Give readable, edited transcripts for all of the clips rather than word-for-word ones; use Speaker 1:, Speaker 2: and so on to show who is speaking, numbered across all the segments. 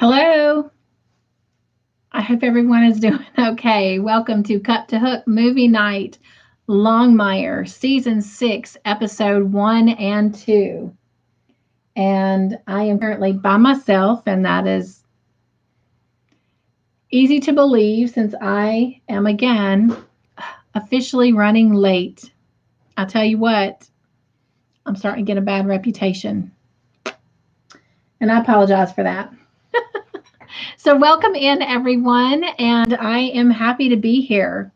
Speaker 1: Hello. I hope everyone is doing okay. Welcome to Cup2Hook Movie Night, Longmire, Season 6, Episode 1 and 2. And I am currently by myself, and that is easy to believe since I am again officially running late. I'll tell you what, I'm starting to get a bad reputation. And I apologize for that. So welcome in, everyone, and I am happy to be here.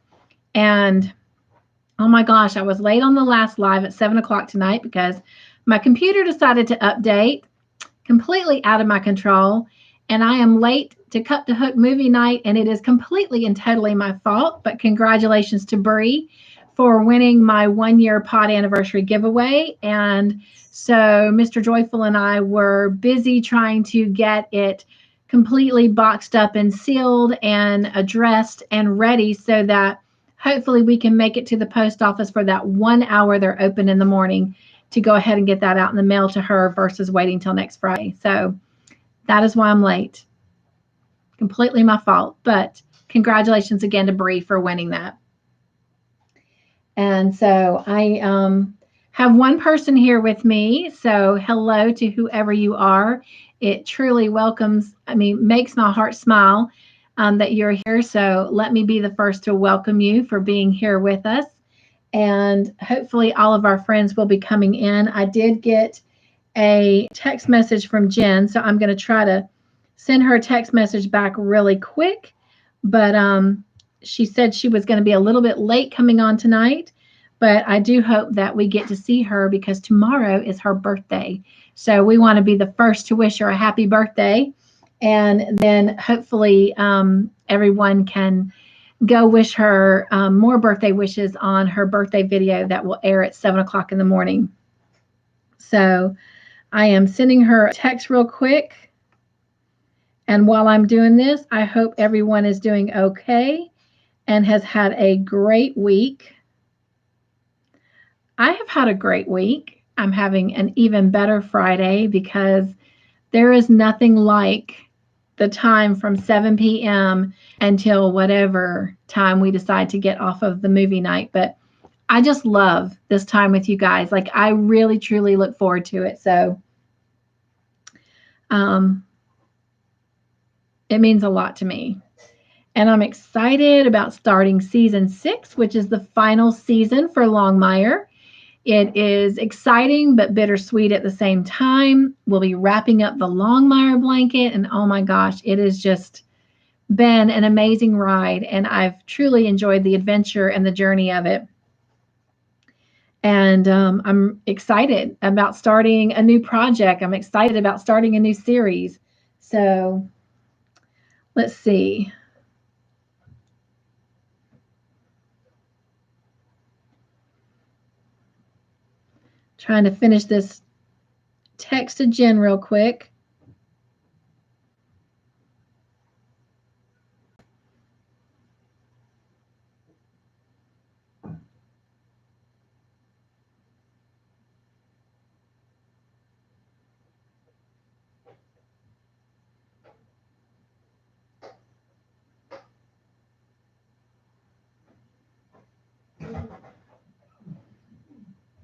Speaker 1: And oh my gosh, I was late on the last live at 7 o'clock tonight because my computer decided to update, completely out of my control, and I am late to Cup2Hook Movie Night, and it is completely and totally my fault. But congratulations to Bree for winning my 1-year pod anniversary giveaway. And so Mr. Joyful and I were busy trying to get it completely boxed up and sealed and addressed and ready so that hopefully we can make it to the post office for that 1 hour they're open in the morning to go ahead and get that out in the mail to her versus waiting till next Friday. So that is why I'm late. Completely my fault, but congratulations again to Bree for winning that. And so I have one person here with me. So hello to whoever you are. It truly makes my heart smile that you're here. So let me be the first to welcome you for being here with us. And hopefully all of our friends will be coming in. I did get a text message from Jen, so I'm going to try to send her a text message back really quick. But she said she was going to be a little bit late coming on tonight. But I do hope that we get to see her because tomorrow is her birthday. So we want to be the first to wish her a happy birthday. And then hopefully everyone can go wish her more birthday wishes on her birthday video that will air at 7 o'clock in the morning. So I am sending her a text real quick. And while I'm doing this, I hope everyone is doing okay and has had a great week. I have had a great week. I'm having an even better Friday because there is nothing like the time from 7 p.m. until whatever time we decide to get off of the movie night. But I just love this time with you guys. Like, I really, truly look forward to it. So it means a lot to me. And I'm excited about starting season 6, which is the final season for Longmire. It is exciting but bittersweet at the same time. We'll be wrapping up the Longmire blanket, and oh my gosh, it has just been an amazing ride, and I've truly enjoyed the adventure and the journey of it. And I'm excited about starting a new project. I'm excited about starting a new series. So let's see. Trying to finish this text to Jen real quick.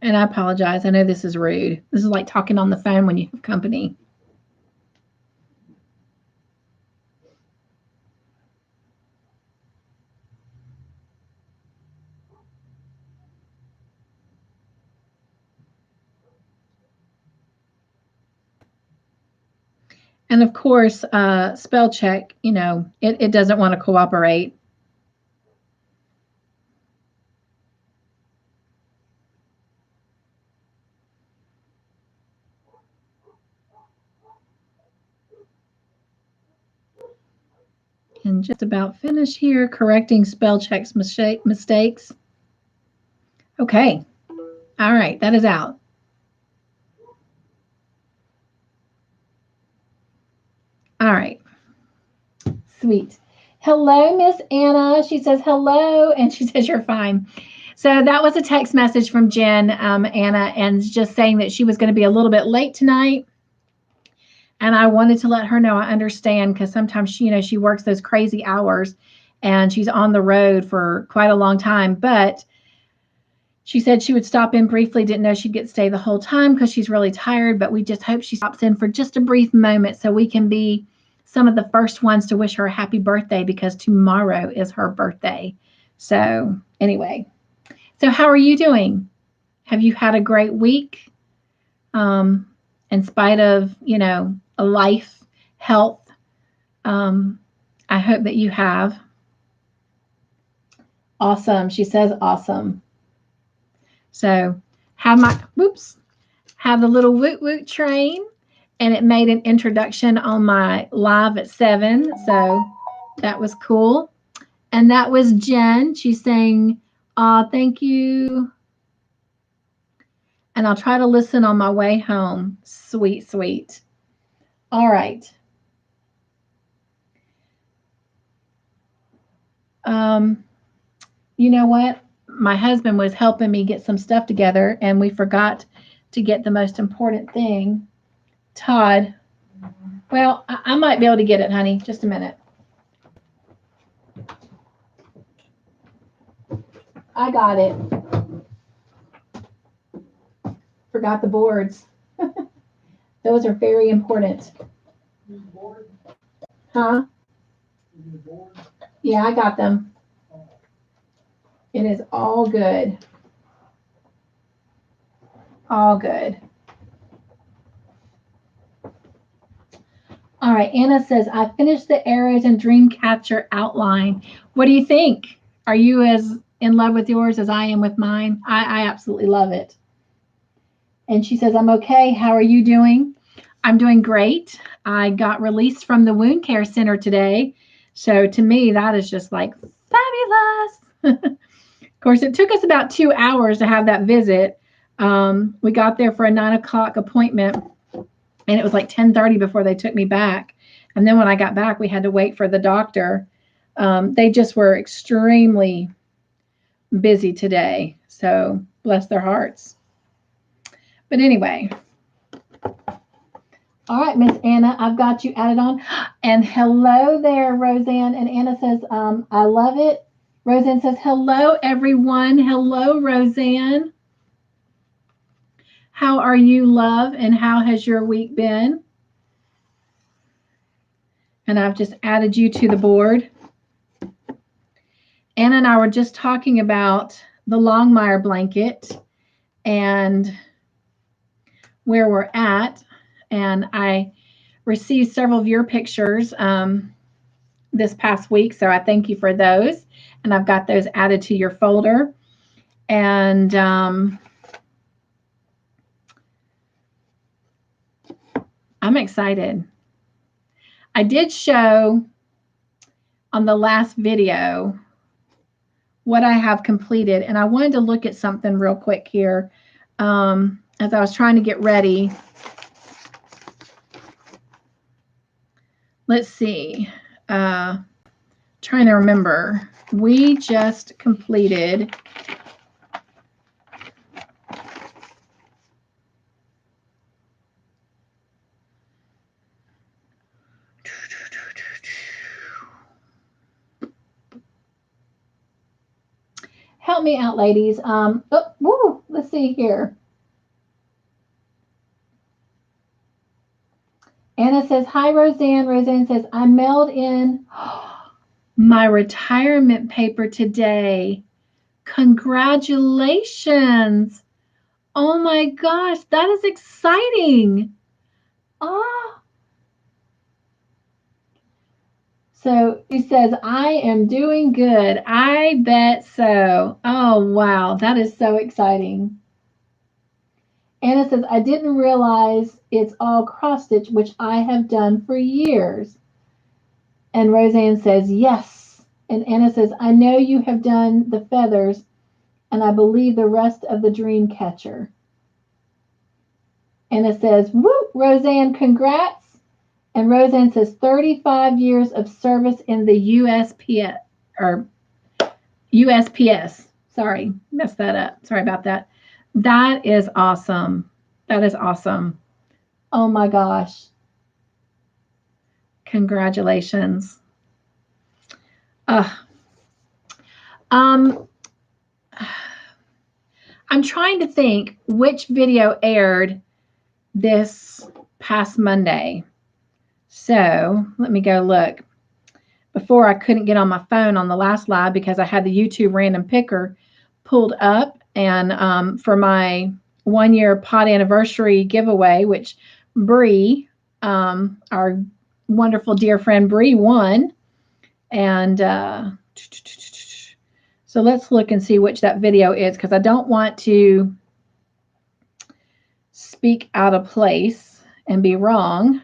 Speaker 1: And I apologize. I know this is rude. This is like talking on the phone when you have company. And of course, spell check, it doesn't want to cooperate. And just about finished here, correcting spell checks mistakes. Okay. All right, that is out. All right. Sweet. Hello, Miss Anna. She says hello, and she says you're fine. So that was a text message from Jen, Anna, and just saying that she was going to be a little bit late tonight. And I wanted to let her know I understand, because sometimes she works those crazy hours and she's on the road for quite a long time. But she said she would stop in briefly, didn't know she'd get to stay the whole time because she's really tired, but we just hope she stops in for just a brief moment so we can be some of the first ones to wish her a happy birthday, because tomorrow is her birthday. So anyway, so how are you doing? Have you had a great week? In spite of, a life, health, I hope that you have. Awesome. She says awesome. So have the little woot woot train, and it made an introduction on my live at 7. So that was cool. And that was Jen. She's saying, thank you. And I'll try to listen on my way home. Sweet, sweet. All right. You know what? My husband was helping me get some stuff together, and we forgot to get the most important thing. Todd. Well, I might be able to get it, honey. Just a minute. I got it. Forgot the boards. Those are very important. Huh? Yeah, I got them. It is all good. All good. All right, Anna says, I finished the arrows and Dreamcatcher outline. What do you think? Are you as in love with yours as I am with mine? I absolutely love it. And she says, I'm okay. How are you doing? I'm doing great. I got released from the wound care center today. So to me, that is just like fabulous. Of course, it took us about 2 hours to have that visit. We got there for a 9 o'clock appointment, and it was like 10:30 before they took me back. And then when I got back, we had to wait for the doctor. They just were extremely busy today. So bless their hearts. But anyway. All right, Miss Anna, I've got you added on. And hello there, Roseanne. And Anna says, I love it. Roseanne says, hello, everyone. Hello, Roseanne. How are you, love? And how has your week been? And I've just added you to the board. Anna and I were just talking about the Longmire blanket and where we're at. And I received several of your pictures this past week, so I thank you for those. And I've got those added to your folder. And I'm excited. I did show on the last video what I have completed, and I wanted to look at something real quick here as I was trying to get ready. Let's see. Trying to remember. We just completed help me out, ladies. Let's see here. Anna says, hi, Roseanne. Roseanne says, I mailed in my retirement paper today. Congratulations. Oh my gosh, that is exciting. So he says, I am doing good. I bet so. Oh, wow. That is so exciting. Anna says, I didn't realize it's all cross stitch, which I have done for years. And Roseanne says, yes. And Anna says, I know you have done the feathers, and I believe the rest of the dream catcher. Anna says, woo, Roseanne, congrats. And Roseanne says 35 years of service in the USPS. Sorry, messed that up. Sorry about that. That is awesome. That is awesome. Oh my gosh. Congratulations. I'm trying to think which video aired this past Monday. So let me go look. Before, I couldn't get on my phone on the last live because I had the YouTube random picker pulled up, and for my 1-year pod anniversary giveaway, which Bree, our wonderful dear friend Bree, won. And so let's look and see which that video is, because I don't want to speak out of place and be wrong.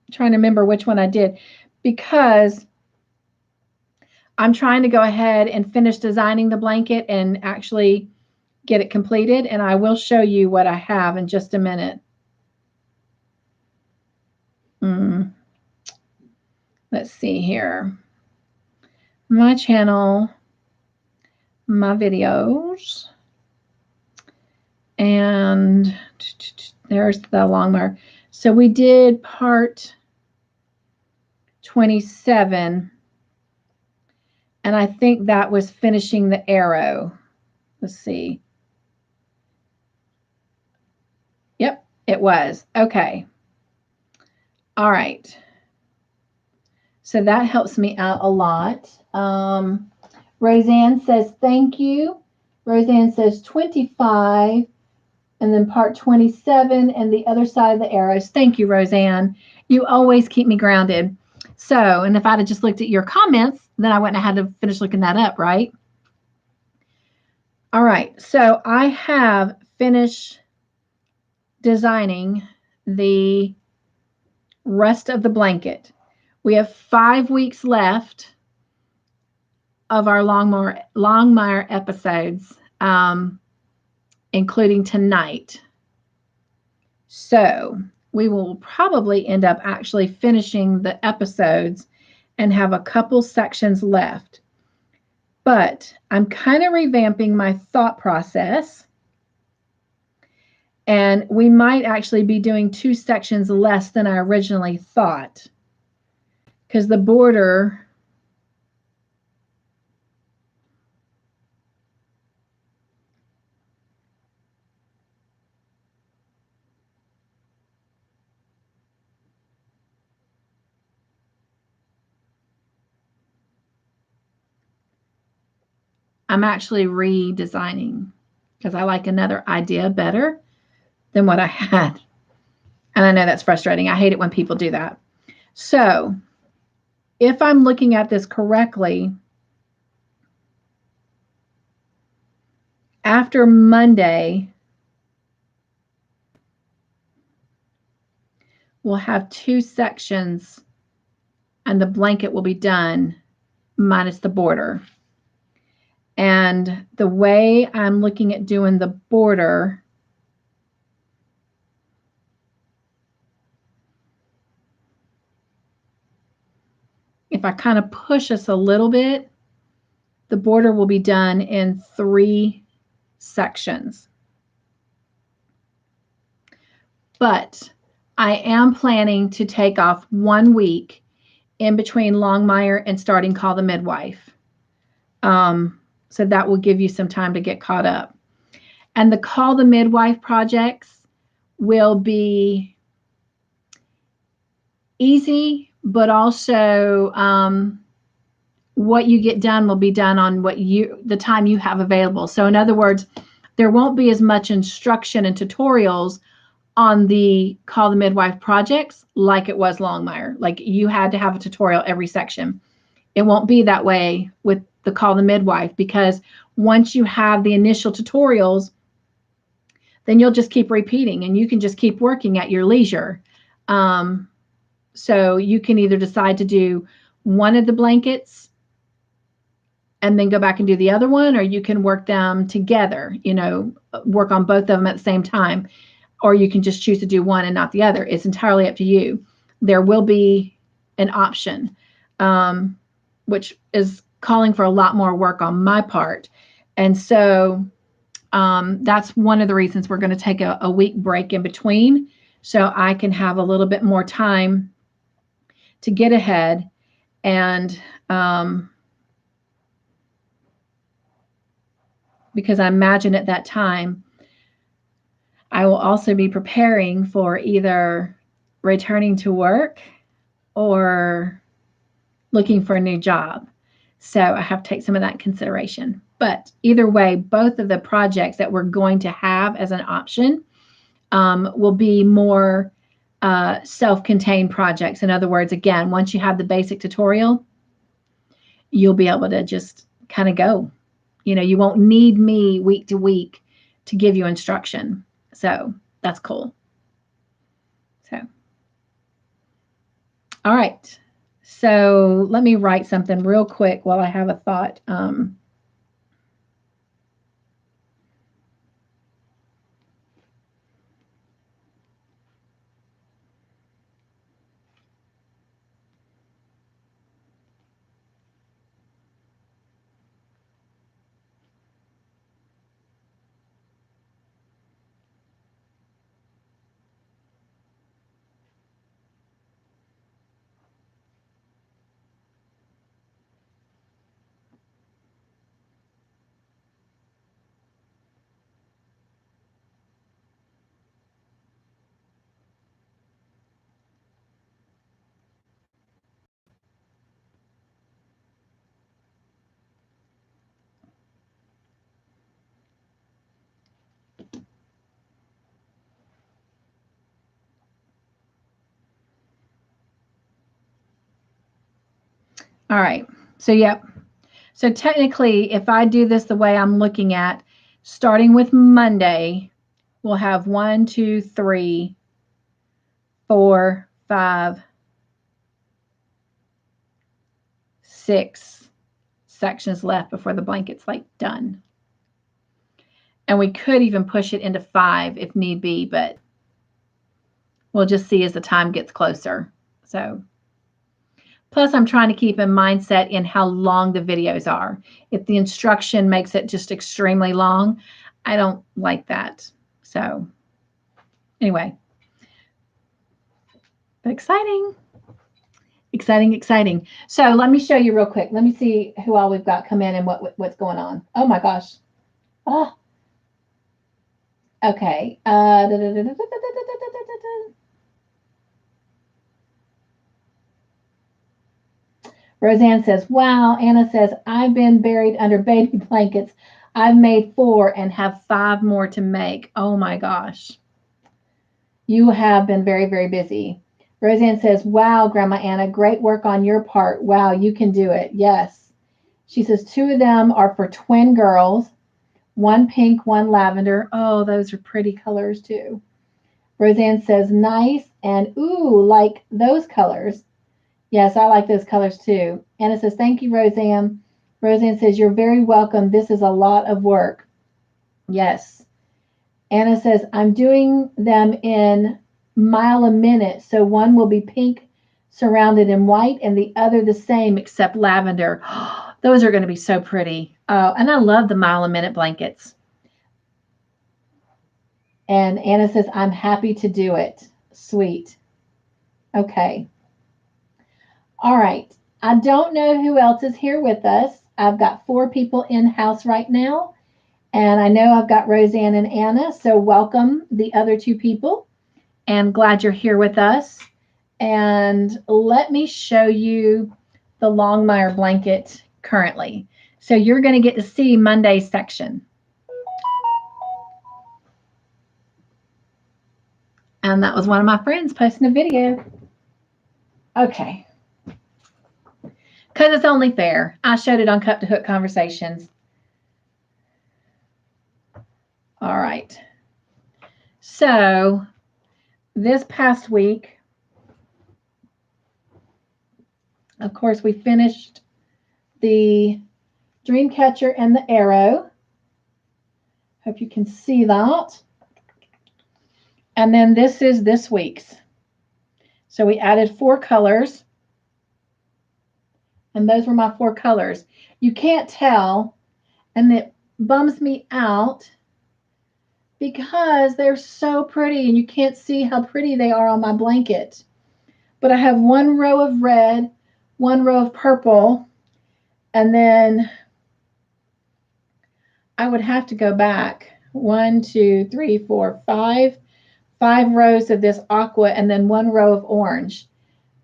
Speaker 1: I'm trying to remember which one I did, because I'm trying to go ahead and finish designing the blanket and actually get it completed, and I will show you what I have in just a minute. Let's see here. My channel, my videos, and there's the Longmire. So we did part 27, and I think that was finishing the arrow. Let's see. Yep, it was. Okay. All right. So that helps me out a lot. Roseanne says, thank you. Roseanne says 25, and then part 27, and the other side of the arrows. Thank you, Roseanne. You always keep me grounded. So, and if I'd have just looked at your comments, then I wouldn't have had to finish looking that up, right? All right. So I have finished designing the rest of the blanket. We have 5 weeks left of our Longmire episodes, including tonight. So we will probably end up actually finishing the episodes and have a couple sections left. But I'm kind of revamping my thought process, and we might actually be doing 2 sections less than I originally thought, because the border I'm actually redesigning, because I like another idea better than what I had. And I know that's frustrating. I hate it when people do that. So if I'm looking at this correctly, after Monday, we'll have 2 sections, and the blanket will be done minus the border. And the way I'm looking at doing the border, if I kind of push us a little bit, the border will be done in 3 sections. But I am planning to take off 1 week in between Longmire and starting Call the Midwife. So that will give you some time to get caught up. And the Call the Midwife projects will be easy, but also what you get done will be done on the time you have available. So in other words, there won't be as much instruction and tutorials on the Call the Midwife projects like it was Longmire. Like you had to have a tutorial every section. It won't be that way with the Call the Midwife, because once you have the initial tutorials, then you'll just keep repeating, and you can just keep working at your leisure. So you can either decide to do one of the blankets and then go back and do the other one, or you can work them together, work on both of them at the same time, or you can just choose to do one and not the other. It's entirely up to you. There will be an option, which is calling for a lot more work on my part. And so that's one of the reasons we're going to take a week break in between, so I can have a little bit more time to get ahead. And because I imagine at that time, I will also be preparing for either returning to work or looking for a new job. So I have to take some of that in consideration. But either way, both of the projects that we're going to have as an option will be more self-contained projects. In other words, again, once you have the basic tutorial, you'll be able to just kind of go. You know, you won't need me week to week to give you instruction. So that's cool. So, all right. So let me write something real quick while I have a thought. All right. So, yep. So technically, if I do this the way I'm looking at, starting with Monday, we'll have 1, 2, 3, 4, 5, 6 sections left before the blanket's like done. And we could even push it into 5 if need be, but we'll just see as the time gets closer. So, plus I'm trying to keep in mindset in how long the videos are. If the instruction makes it just extremely long, I don't like that. So anyway, but exciting. Exciting, exciting. So let me show you real quick. Let me see who all we've got come in and what's going on. Oh my gosh. Oh. Okay. Roseanne says, wow. Anna says, I've been buried under baby blankets. I've made 4 and have 5 more to make. Oh my gosh. You have been very, very busy. Roseanne says, wow, Grandma Anna, great work on your part. Wow, you can do it. Yes. She says 2 of them are for twin girls, 1 pink, 1 lavender. Oh, those are pretty colors too. Roseanne says, nice. And ooh, like those colors. Yes, I like those colors too. Anna says, thank you, Roseanne. Roseanne says, you're very welcome. This is a lot of work. Yes. Anna says, I'm doing them in mile a minute. So one will be pink surrounded in white and the other the same except lavender. Those are going to be so pretty. And I love the mile a minute blankets. And Anna says, I'm happy to do it. Sweet. Okay. All right. I don't know who else is here with us. I've got 4 people in house right now. And I know I've got Roseanne and Anna. So welcome the other 2 people. And glad you're here with us. And let me show you the Longmire blanket currently. So you're going to get to see Monday's section. And that was one of my friends posting a video. Okay. Because it's only fair. I showed it on Cup2Hook Conversations. All right. So this past week, of course, we finished the Dreamcatcher and the Arrow. Hope you can see that. And then this is this week's. So we added 4 colors. And those were my 4 colors. You can't tell, and it bums me out because they're so pretty, and you can't see how pretty they are on my blanket. But I have one row of red, one row of purple, and then I would have to go back 1, 2, 3, 4, 5 rows of this aqua, and then one row of orange.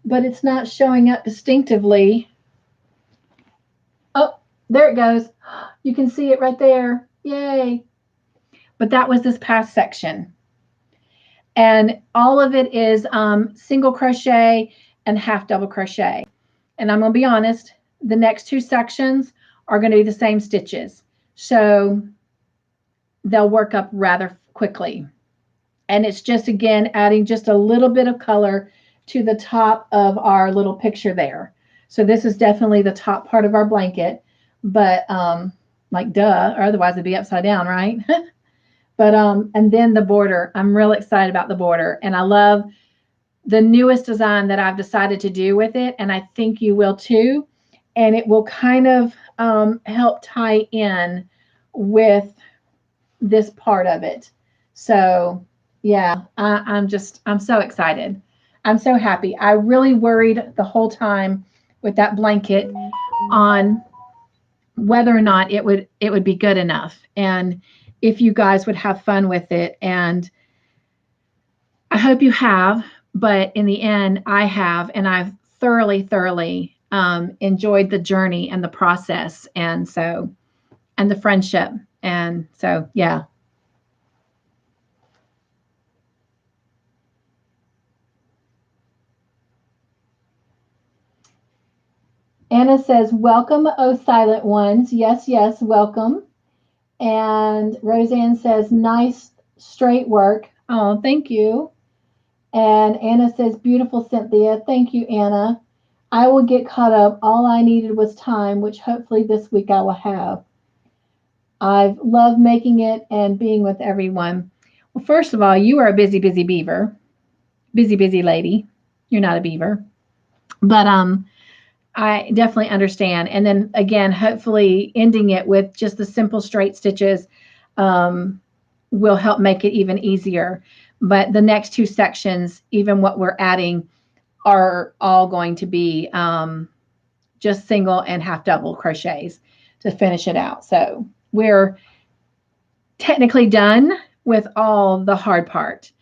Speaker 1: But it's not showing up distinctively. Oh, there it goes. You can see it right there. Yay. But that was this past section. And all of it is single crochet and half double crochet. And I'm going to be honest, the next two sections are going to be the same stitches. So they'll work up rather quickly. And it's just, again, adding just a little bit of color to the top of our little picture there. So this is definitely the top part of our blanket, but like duh, or otherwise it'd be upside down, right? But and then the border. I'm real excited about the border, and I love the newest design that I've decided to do with it, and I think you will too. And it will kind of help tie in with this part of it. So yeah, I'm so excited. I'm so happy. I really worried the whole time with that blanket on whether or not it would be good enough, and if you guys would have fun with it. And I hope you have, but in the end, I have, and I've thoroughly enjoyed the journey and the process, and the friendship. And so, yeah. Anna says, welcome, oh silent ones. Yes, yes, welcome. And Roseanne says, nice straight work. Oh, thank you. And Anna says, beautiful, Cynthia. Thank you, Anna. I will get caught up. All I needed was time, which hopefully this week I will have. I've loved making it and being with everyone. Well, first of all, you are a busy, busy beaver. Busy lady. You're not a beaver. But I definitely understand. And then again, hopefully ending it with just the simple straight stitches will help make it even easier. But the next two sections, even what we're adding, are all going to be just single and half double crochets to finish it out. So we're technically done with all the hard part.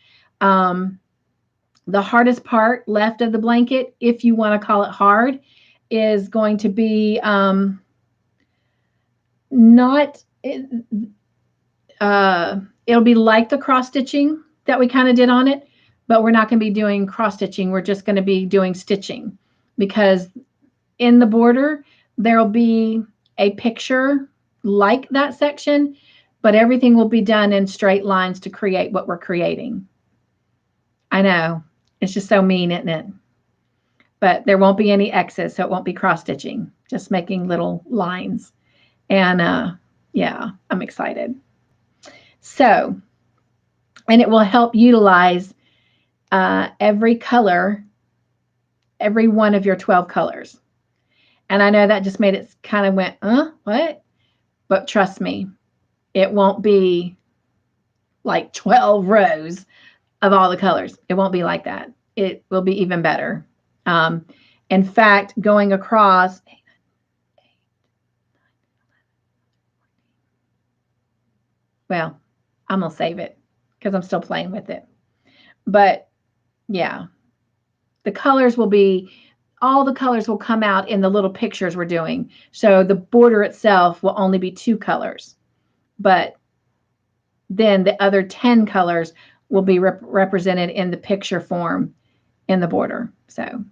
Speaker 1: The hardest part left of the blanket, if you want to call it hard, is going to be not, it'll be like the cross stitching that we kind of did on it, but we're not going to be doing cross stitching. We're just going to be doing stitching, because in the border, there'll be a picture like that section, but everything will be done in straight lines to create what we're creating. I know, it's just so mean, isn't it? But there won't be any X's, so it won't be cross stitching, just making little lines. And yeah, I'm excited. So, and it will help utilize every color, every one of your 12 colors. And I know that just made it kind of went, what? But trust me, it won't be like 12 rows of all the colors. It won't be like that. It will be even better. In fact, going across, well, I'm going to save it because I'm still playing with it. But yeah, the colors will be, all the colors will come out in the little pictures we're doing. So the border itself will only be 2 colors, but then the other 10 colors will be represented in the picture form in the border. So,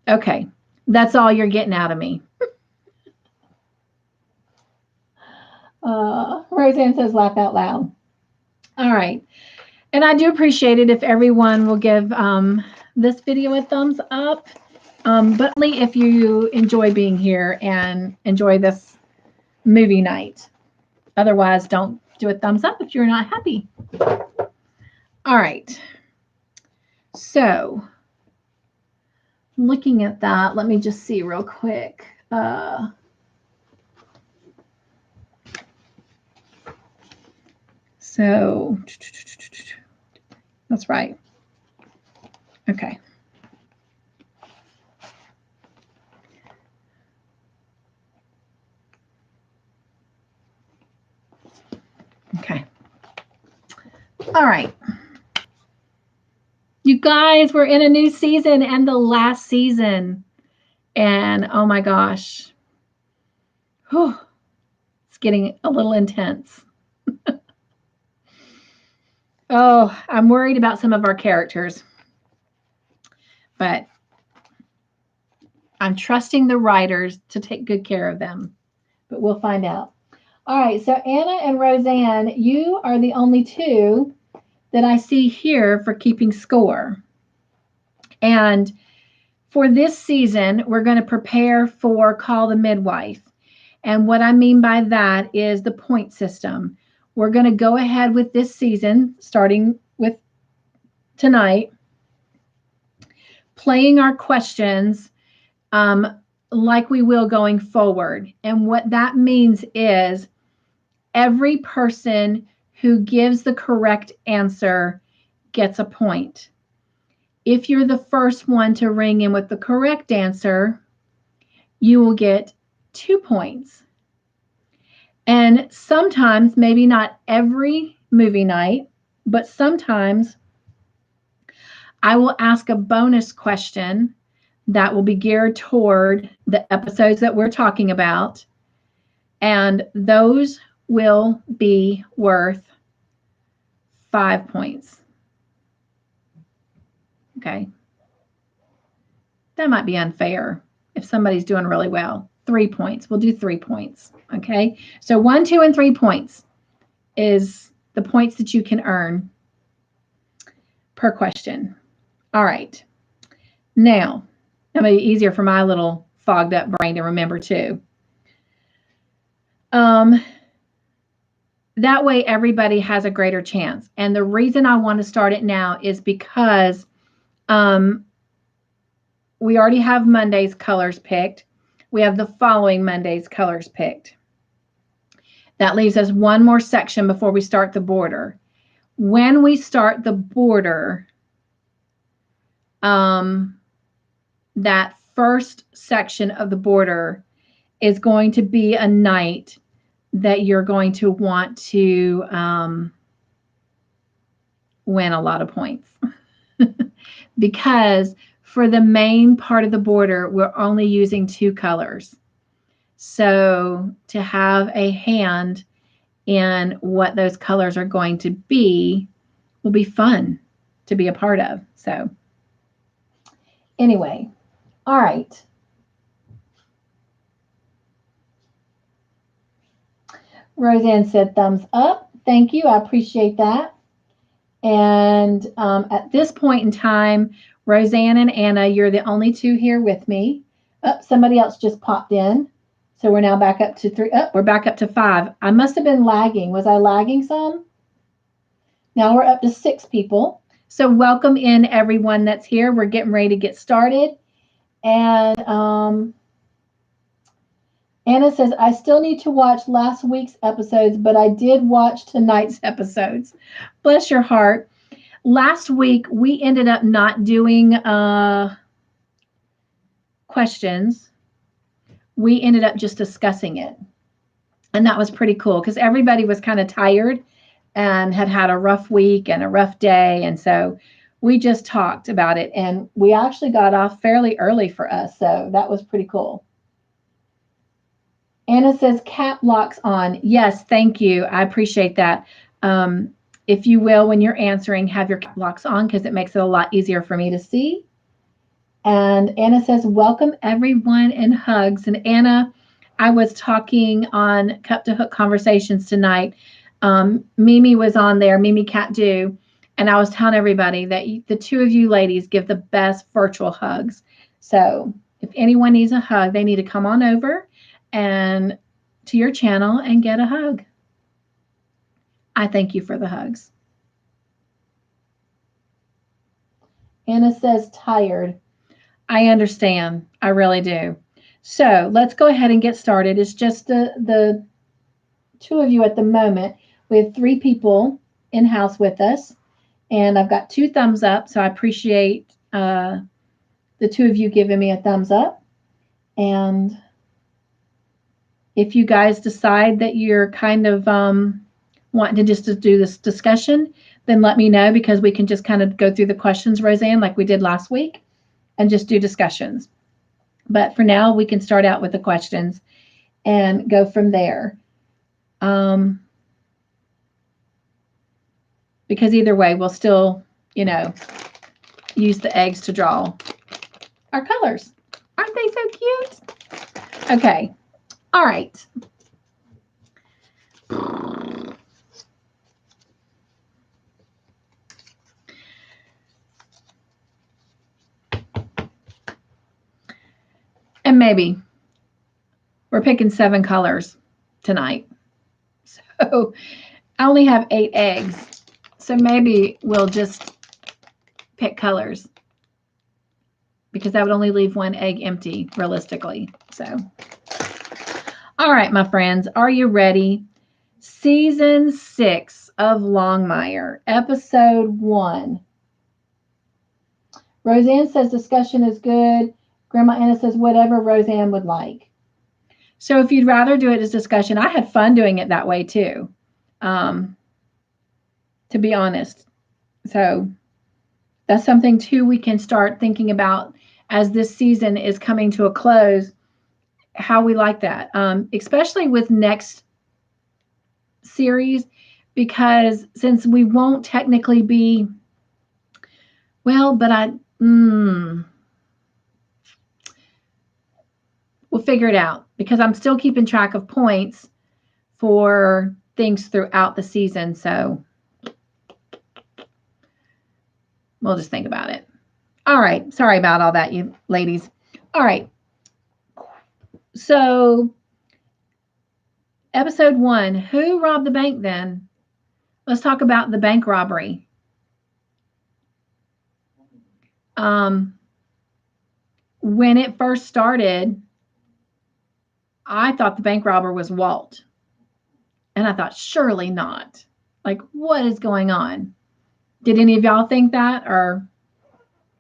Speaker 1: okay, that's all you're getting out of me. Roseanne says, laugh out loud. All right. And I do appreciate it if everyone will give this video a thumbs up, but only if you enjoy being here and enjoy this movie night. Otherwise, don't do a thumbs up if you're not happy. All right. So, looking at that, let me just see real quick. So that's right. Okay. Okay. All right. You guys, we're in a new season and the last season. And oh my gosh. Whew, it's getting a little intense. Oh, I'm worried about some of our characters. But I'm trusting the writers to take good care of them. But we'll find out. All right, so Anna and Roseanne, you are the only two that I see here for keeping score. And for this season, we're going to prepare for Call the Midwife. And what I mean by that is the point system. We're going to go ahead with this season, starting with tonight, playing our questions like we will going forward. And what that means is every person who gives the correct answer gets a point. If you're the first one to ring in with the correct answer, you will get 2 points. And sometimes, maybe not every movie night, but sometimes I will ask a bonus question that will be geared toward the episodes that we're talking about. And those will be worth 5 points. Okay. That might be unfair if somebody's doing really well. 3 points. We'll do 3 points. Okay. So 1, 2, and 3 points is the points that you can earn per question. All right. Now, that may be easier for my little fogged up brain to remember too. That way everybody has a greater chance. And the reason I want to start it now is because we already have Monday's colors picked. We have the following Monday's colors picked. That leaves us one more section before we start the border. When we start the border, that first section of the border is going to be a night that you're going to want to win a lot of points. Because for the main part of the border, we're only using 2 colors. So to have a hand in what those colors are going to be will be fun to be a part of. So anyway, all right. Roseanne said thumbs up. Thank you. I appreciate that. And at this point in time, Roseanne and Anna, you're the only 2 here with me. Oh, somebody else just popped in. So we're now back up to 3. Oh, we're back up to 5. I must have been lagging. Was I lagging some? Now we're up to 6 people. So welcome in everyone that's here. We're getting ready to get started. And Anna says, I still need to watch last week's episodes, but I did watch tonight's episodes. Bless your heart. Last week, we ended up not doing questions. We ended up just discussing it. And that was pretty cool because everybody was kind of tired and had had a rough week and a rough day. And so we just talked about it. And we actually got off fairly early for us. So that was pretty cool. Anna says cap locks on. Yes, thank you. I appreciate that. If you will, when you're answering, have your cap locks on because it makes it a lot easier for me to see. And Anna says, welcome everyone and hugs. And Anna, I was talking on Cup2Hook Conversations tonight. Mimi was on there, Mimi Cat Do. And I was telling everybody that the 2 of you ladies give the best virtual hugs. So if anyone needs a hug, they need to come on over and to your channel and get a hug. I thank you for the hugs. Anna says tired. I understand. I really do. So let's go ahead and get started. It's just the 2 of you at the moment. We have 3 people in-house with us. And I've got 2 thumbs up, so I appreciate the 2 of you giving me a thumbs up. And if you guys decide that you're kind of wanting to just do this discussion, then let me know, because we can just kind of go through the questions, Roseanne, like we did last week, and just do discussions. But for now, we can start out with the questions and go from there. Because either way, we'll still, use the eggs to draw our colors. Aren't they so cute? Okay. All right. And maybe we're picking 7 colors tonight. So I only have 8 eggs. So maybe we'll just pick colors, because that would only leave 1 egg empty realistically. So, all right, my friends, are you ready? Season 6 of Longmire, episode 1. Roseanne says discussion is good. Grandma Anna says whatever Roseanne would like. So if you'd rather do it as discussion, I had fun doing it that way too, to be honest. So that's something too we can start thinking about as this season is coming to a close, how we like that, especially with next series, because since we won't technically be, well, but we'll figure it out, because I'm still keeping track of points for things throughout the season. So we'll just think about it. All right. Sorry about all that, you ladies. All right. So episode 1, who robbed the bank then? Let's talk about the bank robbery. When it first started, I thought the bank robber was Walt. And I thought, surely not. Like, what is going on? Did any of y'all think that? Or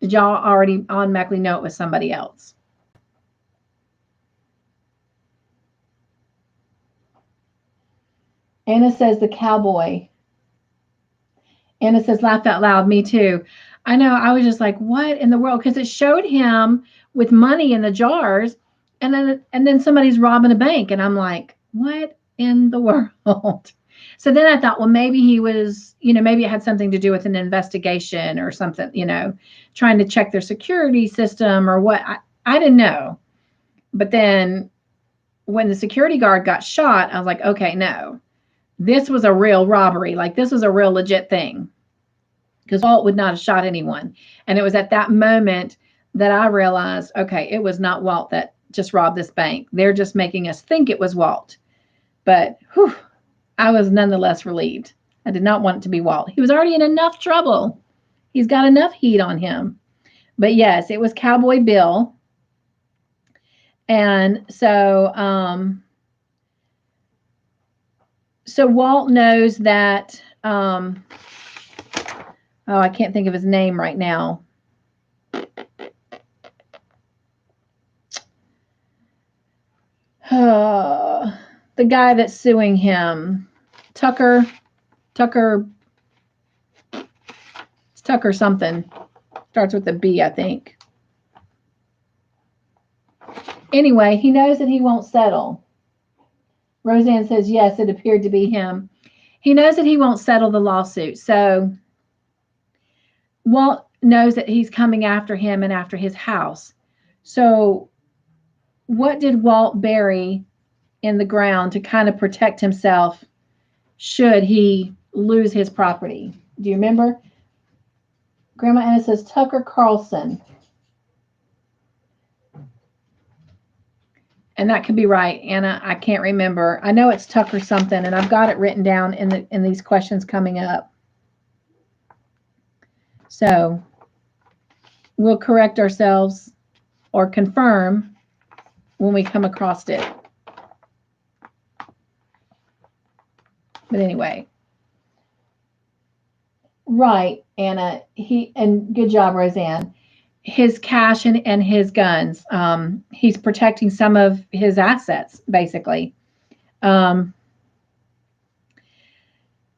Speaker 1: did y'all already automatically know it was somebody else? Anna says the cowboy. Anna says laugh out loud. Me too. I know. I was just like, what in the world? Because it showed him with money in the jars, and then somebody's robbing a bank, and I'm like, what in the world? So then I thought, well, maybe he was, maybe it had something to do with an investigation or something, trying to check their security system or what. I didn't know. But then when the security guard got shot, I was like, okay, no, this was a real robbery. Like, this was a real legit thing, because Walt would not have shot anyone. And it was at that moment that I realized, okay, it was not Walt that just robbed this bank. They're just making us think it was Walt. But whew, I was nonetheless relieved. I did not want it to be Walt. He was already in enough trouble. He's got enough heat on him. But yes, it was Cowboy Bill. And so, so Walt knows that, oh, I can't think of his name right now. The guy that's suing him, Tucker something. Starts with a B, I think. Anyway, he knows that he won't settle. Roseanne says, yes, it appeared to be him. He knows that he won't settle the lawsuit. So Walt knows that he's coming after him and after his house. So what did Walt bury in the ground to kind of protect himself should he lose his property? Do you remember? Grandma Anna says Tucker Carlson. And that could be right, Anna. I can't remember. I know it's Tucker something, and I've got it written down in these questions coming up. So we'll correct ourselves or confirm when we come across it. But anyway, Right, Anna. And good job, Roseanne. His cash and his guns. He's protecting some of his assets, basically. Um,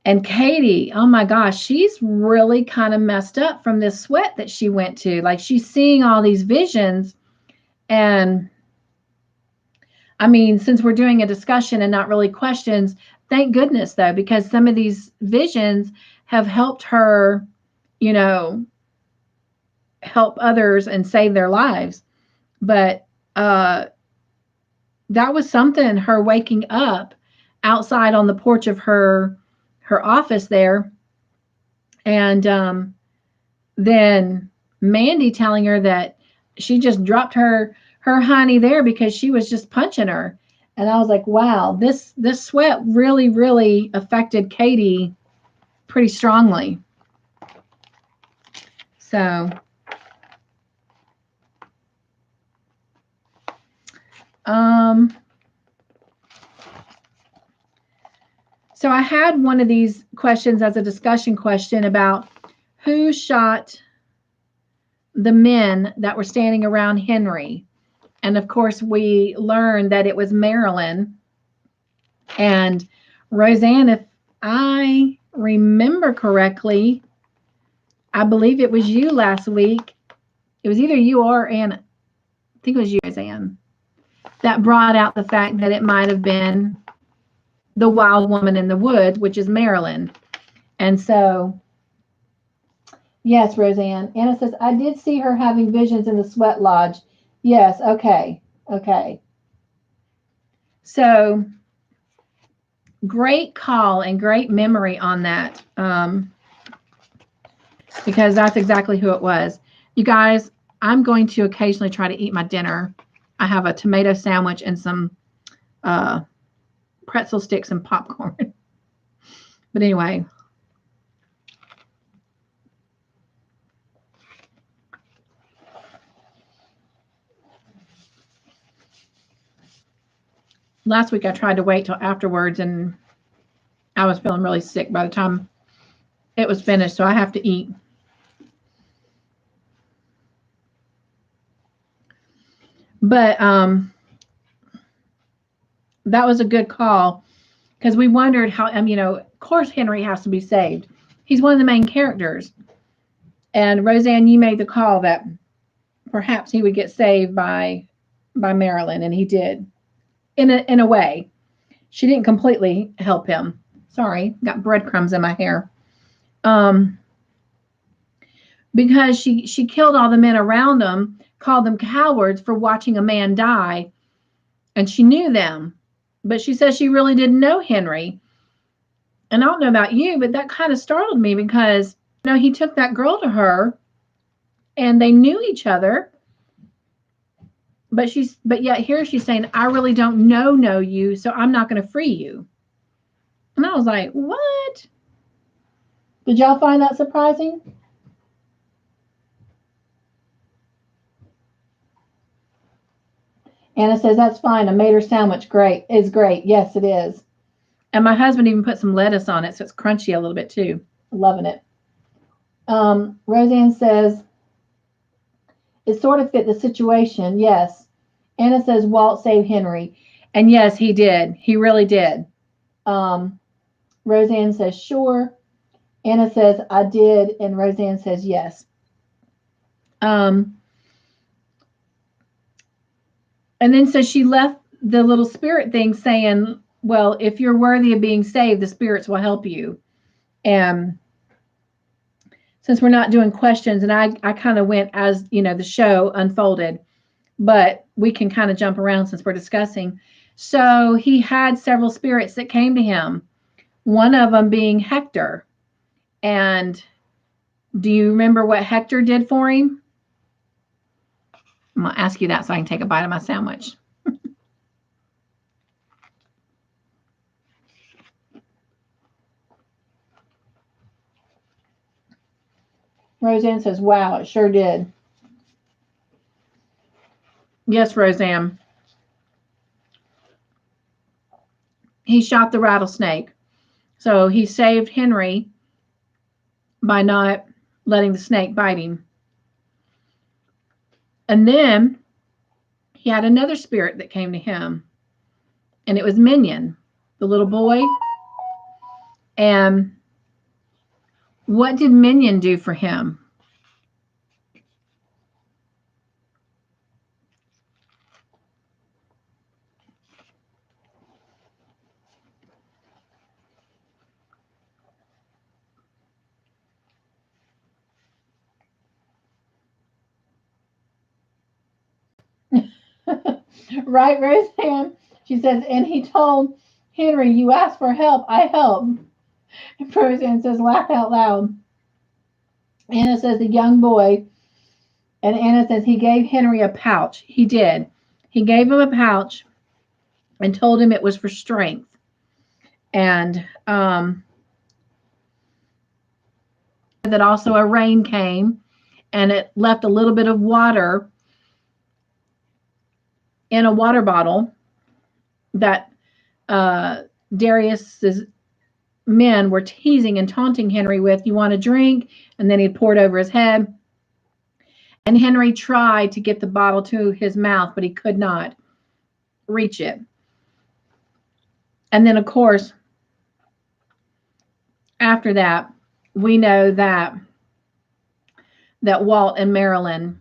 Speaker 1: and Katie, oh my gosh, she's really kind of messed up from this sweat that she went to. Like she's seeing all these visions. And I mean, since we're doing a discussion and not really questions, thank goodness though, because some of these visions have helped her, you know, help others and save their lives. But that was something, her waking up outside on the porch of her office there, and then Mandy telling her that she just dropped her honey there because she was just punching her. And I was like, wow, this sweat really affected Katie pretty strongly. So so I had one of these questions as a discussion question about who shot the men that were standing around Henry. And of course, we learned that it was Marilyn. And Roseanne, if I remember correctly, I believe it was you last week. It was either you or Anna. I think it was you, Roseanne, that brought out the fact that it might have been the wild woman in the woods, which is Marilyn. And so, yes, Roseanne. Anna says, I did see her having visions in the sweat lodge. Yes, okay. So, great call and great memory on that, because that's exactly who it was. You guys, I'm going to occasionally try to eat my dinner. I have a tomato sandwich and some pretzel sticks and popcorn. But anyway. Last week I tried to wait till afterwards and I was feeling really sick by the time it was finished, so I have to eat. But that was a good call because we wondered how, of course Henry has to be saved. He's one of the main characters. And Roseanne, you made the call that perhaps he would get saved by Marilyn, and he did in a way. She didn't completely help him. Sorry, got breadcrumbs in my hair. Because she killed all the men around them, called them cowards for watching a man die, and she knew them, but she says she really didn't know Henry. And I don't know about you, but that kind of startled me because he took that girl to her, and they knew each other. But yet here she's saying, I really don't know you, so I'm not going to free you. And I was like, what? Did y'all find that surprising? Anna says, that's fine. I made her sandwich. Great. It's great. Yes, it is. And my husband even put some lettuce on it, so it's crunchy a little bit too. Loving it. Roseanne says, it sort of fit the situation. Yes. Anna says, Walt saved Henry. And yes, he did. He really did. Roseanne says, sure. Anna says, I did. And Roseanne says, yes. And then so she left the little spirit thing saying, well, if you're worthy of being saved, the spirits will help you. And since we're not doing questions, and I kind of went as, the show unfolded, but we can kind of jump around since we're discussing. So he had several spirits that came to him, one of them being Hector. And do you remember what Hector did for him? I'm going to ask you that so I can take a bite of my sandwich. Roseanne says, wow, it sure did. Yes, Roseanne. He shot the rattlesnake. So he saved Henry by not letting the snake bite him. And then he had another spirit that came to him, and it was Minion, the little boy. And what did Minion do for him? Right, Roseanne? She says, and he told Henry, you asked for help, I help. And Roseanne says, laugh out loud. Anna says, the young boy. And Anna says, he gave Henry a pouch. He did. He gave him a pouch and told him it was for strength. And that also a rain came, and it left a little bit of water in a water bottle that Darius's men were teasing and taunting Henry with. You want a drink? And then he poured over his head. And Henry tried to get the bottle to his mouth, but he could not reach it. And then, of course, after that, we know that Walt and Marilyn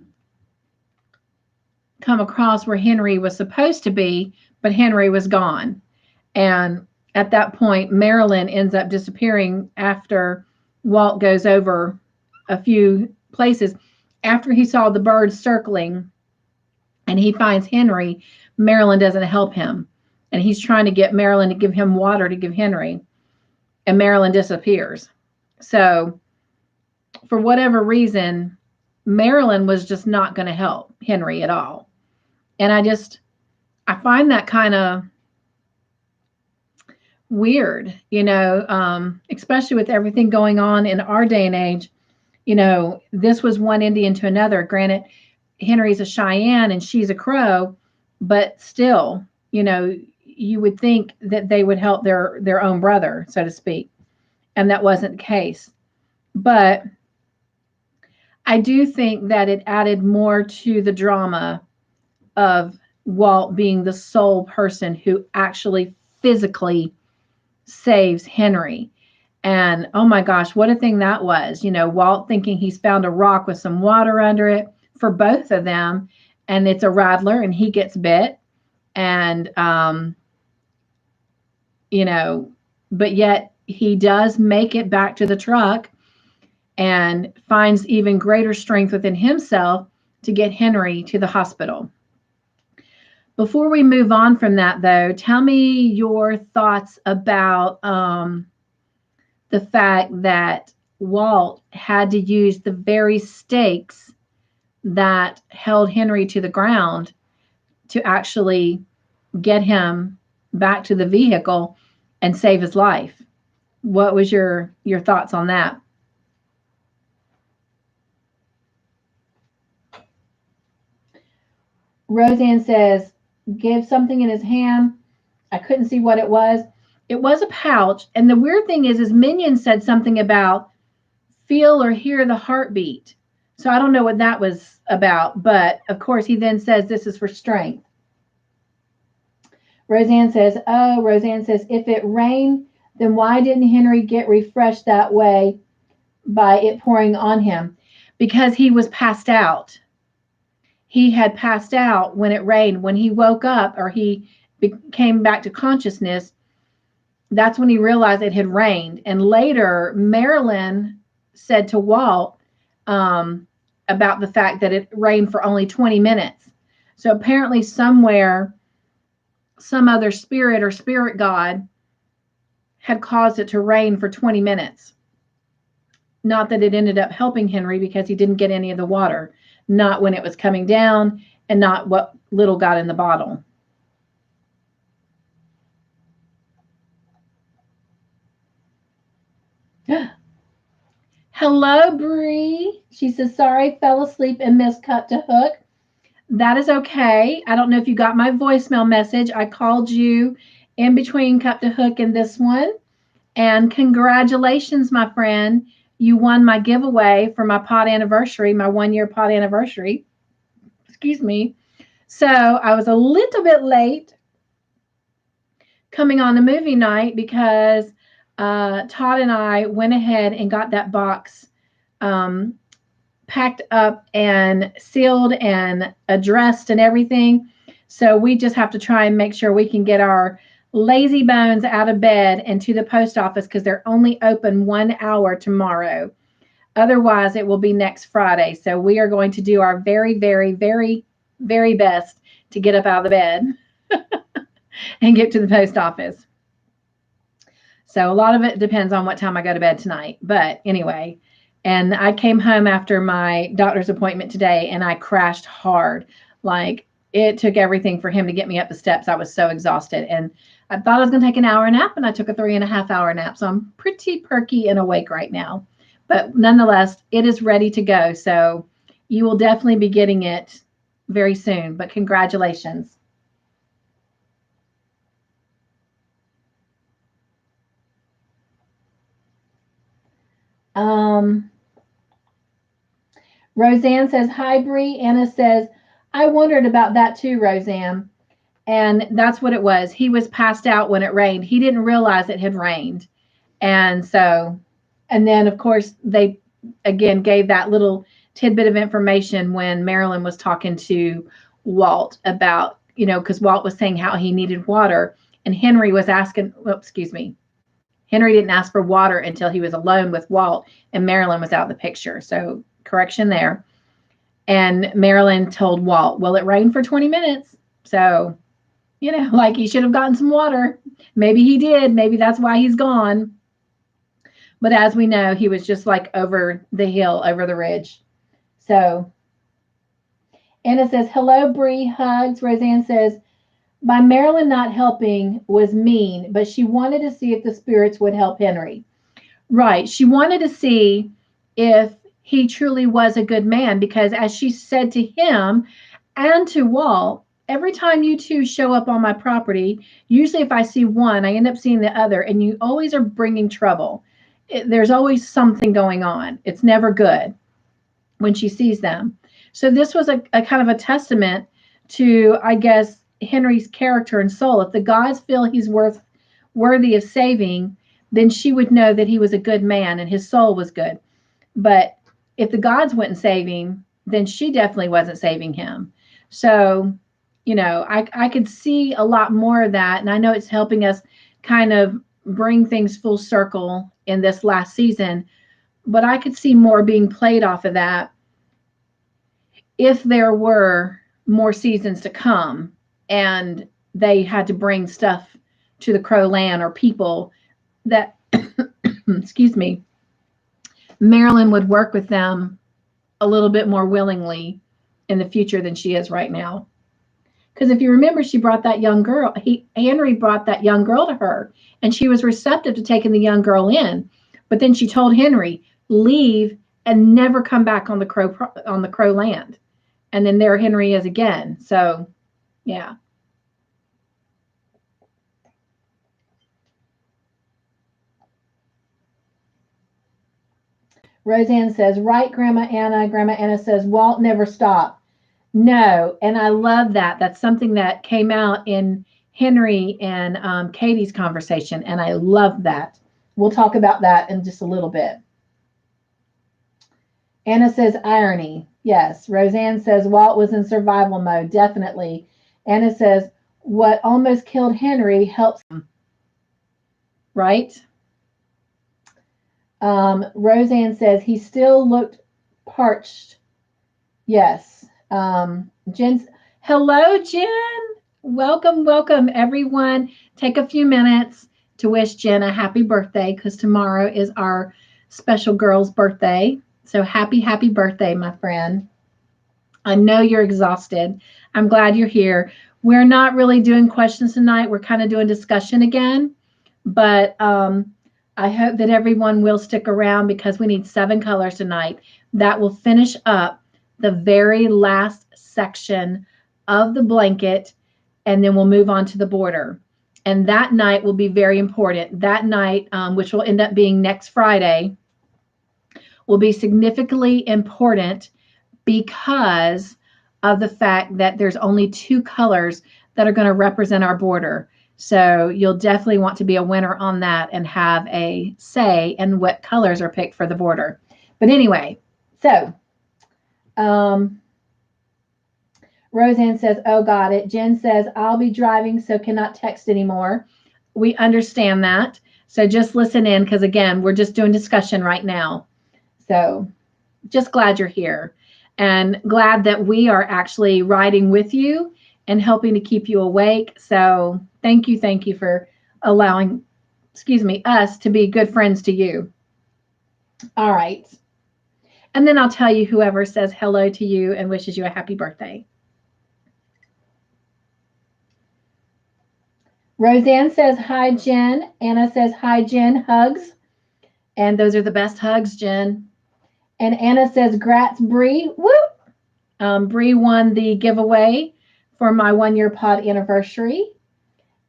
Speaker 1: come across where Henry was supposed to be, but Henry was gone. And at that point, Marilyn ends up disappearing after Walt goes over a few places. After he saw the birds circling and he finds Henry, Marilyn doesn't help him. And he's trying to get Marilyn to give him water to give Henry. And Marilyn disappears. So for whatever reason, Marilyn was just not going to help Henry at all. And I find that kind of weird, especially with everything going on in our day and age. This was one Indian to another. Granted, Henry's a Cheyenne and she's a Crow, but still, you would think that they would help their own brother, so to speak. And that wasn't the case. But I do think that it added more to the drama of Walt being the sole person who actually physically saves Henry. And oh my gosh, what a thing that was. Walt thinking he's found a rock with some water under it for both of them. And it's a rattler and he gets bit. And, but yet he does make it back to the truck and finds even greater strength within himself to get Henry to the hospital. Before we move on from that, though, tell me your thoughts about the fact that Walt had to use the very stakes that held Henry to the ground to actually get him back to the vehicle and save his life. What was your thoughts on that? Roseanne says, give something in his hand. I couldn't see what it was. It was a pouch. And the weird thing is Minion said something about feel or hear the heartbeat. So I don't know what that was about. But of course, he then says this is for strength. Roseanne says, if it rained, then why didn't Henry get refreshed that way by it pouring on him? Because he was passed out. He had passed out when it rained. When he woke up or he came back to consciousness, that's when he realized it had rained. And later, Marilyn said to Walt about the fact that it rained for only 20 minutes. So apparently somewhere, some other spirit or spirit god had caused it to rain for 20 minutes. Not that it ended up helping Henry because he didn't get any of the water. Not when it was coming down and not what little got in the bottle. Hello, Bree. She says, sorry, fell asleep and missed Cup2Hook. That is okay. I don't know if you got my voicemail message. I called you in between Cup2Hook and this one. And congratulations, my friend. you won my giveaway for my pod anniversary, my 1-year pod anniversary. Excuse me. So I was a little bit late coming on the movie night because Todd and I went ahead and got that box packed up and sealed and addressed and everything. So we just have to try and make sure we can get our lazy bones out of bed and to the post office because they're only open 1 hour tomorrow. Otherwise, it will be next Friday. So we are going to do our very, very, very, very best to get up out of the bed and get to the post office. So a lot of it depends on what time I go to bed tonight. But anyway, and I came home after my doctor's appointment today and I crashed hard. Like it took everything for him to get me up the steps. I was so exhausted. And I thought I was going to take an hour nap and I took a 3.5 hour nap. So I'm pretty perky and awake right now. But nonetheless, it is ready to go. So you will definitely be getting it very soon. But congratulations. Roseanne says, hi, Bree. Anna says, I wondered about that too, Roseanne. And that's what it was. He was passed out when it rained. He didn't realize it had rained. And so, and then, of course, they, again, gave that little tidbit of information when Marilyn was talking to Walt about, you know, because Walt was saying how he needed water. And Henry was asking, well, excuse me, Henry didn't ask for water until he was alone with Walt and Marilyn was out of the picture. So correction there. And Marilyn told Walt, well, it rained for 20 minutes. So, you know, like he should have gotten some water. Maybe he did. Maybe that's why he's gone. But as we know, he was just like over the hill, over the ridge. So Anna says, hello, Bree, hugs. Roseanne says, by Marilyn not helping was mean, but she wanted to see if the spirits would help Henry. Right. She wanted to see if he truly was a good man, because as she said to him and to Walt, every time you two show up on my property, usually if I see one, I end up seeing the other, and you always are bringing trouble. There's always something going on. It's never good when she sees them. So this was a kind of a testament to, I guess, Henry's character and soul. If the gods feel he's worthy of saving, then she would know that he was a good man and his soul was good. But if the gods wouldn't save him, then she definitely wasn't saving him. So, you know, I could see a lot more of that. And I know it's helping us kind of bring things full circle in this last season. But I could see more being played off of that if there were more seasons to come and they had to bring stuff to the Crow land or people that, excuse me, Marilyn would work with them a little bit more willingly in the future than she is right now. Because if you remember, she brought that young girl, Henry brought that young girl to her, and she was receptive to taking the young girl in. But then she told Henry, leave and never come back on the Crow land. And then there Henry is again. So, yeah. Roseanne says, right, Grandma Anna. Grandma Anna says, Walt never stopped. No, and I love that. That's something that came out in Henry and Katie's conversation, and I love that. We'll talk about that in just a little bit. Anna says, irony. Yes. Roseanne says, Walt was in survival mode. Definitely. Anna says, what almost killed Henry helps him. Right? Roseanne says, he still looked parched. Yes. Jen, hello, Jen. Welcome, welcome, everyone. Take a few minutes to wish Jen a happy birthday, because tomorrow is our special girl's birthday. So happy, happy birthday, my friend. I know you're exhausted. I'm glad you're here. We're not really doing questions tonight. We're kind of doing discussion again. But I hope that everyone will stick around, because we need 7 colors tonight. That will finish up the very last section of the blanket, and then we'll move on to the border. And that night will be very important. That night, which will end up being next Friday, will be significantly important because of the fact that there's only 2 colors that are going to represent our border. So you'll definitely want to be a winner on that and have a say in what colors are picked for the border. But anyway, so Roseanne says, oh, got it. Jen says, I'll be driving, so cannot text anymore. We understand that. So just listen in because, again, we're just doing discussion right now. So just glad you're here and glad that we are actually riding with you and helping to keep you awake. So thank you for allowing, us to be good friends to you. All right. And then I'll tell you whoever says hello to you and wishes you a happy birthday. Roseanne says, hi, Jen. Anna says, hi, Jen. Hugs. And those are the best hugs, Jen. And Anna says, grats, Bree. Woo! Bree won the giveaway for my 1-year pod anniversary.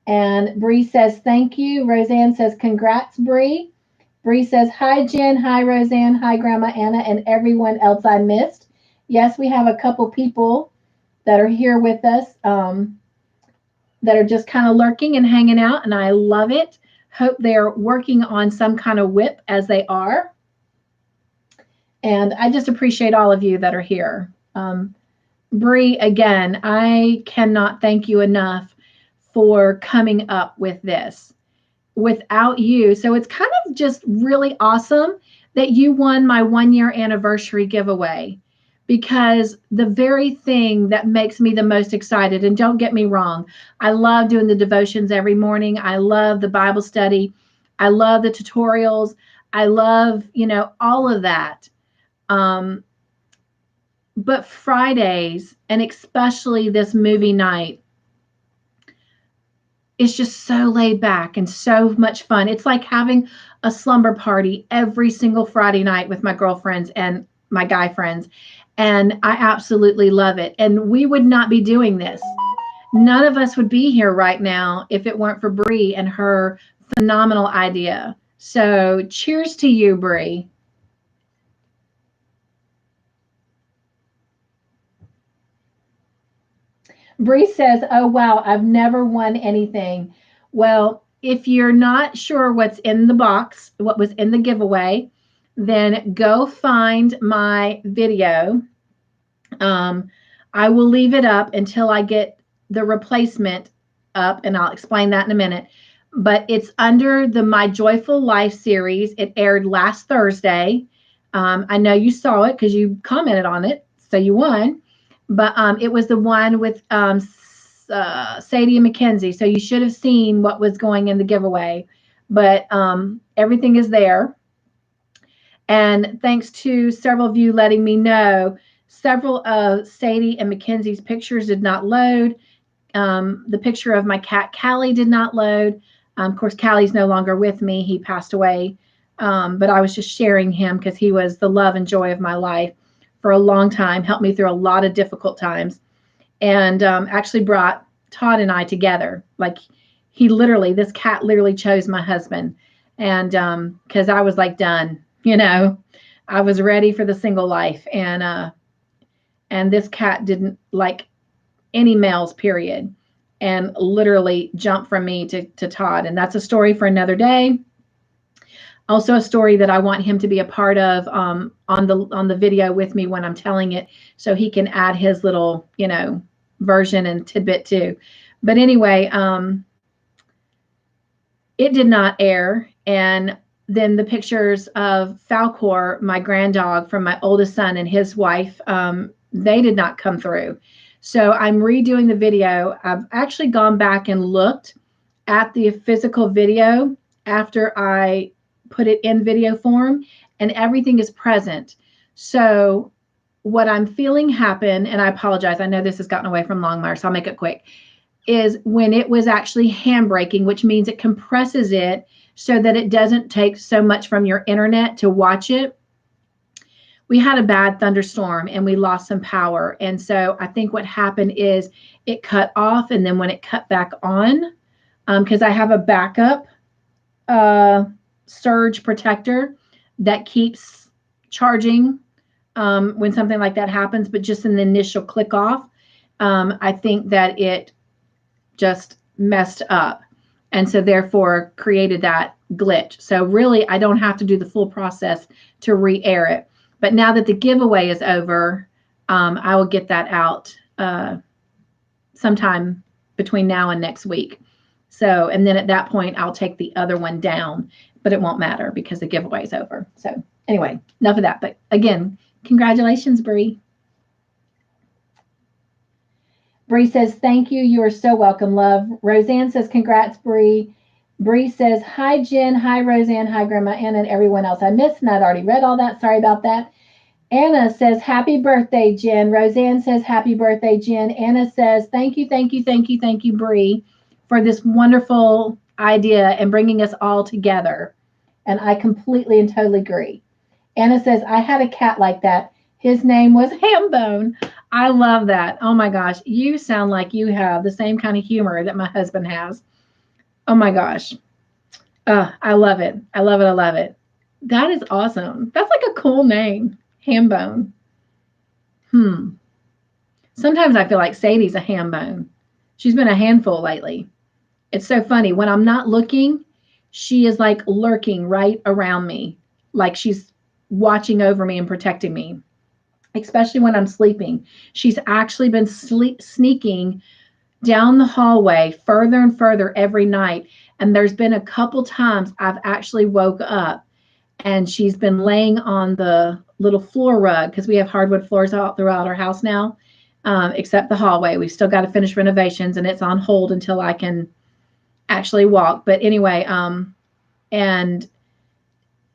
Speaker 1: And Bree says, thank you. Roseanne says, congrats, Bree. Bree says, hi, Jen. Hi, Roseanne. Hi, Grandma Anna, and everyone else I missed. Yes, we have a couple people that are here with us that are just kind of lurking and hanging out, and I love it. Hope they're working on some kind of whip as they are. And I just appreciate all of you that are here. Bree, again, I cannot thank you enough for coming up with this. Without you, so it's kind of just really awesome that you won my 1-year anniversary giveaway, because the very thing that makes me the most excited, and don't get me wrong, I love doing the devotions every morning. I love the Bible study. I love the tutorials. I love, all of that. But Fridays, and especially this movie night, it's just so laid back and so much fun. It's like having a slumber party every single Friday night with my girlfriends and my guy friends. And I absolutely love it. And we would not be doing this. None of us would be here right now if it weren't for Bree and her phenomenal idea. So cheers to you, Bree. Bree says, oh, wow, I've never won anything. Well, if you're not sure what's in the box, what was in the giveaway, then go find my video. I will leave it up until I get the replacement up, and I'll explain that in a minute. But it's under the My Joyful Life series. It aired last Thursday. I know you saw it because you commented on it, so you won. But it was the one with Sadie and Mackenzie. So you should have seen what was going in the giveaway. But everything is there. And thanks to several of you letting me know, several of Sadie and Mackenzie's pictures did not load. The picture of my cat, Callie, did not load. Of course, Callie's no longer with me. He passed away. But I was just sharing him because he was the love and joy of my life for a long time, helped me through a lot of difficult times, and actually brought Todd and I together. Like this cat literally chose my husband. And because I was like done, I was ready for the single life. And this cat didn't like any males, period, and literally jumped from me to Todd. And that's a story for another day. Also a story that I want him to be a part of on the video with me when I'm telling it, so he can add his little, version and tidbit too. But anyway, it did not air. And then the pictures of Falcor, my granddog from my oldest son and his wife, they did not come through. So I'm redoing the video. I've actually gone back and looked at the physical video after I put it in video form, and everything is present. So what I'm feeling happen, and I apologize, I know this has gotten away from Longmire, so I'll make it quick, is when it was actually handbraking, which means it compresses it so that it doesn't take so much from your internet to watch it. We had a bad thunderstorm and we lost some power. And so I think what happened is it cut off, and then when it cut back on, because I have a backup surge protector that keeps charging when something like that happens, but just in the initial click off, I think that it just messed up. And so therefore created that glitch. So really, I don't have to do the full process to re-air it. But now that the giveaway is over, I will get that out sometime between now and next week. So, and then at that point, I'll take the other one down, but it won't matter because the giveaway is over. So anyway, enough of that. But again, congratulations, Bree. Bree says, thank you. You are so welcome, love. Roseanne says, congrats, Bree. Bree says, hi, Jen. Hi, Roseanne. Hi, Grandma Anna and everyone else I missed, and I'd already read all that. Sorry about that. Anna says, happy birthday, Jen. Roseanne says, happy birthday, Jen. Anna says, thank you, thank you, thank you, thank you, Bree, for this wonderful idea and bringing us all together. And I completely and totally agree. Anna says, I had a cat like that. His name was Hambone. I love that. Oh my gosh. You sound like you have the same kind of humor that my husband has. Oh my gosh. I love it. I love it. I love it. That is awesome. That's like a cool name. Hambone. Sometimes I feel like Sadie's a hambone. She's been a handful lately. It's so funny. When I'm not looking, she is like lurking right around me. Like she's watching over me and protecting me, especially when I'm sleeping. She's actually been sneaking down the hallway further and further every night. And there's been a couple times I've actually woke up and she's been laying on the little floor rug because we have hardwood floors all throughout our house now, except the hallway. We've still got to finish renovations and it's on hold until I can actually walk. But anyway, and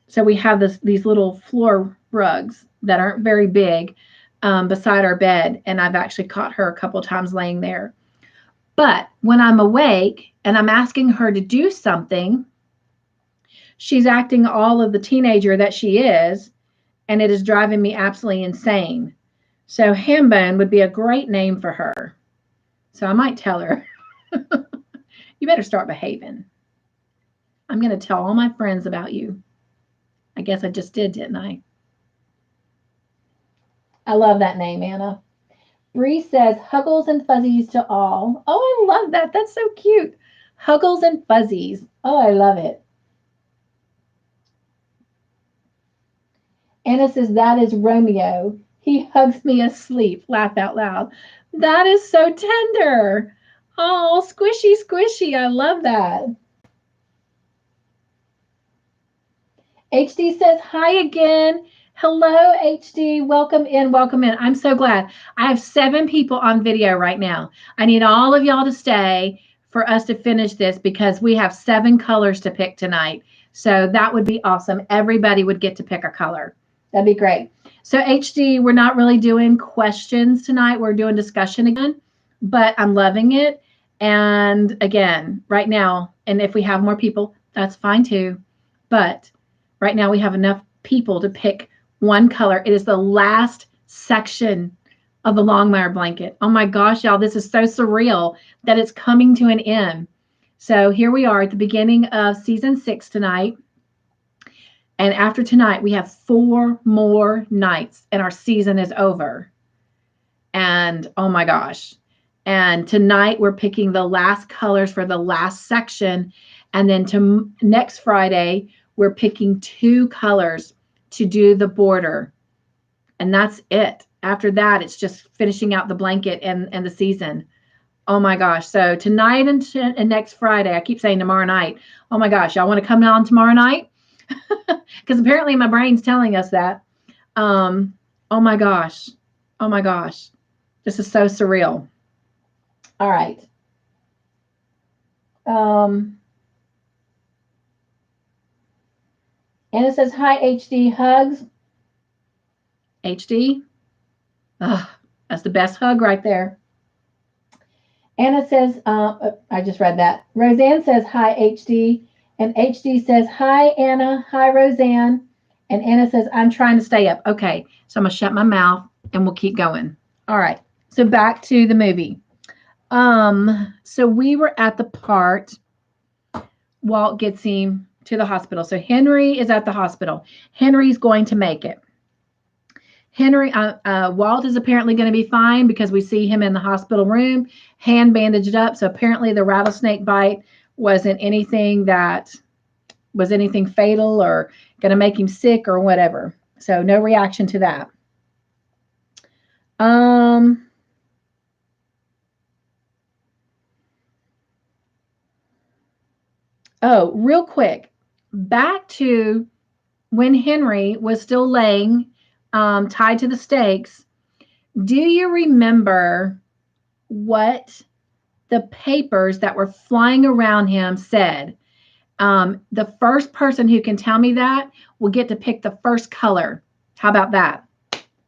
Speaker 1: so we have these little floor rugs that aren't very big beside our bed. And I've actually caught her a couple times laying there. But when I'm awake and I'm asking her to do something, she's acting all of the teenager that she is, and it is driving me absolutely insane. So Hambone would be a great name for her. So I might tell her, you better start behaving. I'm going to tell all my friends about you. I guess I just did, didn't I? I love that name, Anna. Bree says, Huggles and Fuzzies to all. Oh, I love that. That's so cute. Huggles and Fuzzies. Oh, I love it. Anna says, that is Romeo. He hugs me asleep. Laugh out loud. That is so tender. Oh, squishy, squishy. I love that. HD says, hi again. Hello, HD. Welcome in. Welcome in. I'm so glad. I have 7 people on video right now. I need all of y'all to stay for us to finish this because we have 7 colors to pick tonight. So that would be awesome. Everybody would get to pick a color. That'd be great. So HD, we're not really doing questions tonight. We're doing discussion again, but I'm loving it. And again, right now, and if we have more people, that's fine too. But right now we have enough people to pick one color. It is the last section of the Longmire blanket. Oh my gosh, y'all, this is so surreal that it's coming to an end. So here we are at the beginning of season 6 tonight. And after tonight, we have 4 more nights and our season is over. And oh my gosh. And tonight we're picking the last colors for the last section. And then to next Friday, we're picking 2 colors to do the border. And that's it. After that, it's just finishing out the blanket and the season. Oh my gosh. So tonight and next Friday, I keep saying tomorrow night. Oh my gosh, y'all want to come on tomorrow night? Because apparently my brain's telling us that. Oh my gosh. Oh my gosh. This is so surreal. All right. Anna says, hi, HD. Hugs. HD. That's the best hug right there. Anna says, I just read that. Roseanne says, hi, HD. And HD says, hi, Anna. Hi, Roseanne. And Anna says, I'm trying to stay up. Okay, so I'm going to shut my mouth and we'll keep going. All right, so back to the movie. So we were at the part Walt gets him to the hospital. So Henry is at the hospital. Henry's going to make it. Henry, Walt is apparently going to be fine because we see him in the hospital room, hand bandaged up. So apparently the rattlesnake bite wasn't anything that was anything fatal or going to make him sick or whatever. So no reaction to that. Oh, real quick, back to when Henry was still laying tied to the stakes. Do you remember what the papers that were flying around him said? The first person who can tell me that will get to pick the first color. How about that?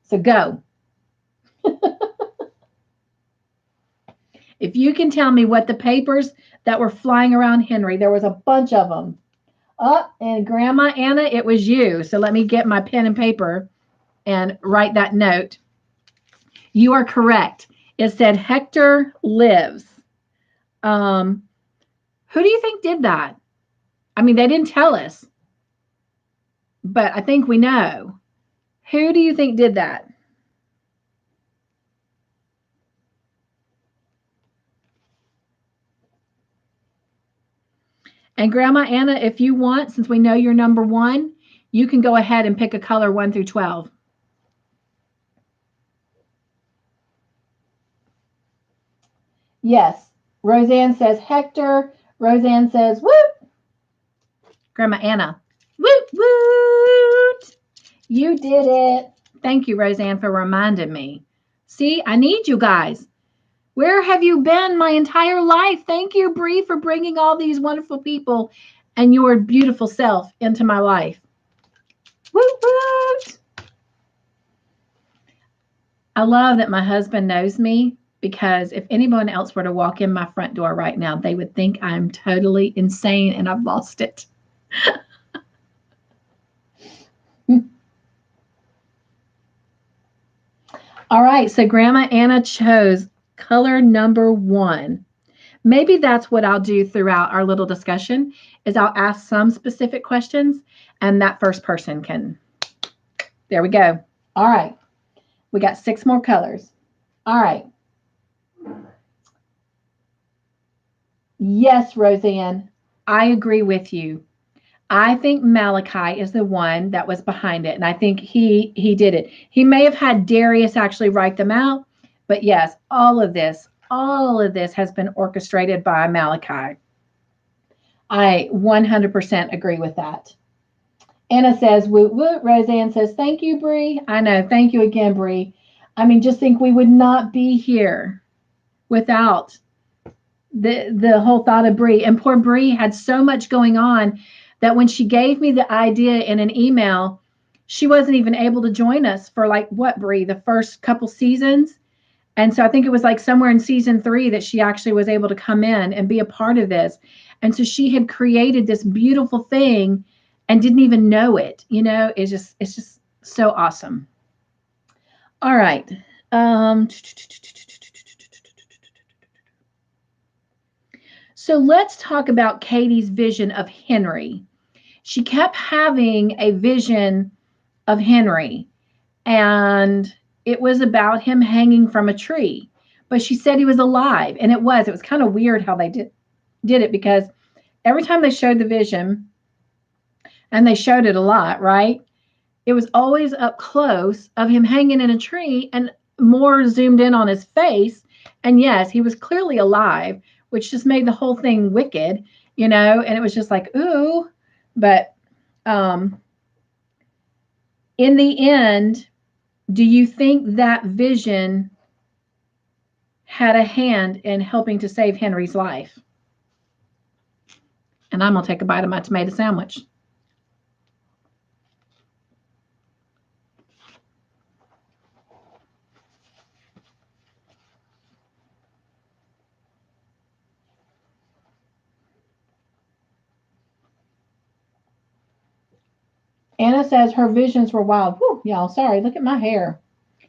Speaker 1: So go. If you can tell me what the papers that were flying around Henry, there was a bunch of them. Oh, and Grandma Anna, it was you. So let me get my pen and paper and write that note. You are correct. It said Hector lives. Who do you think did that? I mean, they didn't tell us, but I think we know. Who do you think did that? And Grandma Anna, if you want, since we know you're number one, you can go ahead and pick a color 1 through 12. Yes. Roseanne says Hector. Roseanne says woot. Grandma Anna, woot woot. You did it. Thank you, Roseanne, for reminding me. See, I need you guys. Where have you been my entire life? Thank you, Bree, for bringing all these wonderful people and your beautiful self into my life. Woot woot. I love that my husband knows me, because if anyone else were to walk in my front door right now, they would think I'm totally insane and I've lost it. All right, so Grandma Anna chose color number 1. Maybe that's what I'll do throughout our little discussion, is I'll ask some specific questions and that first person can. There we go. All right. We got 6 more colors. All right. Yes, Roseanne, I agree with you. I think Malachi is the one that was behind it, and I think he did it. He may have had Darius actually write them out, but yes, all of this has been orchestrated by Malachi. I 100% agree with that. Anna says, woot woot. Roseanne says, thank you, Bree. I know. Thank you again, Bree. I mean, just think we would not be here without the whole thought of Bree. And poor Bree had so much going on that when she gave me the idea in an email, she wasn't even able to join us for like what, Bree, the first couple seasons. And so I think it was like somewhere in season 3 that she actually was able to come in and be a part of this. And so she had created this beautiful thing and didn't even know it. You know, it's just so awesome. All right. So let's talk about Katie's vision of Henry. She kept having a vision of Henry, and it was about him hanging from a tree. But she said he was alive, and it was kind of weird how they did it, because every time they showed the vision, and they showed it a lot, right? It was always up close of him hanging in a tree and more zoomed in on his face. And yes, he was clearly alive, which just made the whole thing wicked, you know, and it was just like, ooh. But in the end, do you think that vision had a hand in helping to save Henry's life? And I'm going to take a bite of my tomato sandwich. Anna says her visions were wild. Whew, y'all, sorry. Look at my hair.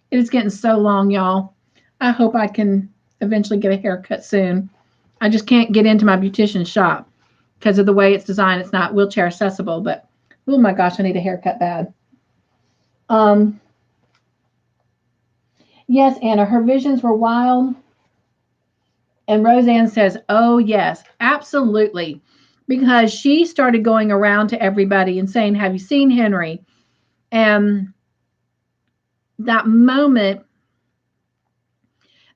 Speaker 1: It is getting so long, y'all. I hope I can eventually get a haircut soon. I just can't get into my beautician's shop because of the way it's designed. It's not wheelchair accessible, but oh my gosh, I need a haircut bad. Yes, Anna, her visions were wild. And Roseanne says, oh, yes, absolutely. Because she started going around to everybody and saying, have you seen Henry? And that moment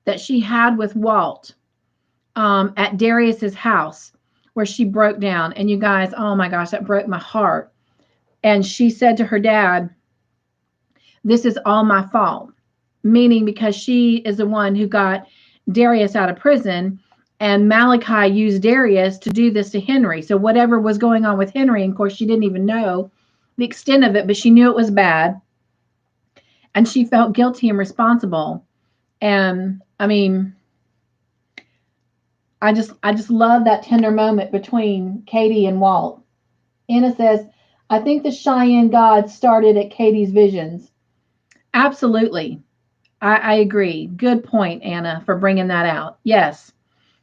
Speaker 1: that she had with Walt at Darius's house, where she broke down. And you guys, oh my gosh, that broke my heart. And she said to her dad, this is all my fault. Meaning because she is the one who got Darius out of prison, and Malachi used Darius to do this to Henry. So whatever was going on with Henry, of course, she didn't even know the extent of it, but she knew it was bad. And she felt guilty and responsible. And I mean, I just love that tender moment between Katie and Walt. Anna says, I think the Cheyenne God started at Katie's visions. Absolutely. I agree. Good point, Anna, for bringing that out. Yes.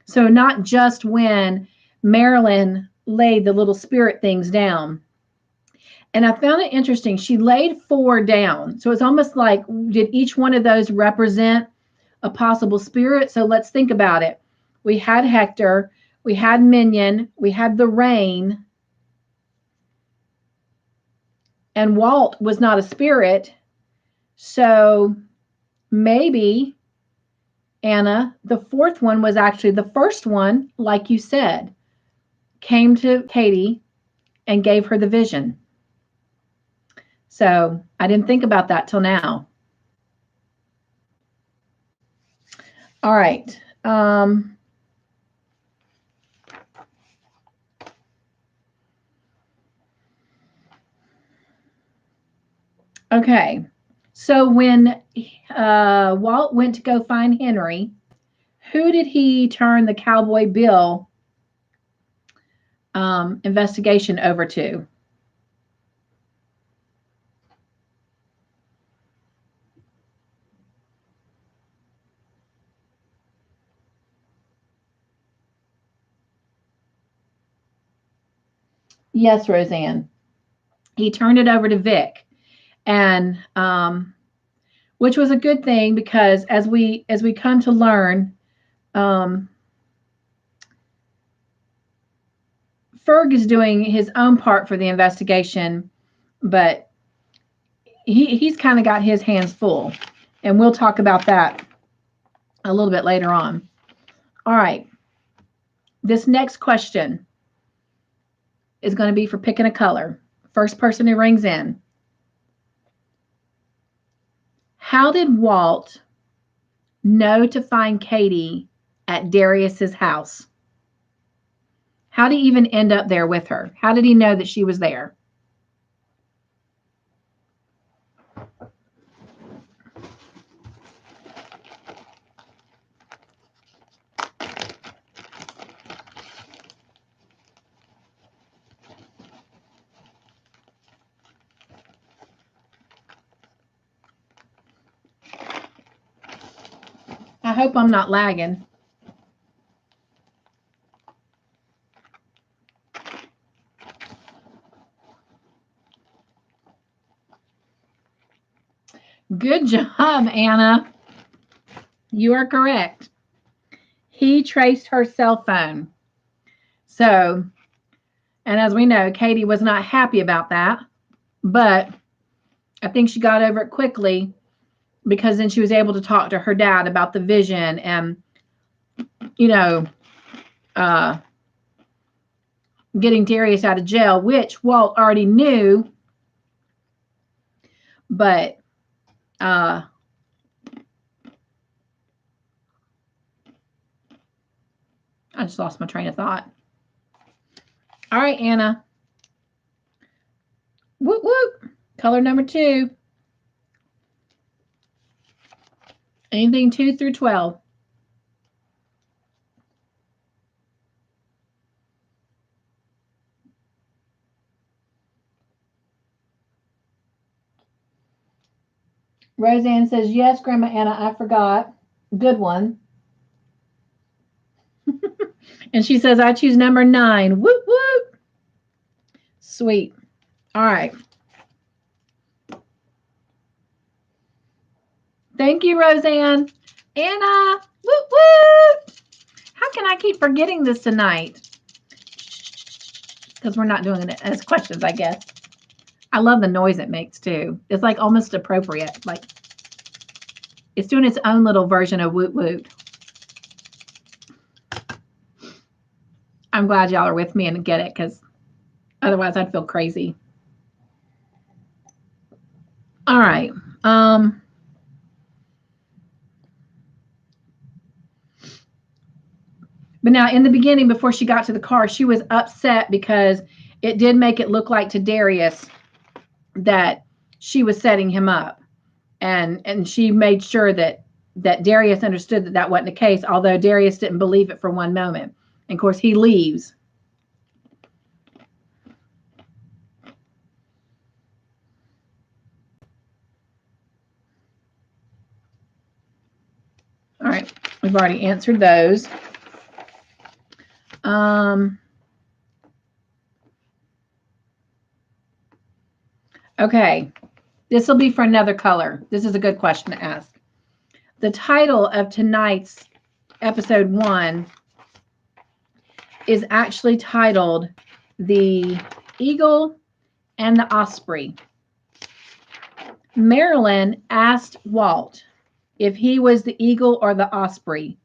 Speaker 1: So not just when Marilyn laid the little spirit things down. And I found it interesting. She laid 4 down. So it's almost like, did each one of those represent a possible spirit? So let's think about it. We had Hector, we had Minion, we had the rain, and Walt was not a spirit. So maybe, Anna, the 4th one was actually the first one, like you said, came to Katie and gave her the vision. So I didn't think about that till now. All right. Okay. So when Walt went to go find Henry, who did he turn the Cowboy Bill investigation over to? Yes, Roseanne. He turned it over to Vic, and which was a good thing because as we come to learn, um, Ferg is doing his own part for the investigation, but he's kind of got his hands full, and we'll talk about that a little bit later on. All right. This next question is going to be for picking a color. First person who rings in. How did Walt know to find Katie at Darius's house? How did he even end up there with her? How did he know that she was there? I hope I'm not lagging. Good job, Anna. You are correct. He traced her cell phone. So, and as we know, Katie was not happy about that, but I think she got over it quickly because then she was able to talk to her dad about the vision and, you know, getting Darius out of jail, which Walt already knew, but I just lost my train of thought. All right, Anna. Whoop, whoop. Color number 2. Anything 2 through 12. Roseanne says, yes, Grandma Anna, I forgot. Good one. And she says, I choose number 9. Whoop, whoop. Sweet. All right. Thank you, Roseanne. Anna, woo woo. How can I keep forgetting this tonight? Because we're not doing it as questions, I guess. I love the noise it makes too. It's like almost appropriate. Like it's doing its own little version of woot woot. I'm glad y'all are with me and get it, because otherwise I'd feel crazy. All right. But now in the beginning, before she got to the car, she was upset because it did make it look like to Darius that she was setting him up. And she made sure that Darius understood that that wasn't the case, although Darius didn't believe it for one moment. And of course, he leaves. All right, we've already answered those. Okay, this will be for another color. This is a good question to ask. The title of tonight's episode 1 is actually titled The Eagle and the Osprey. Marilyn asked Walt if he was the eagle or the osprey.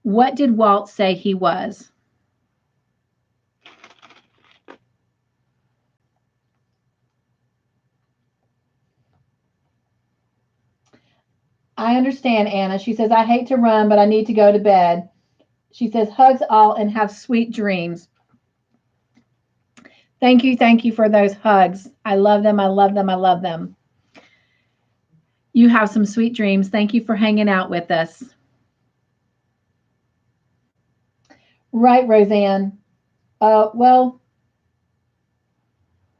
Speaker 1: What did Walt say he was? I understand, Anna. She says, I hate to run, but I need to go to bed. She says, hugs all and have sweet dreams. Thank you for those hugs. I love them, I love them, I love them. You have some sweet dreams. Thank you for hanging out with us. Right, Roseanne. Well,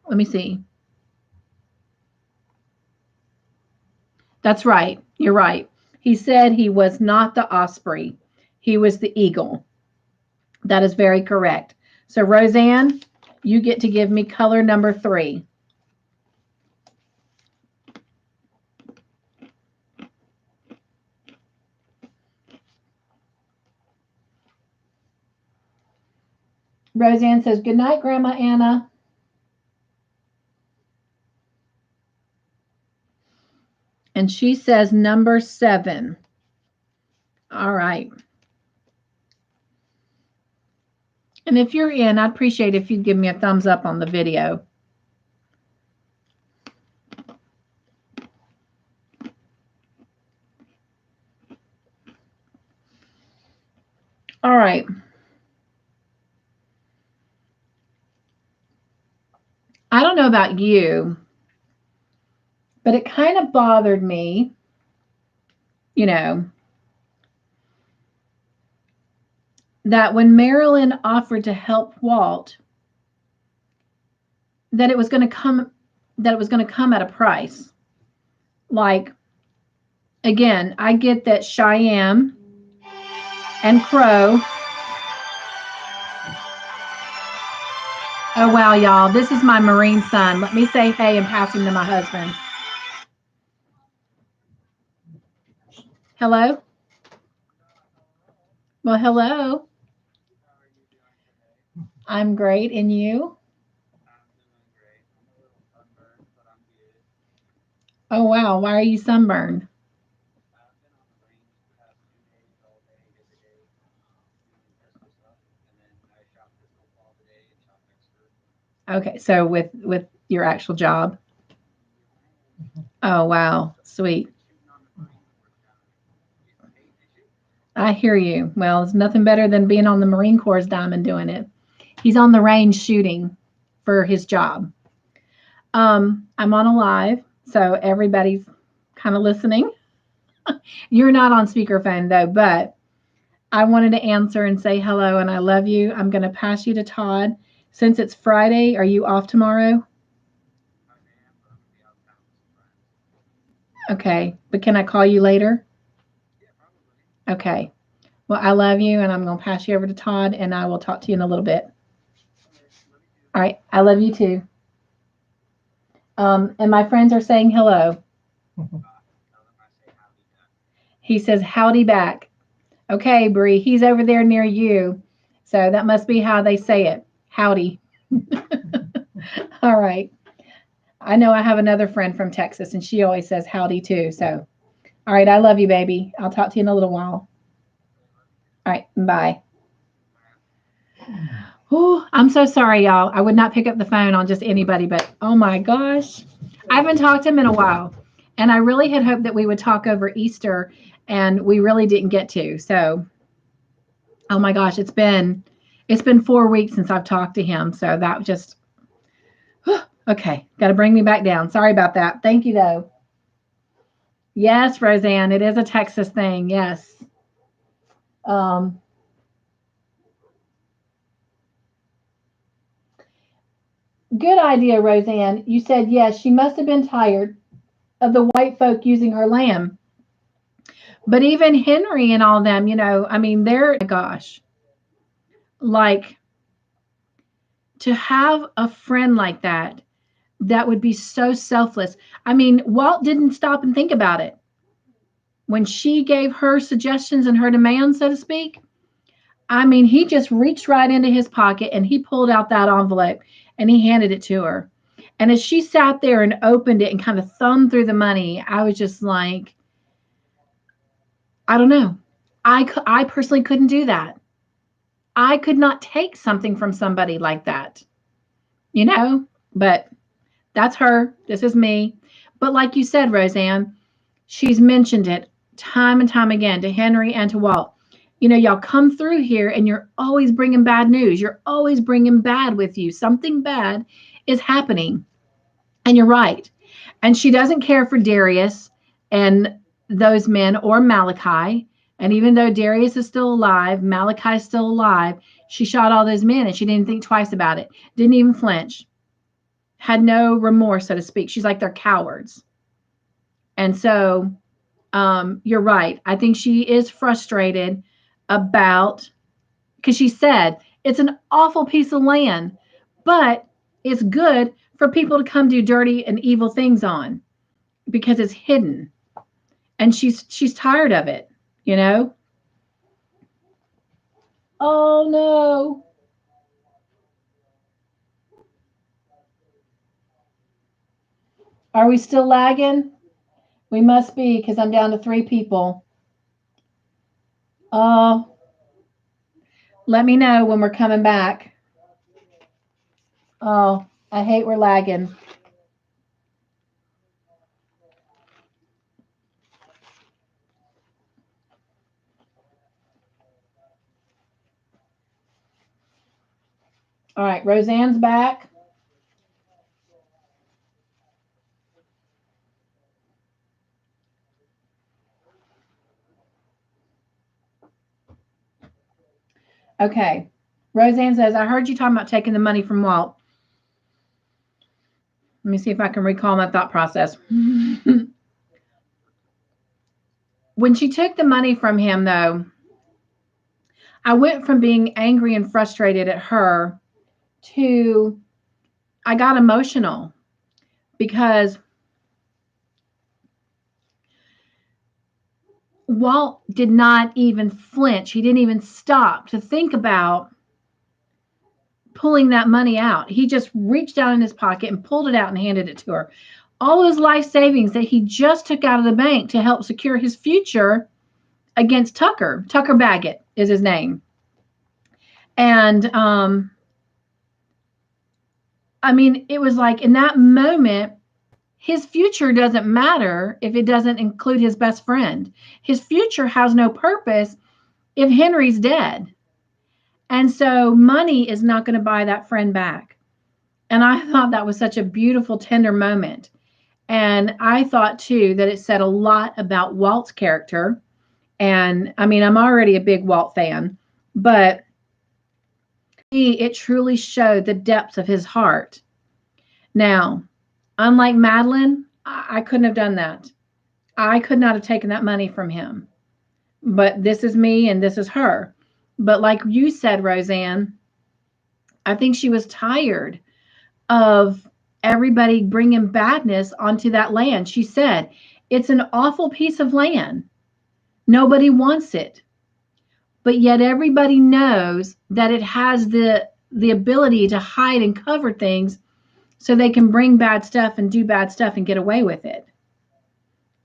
Speaker 1: let me see. That's right. You're right. He said he was not the osprey. He was the eagle. That is very correct. So, Roseanne, you get to give me color number 3. Roseanne says, good night, Grandma Anna. And she says number 7. All right. And if you're in, I'd appreciate if you'd give me a thumbs up on the video. All right. I don't know about you, but it kind of bothered me, you know, that when Marilyn offered to help Walt, that it was going to come at a price. Like, again, I get that Cheyenne and Crow. Oh, wow, y'all. This is my Marine son. Let me say hey and pass him to my husband. Hello? Well, hello. I'm great. And you? Oh, wow. Why are you sunburned? Okay, so with your actual job. Oh, wow. Sweet. I hear you. Well, it's nothing better than being on the Marine Corps' dime and doing it. He's on the range shooting for his job. I'm on a live, so everybody's kind of listening. You're not on speakerphone though, but I wanted to answer and say hello and I love you. I'm going to pass you to Todd. Since it's Friday, are you off tomorrow? Okay, but can I call you later? Okay. Well, I love you, and I'm going to pass you over to Todd, and I will talk to you in a little bit. All right. I love you too. And my friends are saying hello. He says, howdy back. Okay, Bree, he's over there near you. So that must be how they say it. Howdy. All right. I know I have another friend from Texas, and she always says howdy too. So, all right. I love you, baby. I'll talk to you in a little while. All right. Bye. Oh, I'm so sorry, y'all. I would not pick up the phone on just anybody, but oh my gosh. I haven't talked to him in a while. And I really had hoped that we would talk over Easter, and we really didn't get to. So, oh my gosh, it's been 4 weeks since I've talked to him. So that just okay. Got to bring me back down. Sorry about that. Thank you though. Yes, Roseanne, it is a Texas thing. Yes. Um, Good idea, Roseanne. You said yes, she must have been tired of the white folk using her lamb. But even Henry and all them, I mean, they're, oh my gosh, like to have a friend like that, that would be so selfless. I mean, Walt didn't stop and think about it. When she gave her suggestions and her demands, so to speak, I mean, he just reached right into his pocket and he pulled out that envelope and he handed it to her. And as she sat there and opened it and kind of thumbed through the money, I was just like, I don't know. I personally couldn't do that. I could not take something from somebody like that, but that's her. This is me. But like you said, Roseanne, she's mentioned it time and time again to Henry and to Walt. Y'all come through here and you're always bringing bad news. You're always bringing bad with you. Something bad is happening. And you're right. And she doesn't care for Darius and those men or Malachi. And even though Darius is still alive, Malachi's still alive, she shot all those men and she didn't think twice about it. Didn't even flinch. Had no remorse, so to speak. She's like, they're cowards. And so you're right. I think she is frustrated about, because she said it's an awful piece of land, but it's good for people to come do dirty and evil things on because it's hidden. And she's tired of it, you know? Oh no. Are we still lagging? We must be because I'm down to 3 people. Oh, let me know when we're coming back. Oh, I hate we're lagging. All right, Roseanne's back. Okay. Roseanne says, I heard you talking about taking the money from Walt. Let me see if I can recall my thought process. When she took the money from him, though, I went from being angry and frustrated at her to I got emotional because Walt did not even flinch. He didn't even stop to think about pulling that money out. He just reached down in his pocket and pulled it out and handed it to her. All those life savings that he just took out of the bank to help secure his future against Tucker. Tucker Baggett is his name. And I mean, it was like in that moment, his future doesn't matter if it doesn't include his best friend. His future has no purpose if Henry's dead. And so money is not going to buy that friend back. And I thought that was such a beautiful, tender moment. And I thought, too, that it said a lot about Walt's character. And I mean, I'm already a big Walt fan, but it truly showed the depths of his heart. Now, unlike Madeline, I couldn't have done that. I could not have taken that money from him. But this is me and this is her. But like you said, Roseanne, I think she was tired of everybody bringing badness onto that land. She said, it's an awful piece of land. Nobody wants it. But yet everybody knows that it has the ability to hide and cover things so they can bring bad stuff and do bad stuff and get away with it.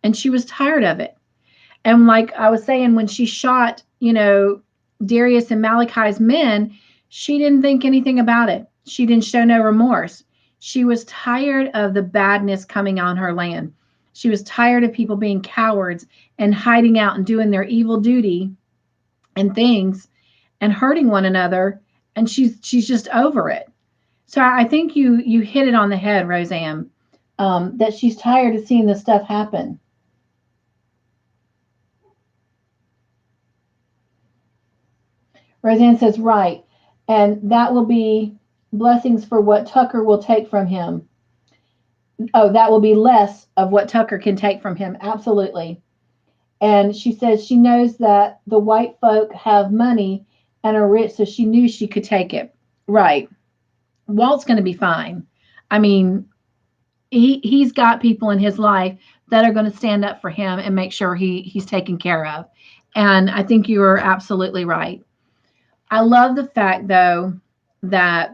Speaker 1: And she was tired of it. And like I was saying, when she shot, Darius and Malachi's men, she didn't think anything about it. She didn't show no remorse. She was tired of the badness coming on her land. She was tired of people being cowards and hiding out and doing their evil duty and things and hurting one another. And she's just over it. So I think you hit it on the head, Roseanne, that she's tired of seeing this stuff happen. Roseanne says, right. And that will be blessings for what Tucker will take from him. Oh, that will be less of what Tucker can take from him. Absolutely. And she says she knows that the white folk have money and are rich, so she knew she could take it. Right. Walt's going to be fine. I mean, he's got people in his life that are going to stand up for him and make sure he's taken care of. And I think you are absolutely right. I love the fact, though, that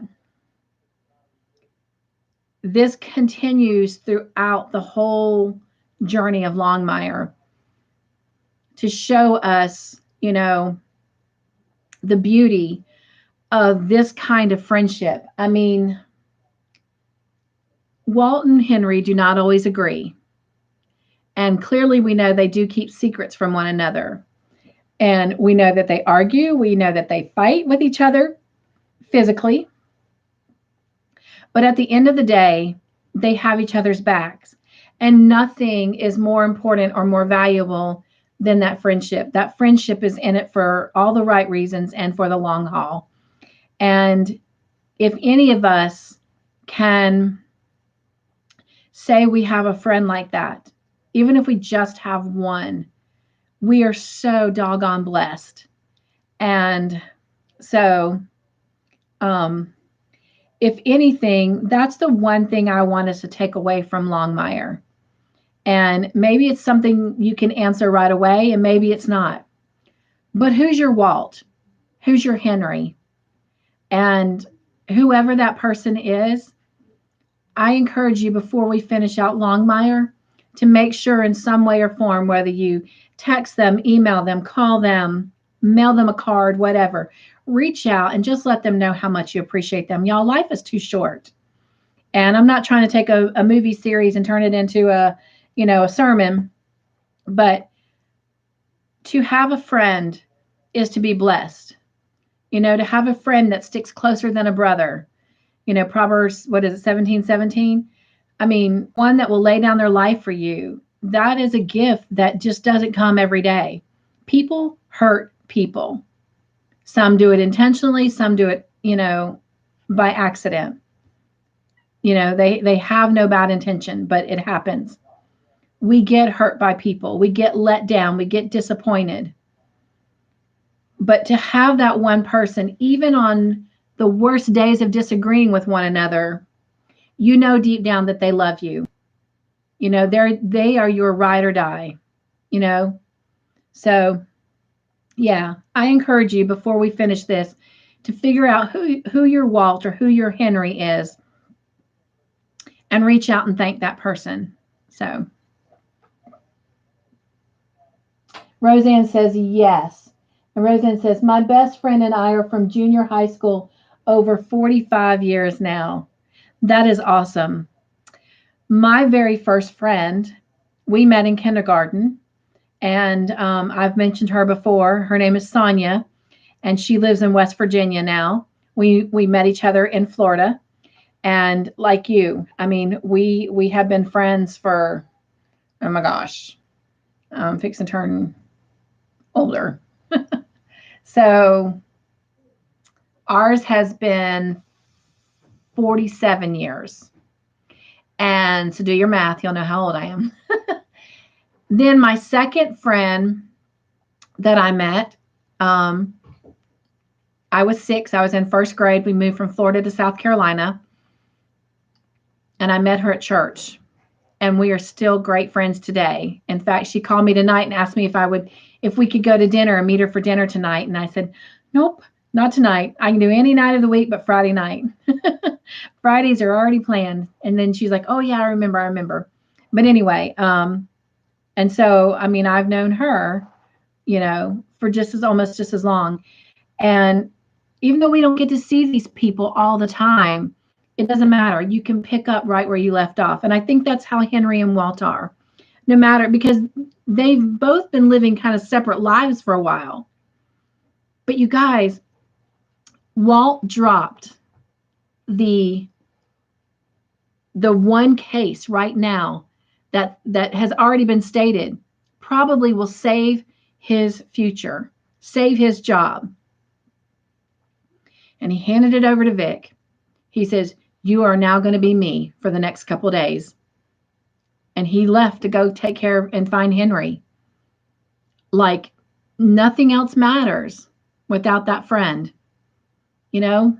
Speaker 1: this continues throughout the whole journey of Longmire to show us, the beauty of this kind of friendship. I mean, Walt and Henry do not always agree. And clearly we know they do keep secrets from one another. And we know that they argue. We know that they fight with each other physically. But at the end of the day, they have each other's backs. And nothing is more important or more valuable than that friendship. That friendship is in it for all the right reasons and for the long haul. And if any of us can say we have a friend like that, even if we just have one, we are so doggone blessed. And so, if anything, that's the one thing I want us to take away from Longmire. And maybe it's something you can answer right away, and maybe it's not. But who's your Walt? Who's your Henry? And whoever that person is, I encourage you before we finish out Longmire to make sure in some way or form, whether you text them, email them, call them, mail them a card, whatever, reach out and just let them know how much you appreciate them. Y'all, life is too short. And I'm not trying to take a movie series and turn it into a sermon, but to have a friend is to be blessed. To have a friend that sticks closer than a brother. Proverbs, 17:17? I mean, one that will lay down their life for you. That is a gift that just doesn't come every day. People hurt people. Some do it intentionally, some do it, by accident. They have no bad intention, but it happens. We get hurt by people. We get let down. We get disappointed. But to have that one person, even on the worst days of disagreeing with one another, deep down that they love you. They are your ride or die, So, yeah, I encourage you before we finish this to figure out who your Walt or who your Henry is and reach out and thank that person. So, Roseanne says yes. And Roseanne says, my best friend and I are from junior high school over 45 years now. That is awesome. My very first friend, we met in kindergarten, and I've mentioned her before. Her name is Sonia, and she lives in West Virginia now. We met each other in Florida, and like you, I mean, we have been friends for, oh my gosh, I'm fixing to turn older. So ours has been 47 years. And so do your math, you'll know how old I am. Then my second friend that I met, I was 6. I was in first grade. We moved from Florida to South Carolina. And I met her at church. and we are still great friends today. In fact, she called me tonight and asked me if we could go to dinner and meet her for dinner tonight. And I said, nope, not tonight. I can do any night of the week but Friday night. Fridays are already planned. And then she's like, oh yeah, I remember. But anyway, and so, I mean, I've known her, for almost just as long. And even though we don't get to see these people all the time, it doesn't matter. You can pick up right where you left off. And I think that's how Henry and Walt are. No matter, because they've both been living kind of separate lives for a while. But you guys, Walt dropped the one case right now that has already been stated probably will save his future, save his job. And he handed it over to Vic. He says, you are now going to be me for the next couple of days. And he left to go take care of and find Henry. Like nothing else matters without that friend, And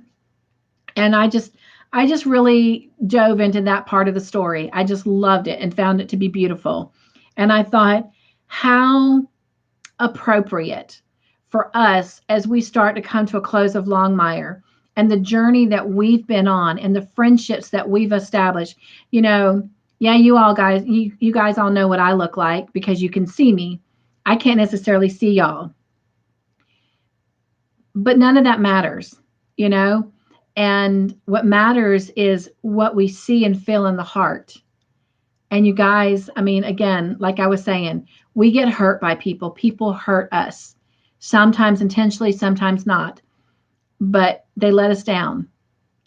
Speaker 1: I just really dove into that part of the story. I just loved it and found it to be beautiful. And I thought, how appropriate for us as we start to come to a close of Longmire and the journey that we've been on and the friendships that we've established. Yeah, you guys all know what I look like because you can see me. I can't necessarily see y'all. But none of that matters, And what matters is what we see and feel in the heart. And you guys, I mean, again, like I was saying, we get hurt by people. People hurt us. Sometimes intentionally, sometimes not. But they let us down.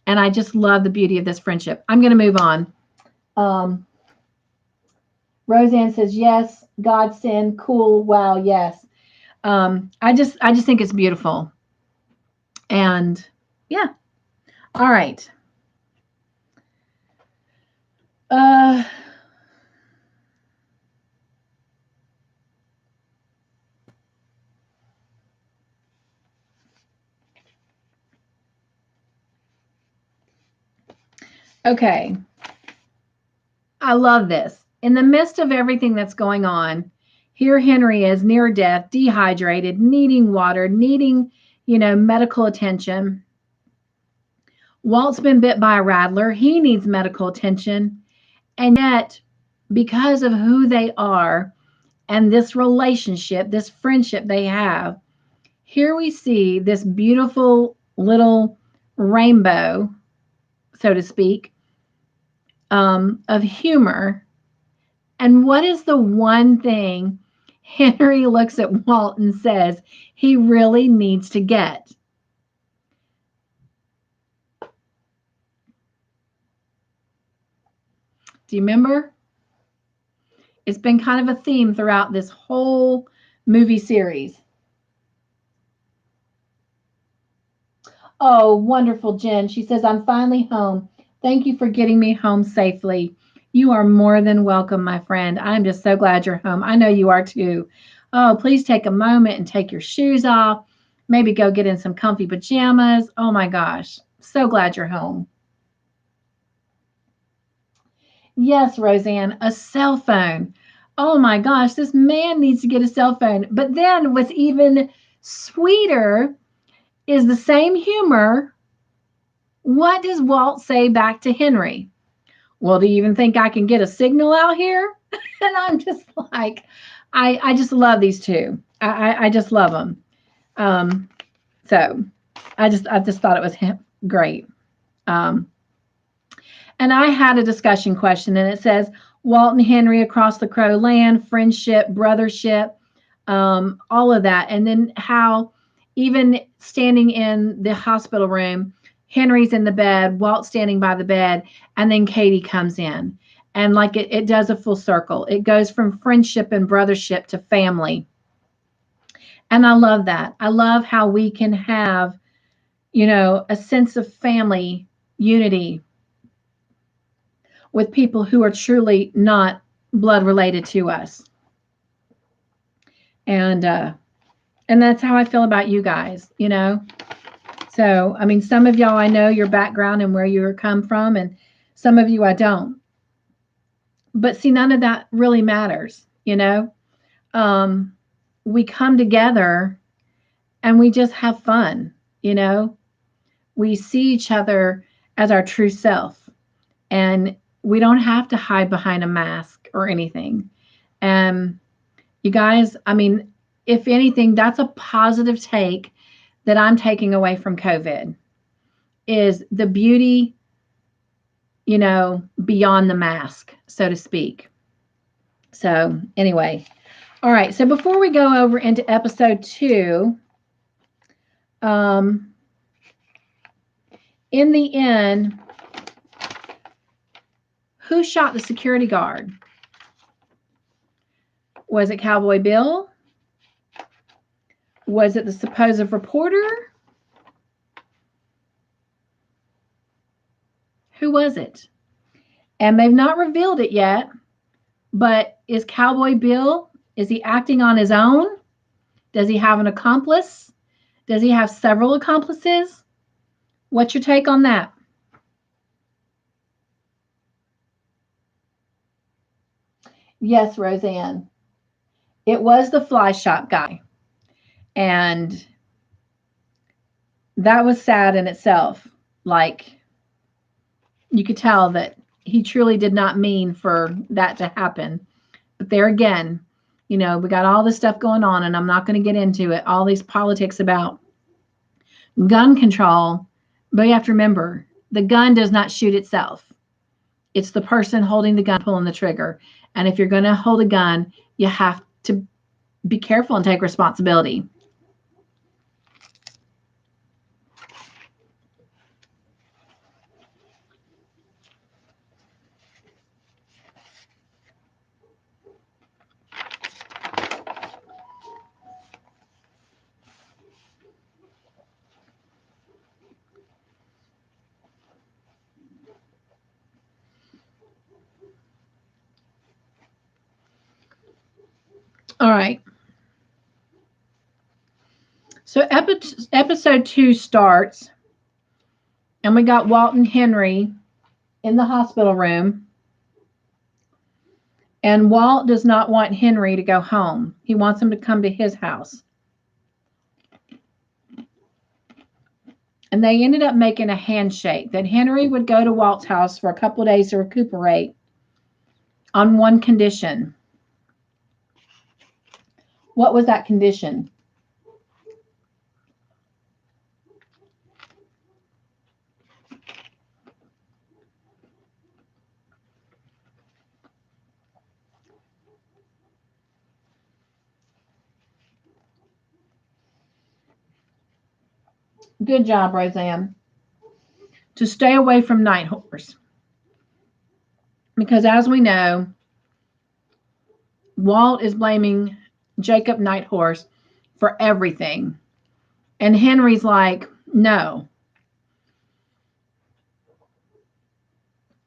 Speaker 1: And I just love the beauty of this friendship. I'm going to move on. Roseanne says, yes, godsend, cool, wow, yes. I just think it's beautiful. And yeah. All right. Okay. I love this. In the midst of everything that's going on, here Henry is near death, dehydrated, needing water, needing, medical attention. Walt's been bit by a rattler. He needs medical attention. And yet, because of who they are and this relationship, this friendship they have, here we see this beautiful little rainbow, so to speak, of humor. And what is the one thing Henry looks at Walt and says he really needs to get? Do you remember? It's been kind of a theme throughout this whole movie series. Oh, wonderful, Jen. She says, I'm finally home. Thank you for getting me home safely. You are more than welcome, my friend. I'm just so glad you're home. I know you are too. Oh, please take a moment and take your shoes off. Maybe go get in some comfy pajamas. Oh my gosh. So glad you're home. Yes, Roseanne, a cell phone. Oh my gosh, this man needs to get a cell phone. But then what's even sweeter is the same humor. What does Walt say back to Henry? Well, do you even think I can get a signal out here? And I'm just like, I just love these two. I just love them. So I just thought it was great. And I had a discussion question, and it says, Walt and Henry across the Crow land, friendship, brothership, all of that. And then how even standing in the hospital room, Henry's in the bed, Walt standing by the bed, and then Katie comes in. And like it does a full circle. It goes from friendship and brothership to family. And I love that. I love how we can have, a sense of family unity with people who are truly not blood related to us. And that's how I feel about you guys, So, I mean, some of y'all, I know your background and where you come from, and some of you I don't. But see, none of that really matters, you know? Um, we come together and we just have fun, you know? We see each other as our true self, and we don't have to hide behind a mask or anything. And you guys, I mean, if anything, that's a positive take that I'm taking away from COVID is the beauty, beyond the mask, so to speak. So, anyway, all right. So, before we go over into episode 2, um, in the end, who shot the security guard? Was it Cowboy Bill? Was it the supposed reporter? Who was it? And they've not revealed it yet, but is Cowboy Bill, is he acting on his own? Does he have an accomplice? Does he have several accomplices? What's your take on that? Yes, Roseanne. It was the fly shop guy. And that was sad in itself. Like, you could tell that he truly did not mean for that to happen. But there again, we got all this stuff going on, and I'm not going to get into it. All these politics about gun control. But you have to remember, the gun does not shoot itself. It's the person holding the gun, pulling the trigger. And if you're going to hold a gun, you have to be careful and take responsibility. All right. So episode 2 starts, and we got Walt and Henry in the hospital room. And Walt does not want Henry to go home. He wants him to come to his house. And they ended up making a handshake that Henry would go to Walt's house for a couple of days to recuperate on one condition. What was that condition? Good job, Roseanne. To stay away from Night Horse. Because as we know, Walt is blaming Jacob Night Horse for everything. And Henry's like, no.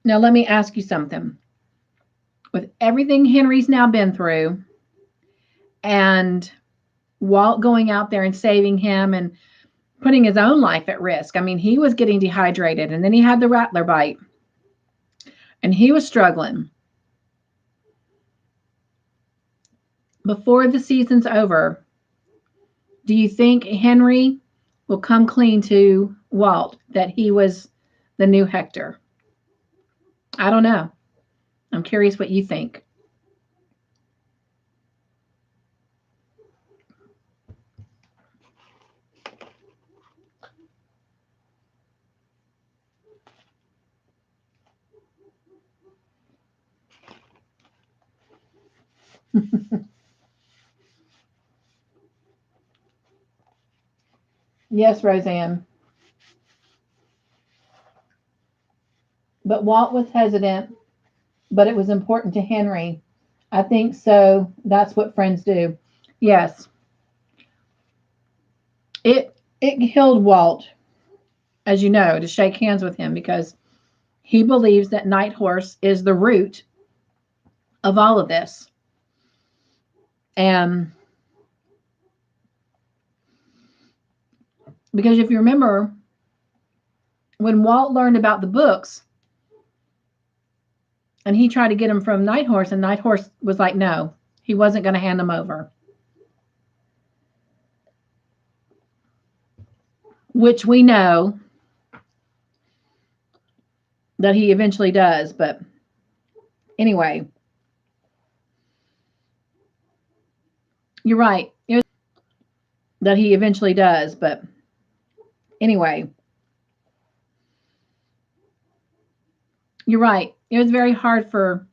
Speaker 1: Now, let me ask you something. With everything Henry's now been through, and Walt going out there and saving him and putting his own life at risk. I mean, he was getting dehydrated, and then he had the rattler bite, and he was struggling. Before the season's over, do you think Henry will come clean to Walt that he was the new Hector? I don't know. I'm curious what you think. Yes, Roseanne. But Walt was hesitant, but it was important to Henry. I think so. That's what friends do. Yes. It killed Walt, as you know, to shake hands with him because he believes that Night Horse is the root of all of this. And because if you remember, when Walt learned about the books, And he tried to get him from Night Horse, and Night Horse was like, no, he wasn't going to hand him over. Which we know that he eventually does. But anyway, you're right. That he eventually does. But anyway, you're right. It was very hard for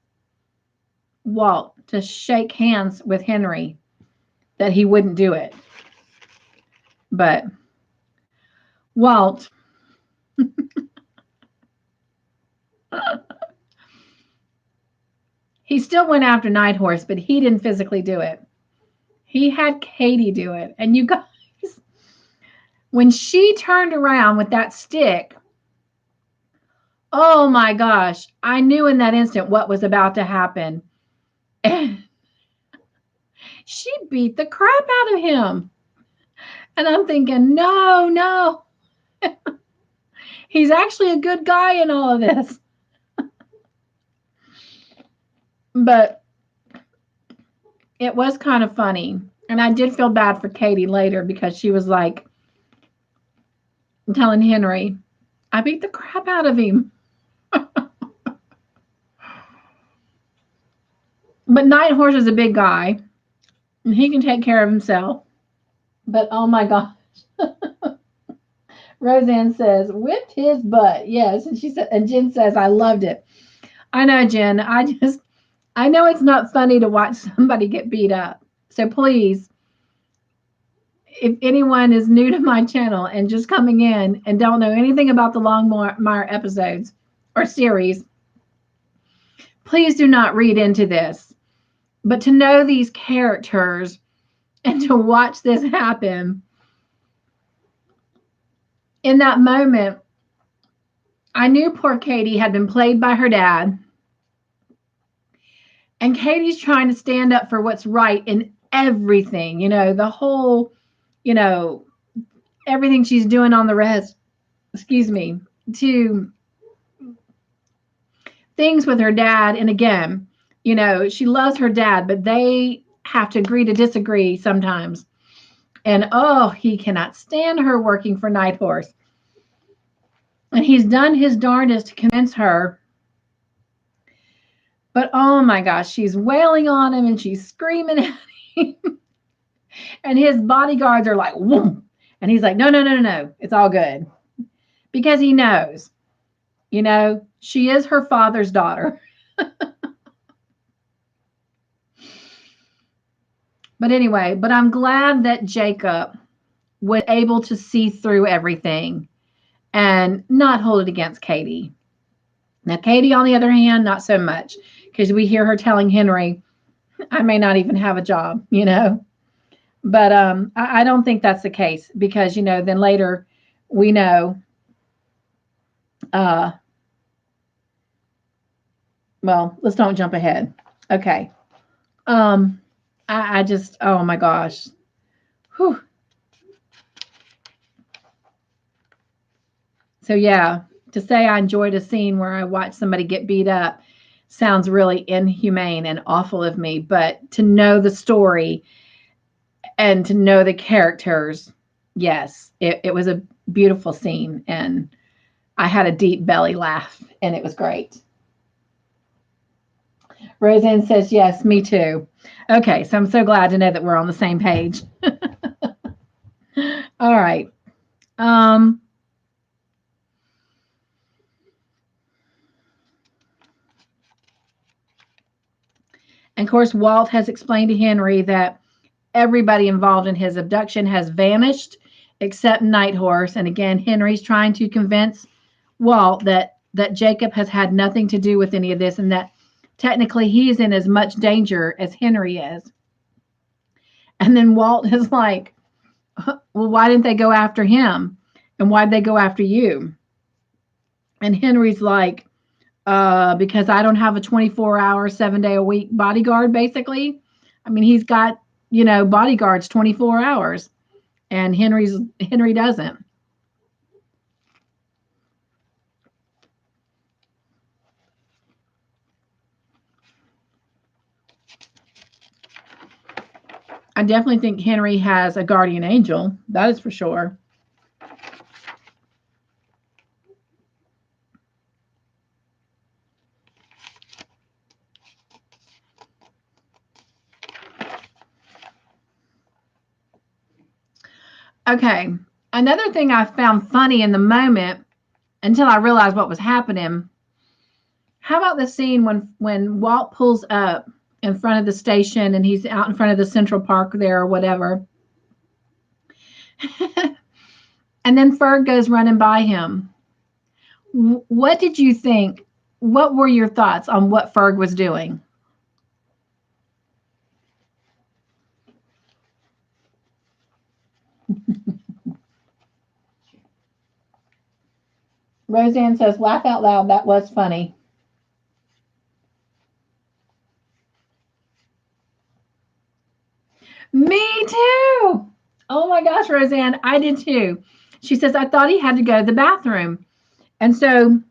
Speaker 1: Walt to shake hands with Henry that he wouldn't do it. But Walt, he still went after Night Horse, but he didn't physically do it. He had Katie do it. And you guys, when she turned around with that stick, oh my gosh, I knew in that instant what was about to happen. And she beat the crap out of him. And I'm thinking, no, no. He's actually a good guy in all of this. But it was kind of funny. And I did feel bad for Katie later because she was like telling Henry, I beat the crap out of him. But Night Horse is a big guy, and he can take care of himself. But oh my gosh. Roseanne says, whipped his butt. Yes. And she said, and Jen says, I loved it. I know, Jen. I know it's not funny to watch somebody get beat up. So please, if anyone is new to my channel and just coming in and don't know anything about the Longmire episodes or series, please do not read into this. But to know these characters and to watch this happen, in that moment, I knew poor Katie had been played by her dad. And Katie's trying to stand up for what's right in everything, the whole, everything she's doing on the rest, to things with her dad. And again, she loves her dad, but they have to agree to disagree sometimes. And oh, he cannot stand her working for Night Horse. And he's done his darndest to convince her. But oh my gosh, she's wailing on him and she's screaming at him. And his bodyguards are like, whoom. And he's like, no, no, no, no, no. It's all good. Because he knows, she is her father's daughter. But anyway, I'm glad that Jacob was able to see through everything and not hold it against Katie. Now, Katie, on the other hand, not so much, because we hear her telling Henry, I may not even have a job, But I don't think that's the case because, then later we know, well, let's don't jump ahead. Okay. I just, oh my gosh. Whew. So yeah, to say I enjoyed a scene where I watched somebody get beat up sounds really inhumane and awful of me, but to know the story and to know the characters, yes, it was a beautiful scene, and I had a deep belly laugh, and it was great. Roseanne says, yes, me too. Okay, so I'm so glad to know that we're on the same page. All right. And of course, Walt has explained to Henry that everybody involved in his abduction has vanished except Night Horse. And again, Henry's trying to convince Walt that Jacob has had nothing to do with any of this and that technically he's in as much danger as Henry is. And then Walt is like, well, why didn't they go after him? And why'd they go after you? And Henry's like, because I don't have a 24-hour, 7-day-a-week bodyguard, basically. I mean, he's got, bodyguards 24 hours, and Henry doesn't. I definitely think Henry has a guardian angel. That is for sure. Okay. Another thing I found funny in the moment until I realized what was happening. How about the scene when Walt pulls up in front of the station and he's out in front of the Central Park there or whatever. And then Ferg goes running by him. What did you think? What were your thoughts on what Ferg was doing? Roseanne says, laugh out loud. That was funny. Me too. Oh my gosh, Roseanne, I did too. She says, I thought he had to go to the bathroom. And so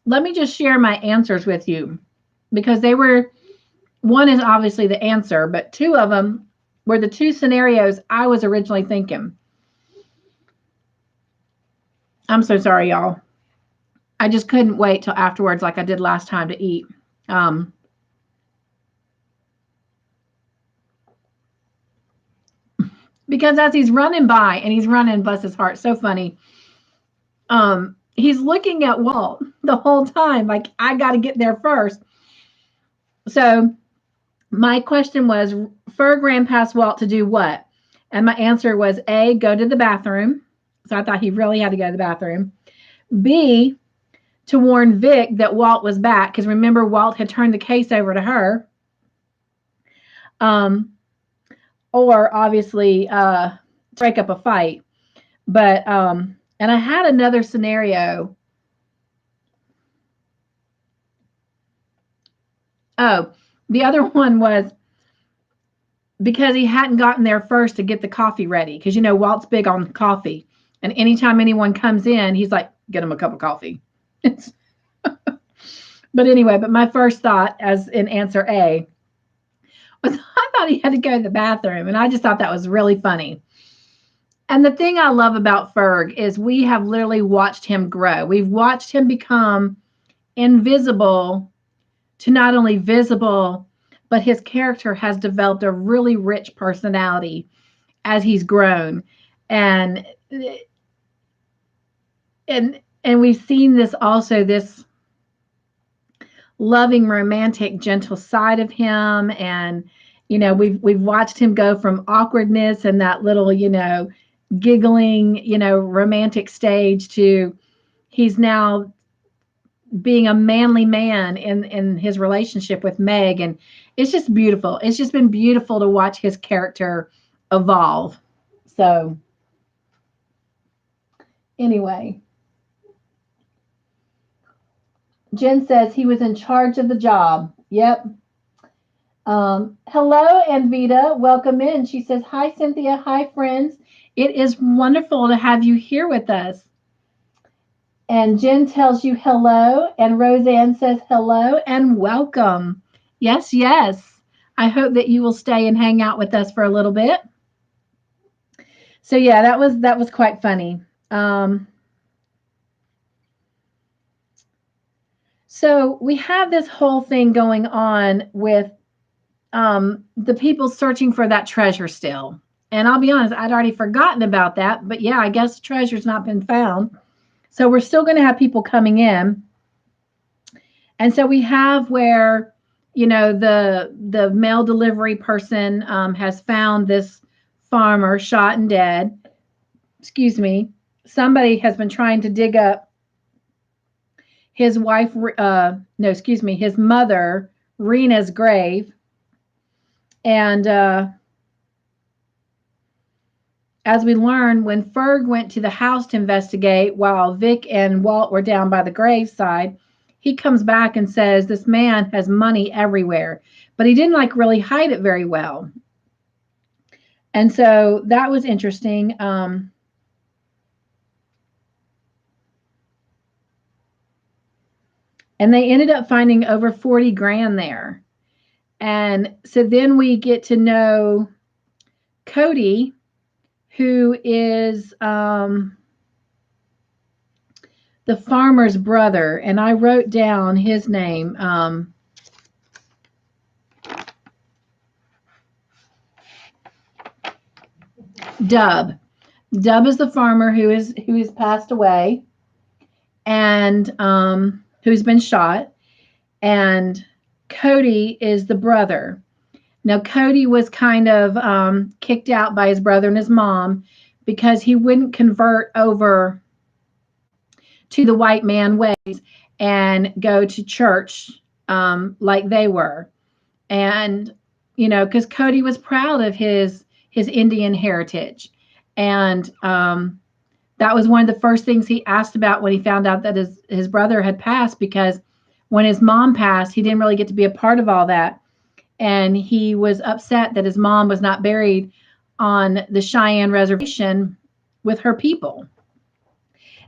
Speaker 1: let me just share my answers with you because they were, one is obviously the answer, but two of them were the two scenarios I was originally thinking. I'm so sorry, y'all. I just couldn't wait till afterwards like I did last time to eat. Because as he's running by and he's running, bless his heart, so funny. He's looking at Walt the whole time, like, I got to get there first. So my question was, Ferg ran past Walt to do what? And my answer was A, go to the bathroom. So I thought he really had to go to the bathroom. B, to warn Vic that Walt was back, because remember, Walt had turned the case over to her. Or obviously break up a fight. But and I had another scenario. Oh, the other one was because he hadn't gotten there first to get the coffee ready. Because, you know, Walt's big on coffee. And anytime anyone comes in, he's like, get him a cup of coffee. But anyway, but my first thought, as in answer A, was I thought he had to go to the bathroom. And I just thought that was really funny. And the thing I love about Ferg is we have literally watched him grow. We've watched him become invisible to not only visible, but his character has developed a really rich personality as he's grown. And and we've seen this also, this loving, romantic, gentle side of him. And you know, we've watched him go from awkwardness and that little, you know, giggling, you know, romantic stage to he's now being a manly man in his relationship with Meg. And it's just beautiful. It's just been beautiful to watch his character evolve. So anyway, Jen says he was in charge of the job. Yep. Hello, Anvita. Welcome in. She says, hi, Cynthia. Hi, friends. It is wonderful to have you here with us. And Jen tells you hello, and Roseanne says hello and welcome. Yes, yes. I hope that you will stay and hang out with us for a little bit. So yeah, that was quite funny. So we have this whole thing going on with the people searching for that treasure still. And I'll be honest, I'd already forgotten about that. But yeah, I guess the treasure's not been found. So we're still going to have people coming in. And so we have where, you know, the mail delivery person has found this farmer shot and dead. Excuse me. Somebody has been trying to dig up his wife, no, excuse me, his mother, Rena's grave. And as we learn, when Ferg went to the house to investigate while Vic and Walt were down by the graveside, he comes back and says this man has money everywhere, but he didn't like really hide it very well. And so that was interesting. And they ended up finding over 40 grand there. And so then we get to know Cody, who is the farmer's brother. And I wrote down his name. Dub. Dub is the farmer who is passed away and who's been shot. And Cody is the brother. Now, Cody was kind of kicked out by his brother and his mom because he wouldn't convert over to the white man ways and go to church like they were. And, you know, because Cody was proud of his Indian heritage. And that was one of the first things he asked about when he found out that his brother had passed, because when his mom passed, he didn't really get to be a part of all that. And he was upset that his mom was not buried on the Cheyenne reservation with her people.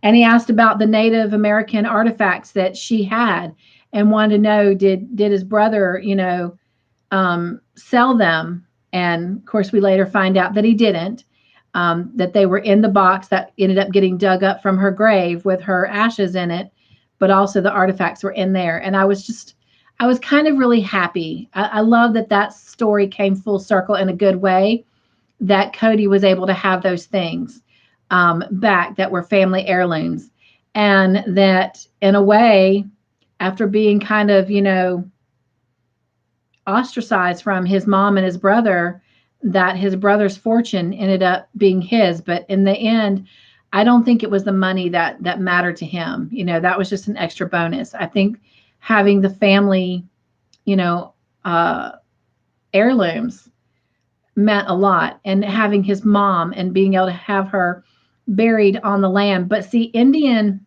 Speaker 1: And he asked about the Native American artifacts that she had and wanted to know, did his brother, you know, sell them? And of course, we later find out that he didn't, that they were in the box that ended up getting dug up from her grave with her ashes in it, but also the artifacts were in there. And I was kind of really happy. I love that story came full circle in a good way, that Cody was able to have those things back that were family heirlooms. And that in a way, after being kind of, you know, ostracized from his mom and his brother, that his brother's fortune ended up being his. But in the end, I don't think it was the money that mattered to him. You know, that was just an extra bonus. I think having the family, you know, heirlooms meant a lot, and having his mom and being able to have her buried on the land. But see, Indian,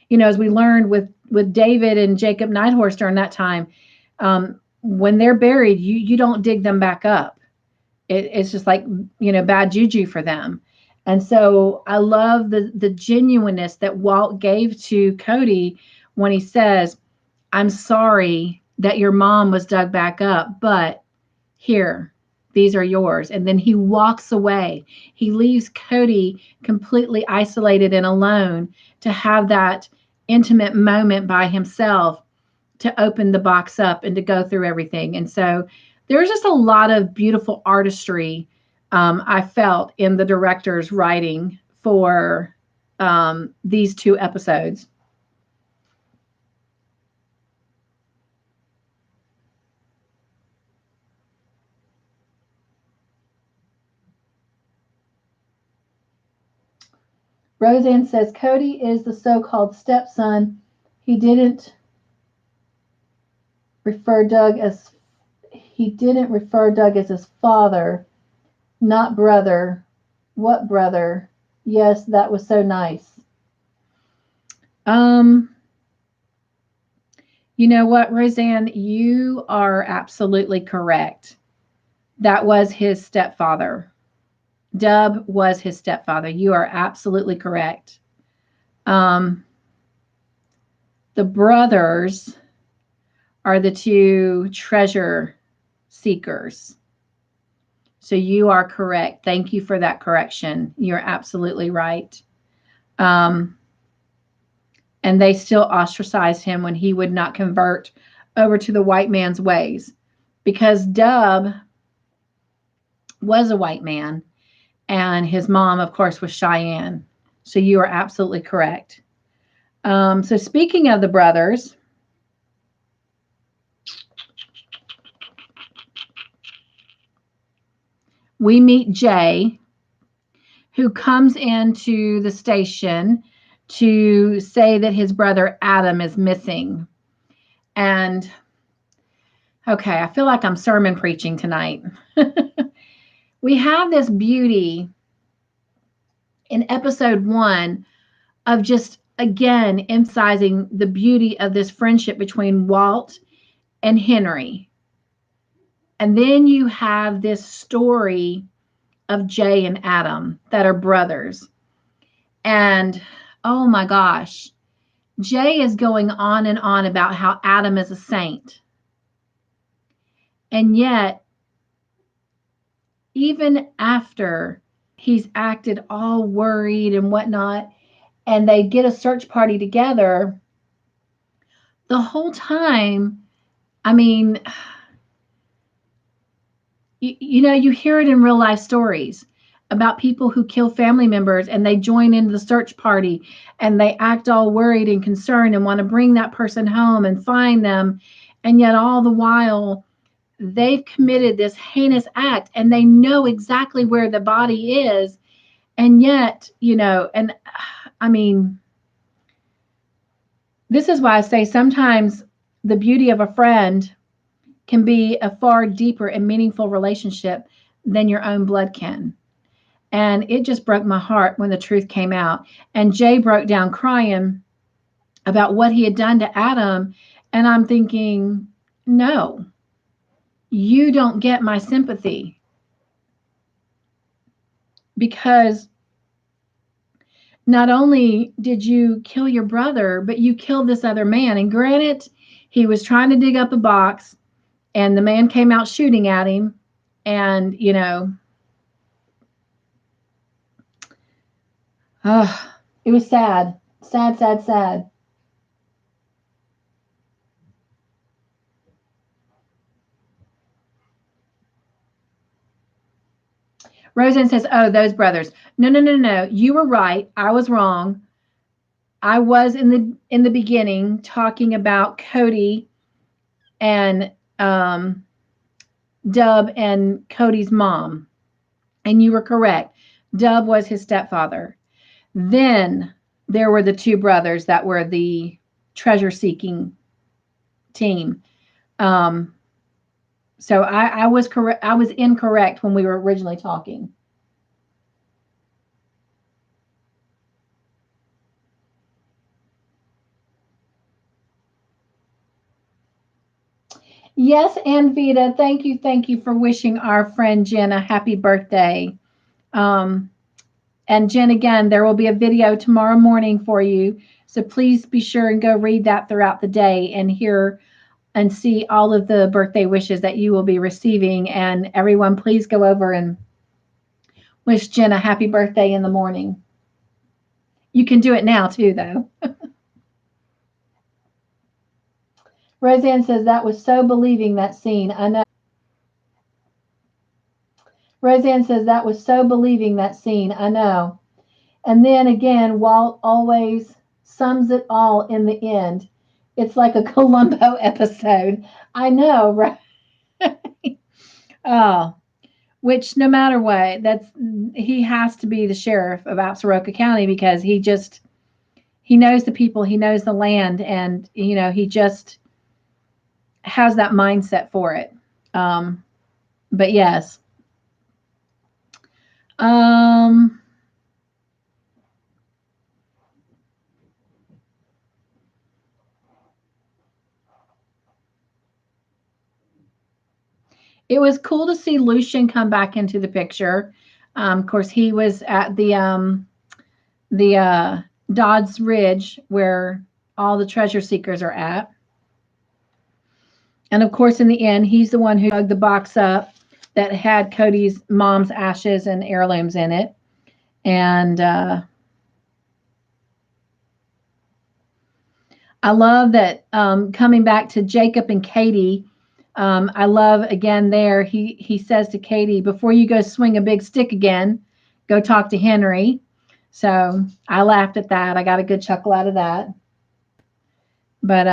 Speaker 1: you know, as we learned with David and Jacob Nighthorse during that time, when they're buried, you don't dig them back up. It's just like, you know, bad juju for them. And so I love the genuineness that Walt gave to Cody when he says, I'm sorry that your mom was dug back up, but here, these are yours. And then he walks away. He leaves Cody completely isolated and alone to have that intimate moment by himself, to open the box up and to go through everything. And so there's just a lot of beautiful artistry I felt in the director's writing for these two episodes. Roseanne says Cody is the so-called stepson. He didn't refer Doug as his father, not brother. What brother? Yes, that was so nice. You know what, Roseanne, you are absolutely correct. That was his stepfather. Dub was his stepfather. You are absolutely correct. The brothers are the two treasure seekers. So you are correct. Thank you for that correction. You're absolutely right. And they still ostracized him when he would not convert over to the white man's ways, because Dub was a white man and his mom, of course, was Cheyenne. So you are absolutely correct. So speaking of the brothers, we meet Jay, who comes into the station to say that his brother Adam is missing. And okay, I feel like I'm sermon preaching tonight. We have this beauty in episode 1 of just, again, emphasizing the beauty of this friendship between Walt and Henry. And then you have this story of Jay and Adam that are brothers. And oh my gosh, Jay is going on and on about how Adam is a saint. And yet, even after he's acted all worried and whatnot, and they get a search party together, the whole time, I mean, you know, you hear it in real life stories about people who kill family members and they join into the search party and they act all worried and concerned and want to bring that person home and find them. And yet, all the while, they've committed this heinous act and they know exactly where the body is. And yet, you know, and I mean, this is why I say sometimes the beauty of a friend can be a far deeper and meaningful relationship than your own blood can. And it just broke my heart when the truth came out. And Jay broke down crying about what he had done to Adam. And I'm thinking, no, you don't get my sympathy, because not only did you kill your brother, but you killed this other man. And granted, he was trying to dig up a box and the man came out shooting at him. And, you know, it was sad, sad, sad, sad. Roseanne says, "Oh, those brothers. No, no, no, no. You were right. I was wrong. I was in the beginning talking about Cody and Dub and Cody's mom, and you were correct. Dub was his stepfather. Then there were the two brothers that were the treasure seeking team. Um, so I was correct. I was incorrect when we were originally talking." Yes, and Vita, thank you for wishing our friend Jen a happy birthday. Um, and Jen, again, there will be a video tomorrow morning for you. So please be sure and go read that throughout the day and hear and see all of the birthday wishes that you will be receiving. And everyone, please go over and wish Jen a happy birthday in the morning. You can do it now too, though. Roseanne says that was so believing, that scene. I know. Roseanne says that was so believing, that scene. I know. And then again, Walt always sums it all in the end. It's like a Columbo episode. I know, right? Oh, which no matter what, that's he has to be the sheriff of Absaroka County because he knows the people, he knows the land, and you know he just has that mindset for it. Um, but yes, um, it was cool to see Lucian come back into the picture. Of course, he was at the Dodds Ridge where all the treasure seekers are at. And of course, in the end, he's the one who dug the box up that had Cody's mom's ashes and heirlooms in it. And I love that coming back to Jacob and Katie. I love again there. He says to Katie, before you go swing a big stick again, go talk to Henry. So I laughed at that. I got a good chuckle out of that. But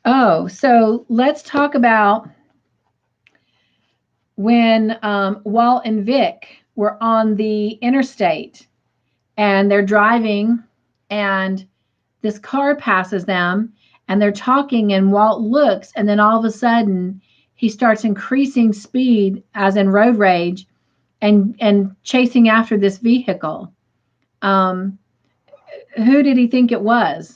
Speaker 1: oh, so let's talk about when Walt and Vic were on the interstate and they're driving and this car passes them and they're talking and Walt looks and then all of a sudden he starts increasing speed as in road rage and chasing after this vehicle. Um, who did he think it was?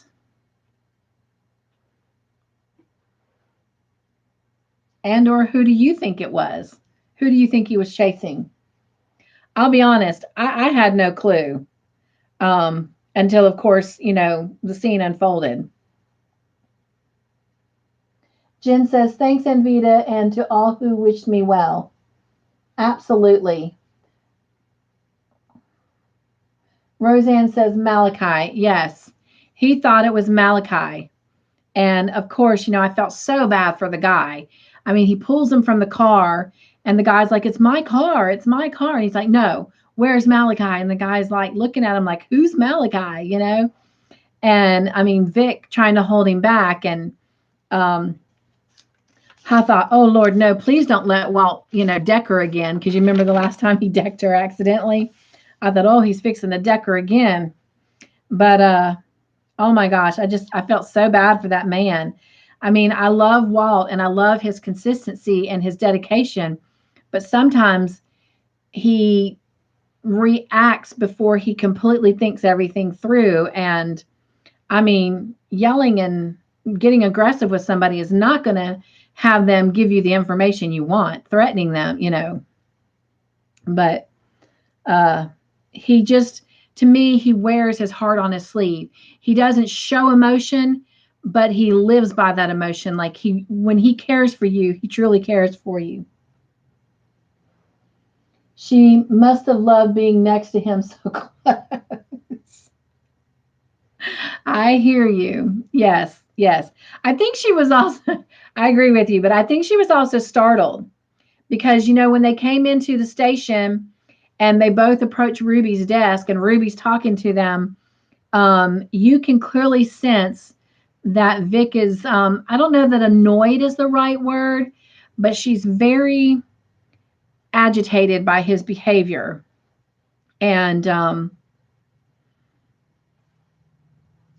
Speaker 1: And or who do you think it was? Who do you think he was chasing? I'll be honest, I had no clue until, of course, the scene unfolded. Jen says, thanks, Anvita, and to all who wished me well. Absolutely. Roseanne says, Malachi. Yes, he thought it was Malachi. And of course, I felt so bad for the guy. I mean, he pulls him from the car, and the guy's like, it's my car. It's my car. And he's like, no, where's Malachi? And the guy's like looking at him like, who's Malachi? And I mean, Vic trying to hold him back. And I thought, oh, Lord, no, please don't let Walt, deck her again. Because you remember the last time he decked her accidentally? I thought, oh, he's fixing to deck her again. But, oh my gosh, I felt so bad for that man. I mean, I love Walt and I love his consistency and his dedication, but sometimes he reacts before he completely thinks everything through. And I mean, yelling and getting aggressive with somebody is not going to have them give you the information you want, threatening them. But he just, to me, he wears his heart on his sleeve. He doesn't show emotion, but he lives by that emotion. Like when he cares for you, he truly cares for you. She must have loved being next to him so close. I hear you. Yes, yes. I think she was also, I agree with you, but I think she was also startled because, when they came into the station and they both approach Ruby's desk and Ruby's talking to them, you can clearly sense that Vic is, I don't know that annoyed is the right word, but she's very agitated by his behavior. And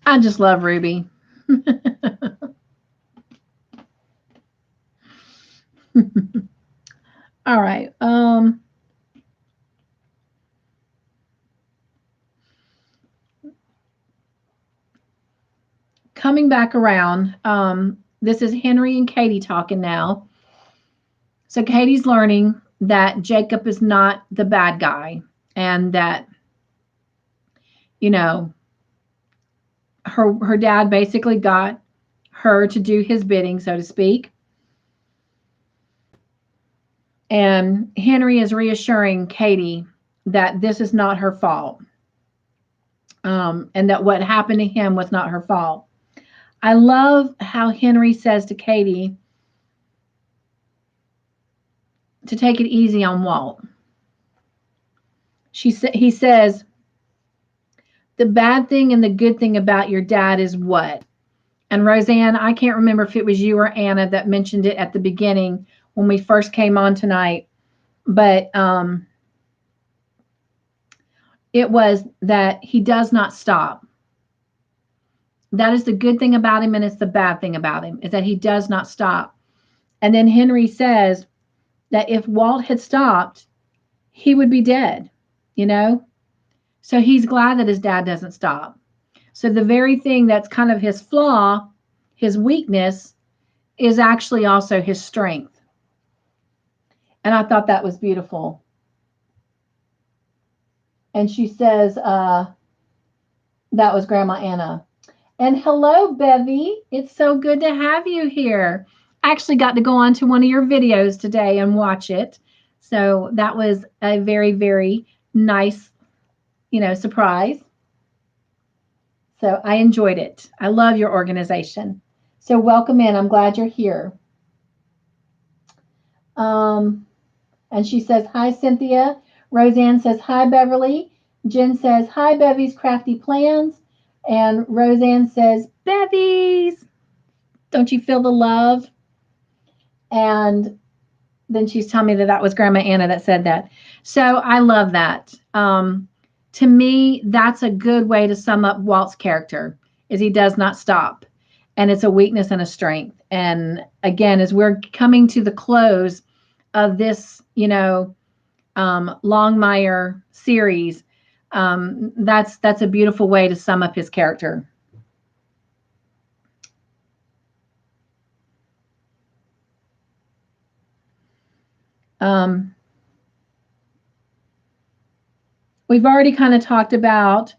Speaker 1: I just love Ruby. All right. Coming back around, this is Henry and Katie talking now. So Katie's learning that Jacob is not the bad guy and that, her dad basically got her to do his bidding, so to speak. And Henry is reassuring Katie that this is not her fault, and that what happened to him was not her fault. I love how Henry says to Katie to take it easy on Walt. He says, the bad thing and the good thing about your dad is what? And Roseanne, I can't remember if it was you or Anna that mentioned it at the beginning when we first came on tonight, but it was that he does not stop. That is the good thing about him, and it's the bad thing about him, is that he does not stop. And then Henry says that if Walt had stopped, he would be dead, So he's glad that his dad doesn't stop. So the very thing that's kind of his flaw, his weakness, is actually also his strength. And I thought that was beautiful. And she says, that was Grandma Anna. And hello, Bevy. It's so good to have you here. I actually got to go on to one of your videos today and watch it. So that was a very, very nice, surprise. So I enjoyed it. I love your organization. So welcome in. I'm glad you're here. And she says, hi, Cynthia. Roseanne says, hi, Beverly. Jen says, hi, Bevy's Crafty Plans. And Roseanne says, Bevy's. Don't you feel the love? And then she's telling me that was Grandma Anna that said that. So I love that. To me, that's a good way to sum up Walt's character, is he does not stop. And it's a weakness and a strength. And again, as we're coming to the close of this, Longmire series, that's a beautiful way to sum up his character. Um, we've already kind of talked about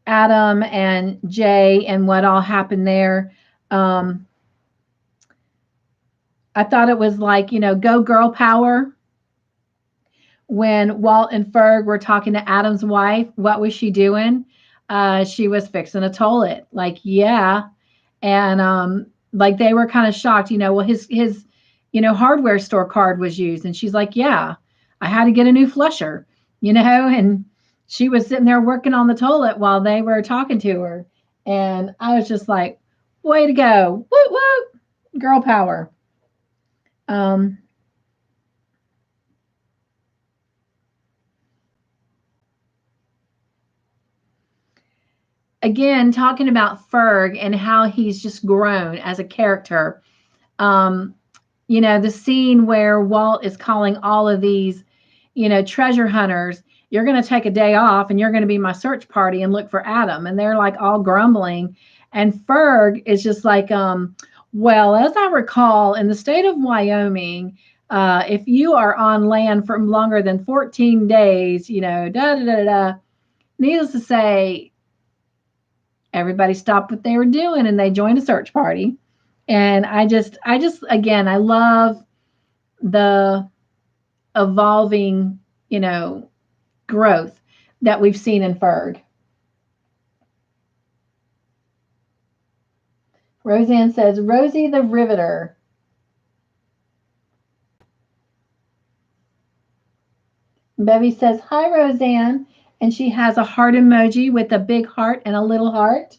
Speaker 1: Adam and Jay and what all happened there. I thought it was like, go girl power. When Walt and Ferg were talking to Adam's wife, what was she doing? She was fixing a toilet. Like, yeah. And like they were kind of shocked, well, his hardware store card was used. And she's like, yeah, I had to get a new flusher, and she was sitting there working on the toilet while they were talking to her. And I was just like, way to go. Whoop, whoop. Girl power. Again, talking about Ferg and how he's just grown as a character. The scene where Walt is calling all of these, treasure hunters, you're going to take a day off and you're going to be my search party and look for Adam. And they're like all grumbling. And Ferg is just like, well, as I recall, in the state of Wyoming, if you are on land for longer than 14 days, da da da da. Needless to say, everybody stopped what they were doing and they joined a search party. And I just, again, I love the evolving, growth that we've seen in Ferg. Roseanne says, Rosie the Riveter. Bevy says, hi, Roseanne. And she has a heart emoji with a big heart and a little heart.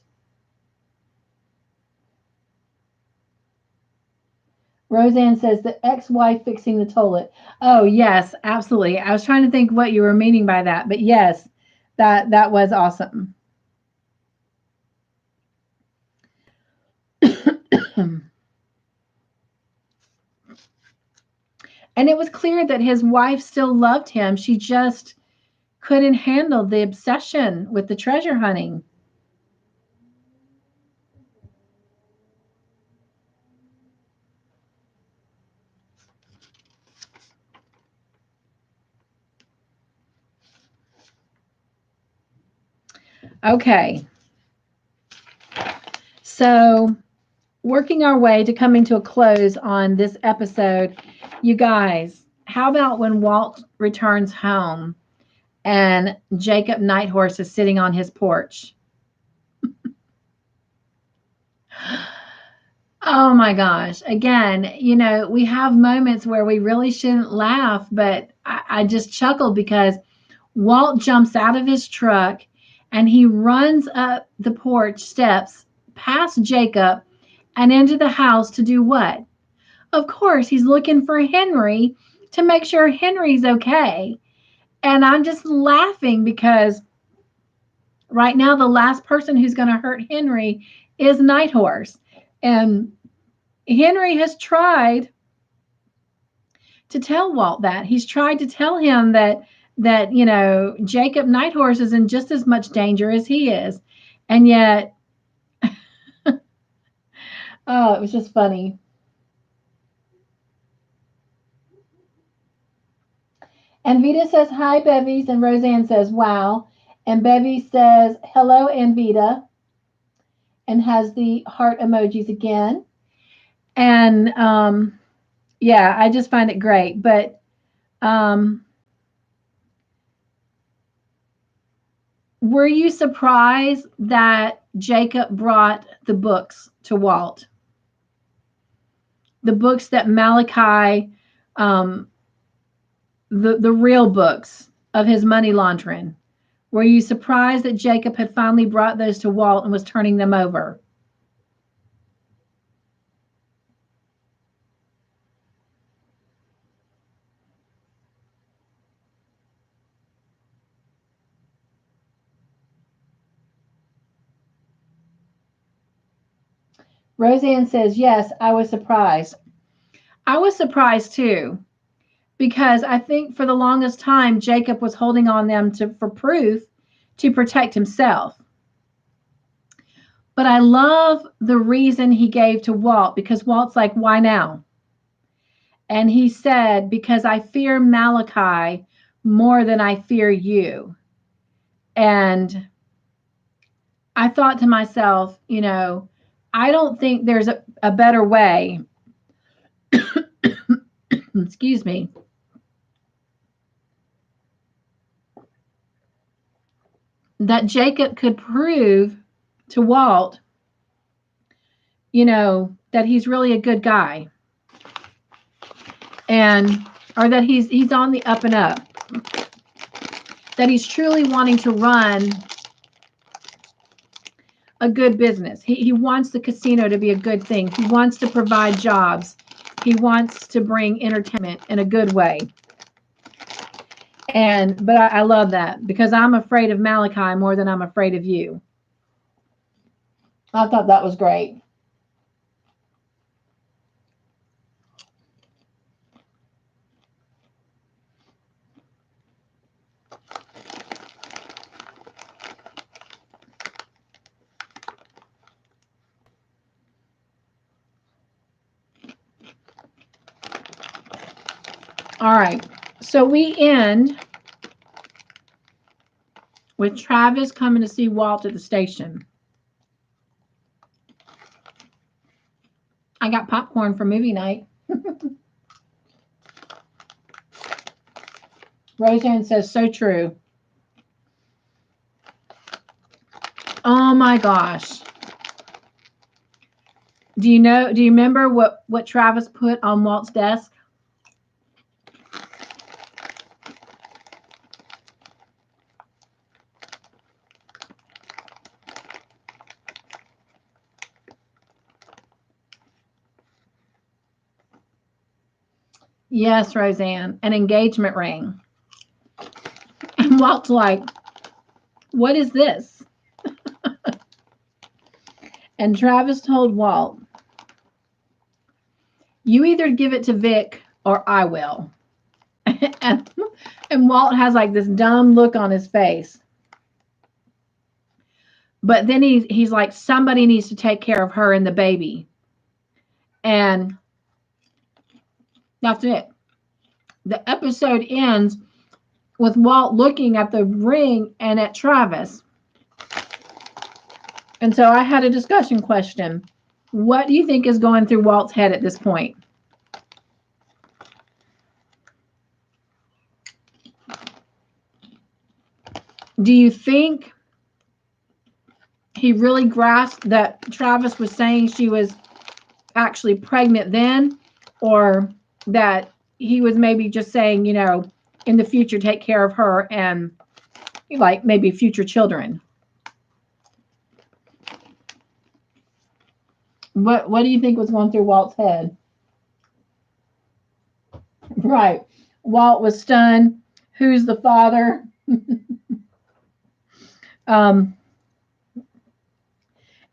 Speaker 1: Roseanne says, the ex-wife fixing the toilet. Oh, yes, absolutely. I was trying to think what you were meaning by that. But yes, that was awesome. And it was clear that his wife still loved him. She just couldn't handle the obsession with the treasure hunting. Okay. So, working our way to coming to a close on this episode, you guys, how about when Walt returns home and Jacob Nighthorse is sitting on his porch? Oh my gosh. Again, we have moments where we really shouldn't laugh, but I just chuckled because Walt jumps out of his truck and he runs up the porch steps past Jacob and into the house to do what? Of course, he's looking for Henry to make sure Henry's okay. And I'm just laughing because right now the last person who's going to hurt Henry is Nighthorse. And Henry has tried to tell Walt that. He's tried to tell him that Jacob Nighthorse is in just as much danger as he is. And yet, oh, it was just funny. And Vita says, hi, Bevies. And Roseanne says, wow. And Bevy says, hello, Anvita. And has the heart emojis again. And yeah, I just find it great. But were you surprised that Jacob brought the books to Walt? The books that Malachi, the real books of his money laundering. Were you surprised that Jacob had finally brought those to Walt and was turning them over? Roseanne says, yes, I was surprised. I was surprised too, because I think for the longest time, Jacob was holding on them for proof to protect himself. But I love the reason he gave to Walt, because Walt's like, why now? And he said, because I fear Malachi more than I fear you. And I thought to myself, I don't think there's a better way, excuse me, that Jacob could prove to Walt, that he's really a good guy. Or that he's on the up and up. That he's truly wanting to run a good business. He wants the casino to be a good thing. He wants to provide jobs. He wants to bring entertainment in a good way. But I love that, because I'm afraid of Malachi more than I'm afraid of you. I thought that was great. All right, so we end with Travis coming to see Walt at the station. I got popcorn for movie night. Roseanne says, so true. Oh my gosh. Do you remember what Travis put on Walt's desk? Yes, Roseanne, an engagement ring. And Walt's like, what is this? And Travis told Walt, you either give it to Vic or I will. and Walt has like this dumb look on his face. But then he's like, somebody needs to take care of her and the baby. And that's it. The episode ends with Walt looking at the ring and at Travis. And so I had a discussion question. What do you think is going through Walt's head at this point? Do you think he really grasped that Travis was saying she was actually pregnant then, or that he was maybe just saying, in the future, take care of her and like maybe future children? What do you think was going through Walt's head? Right. Walt was stunned. Who's the father?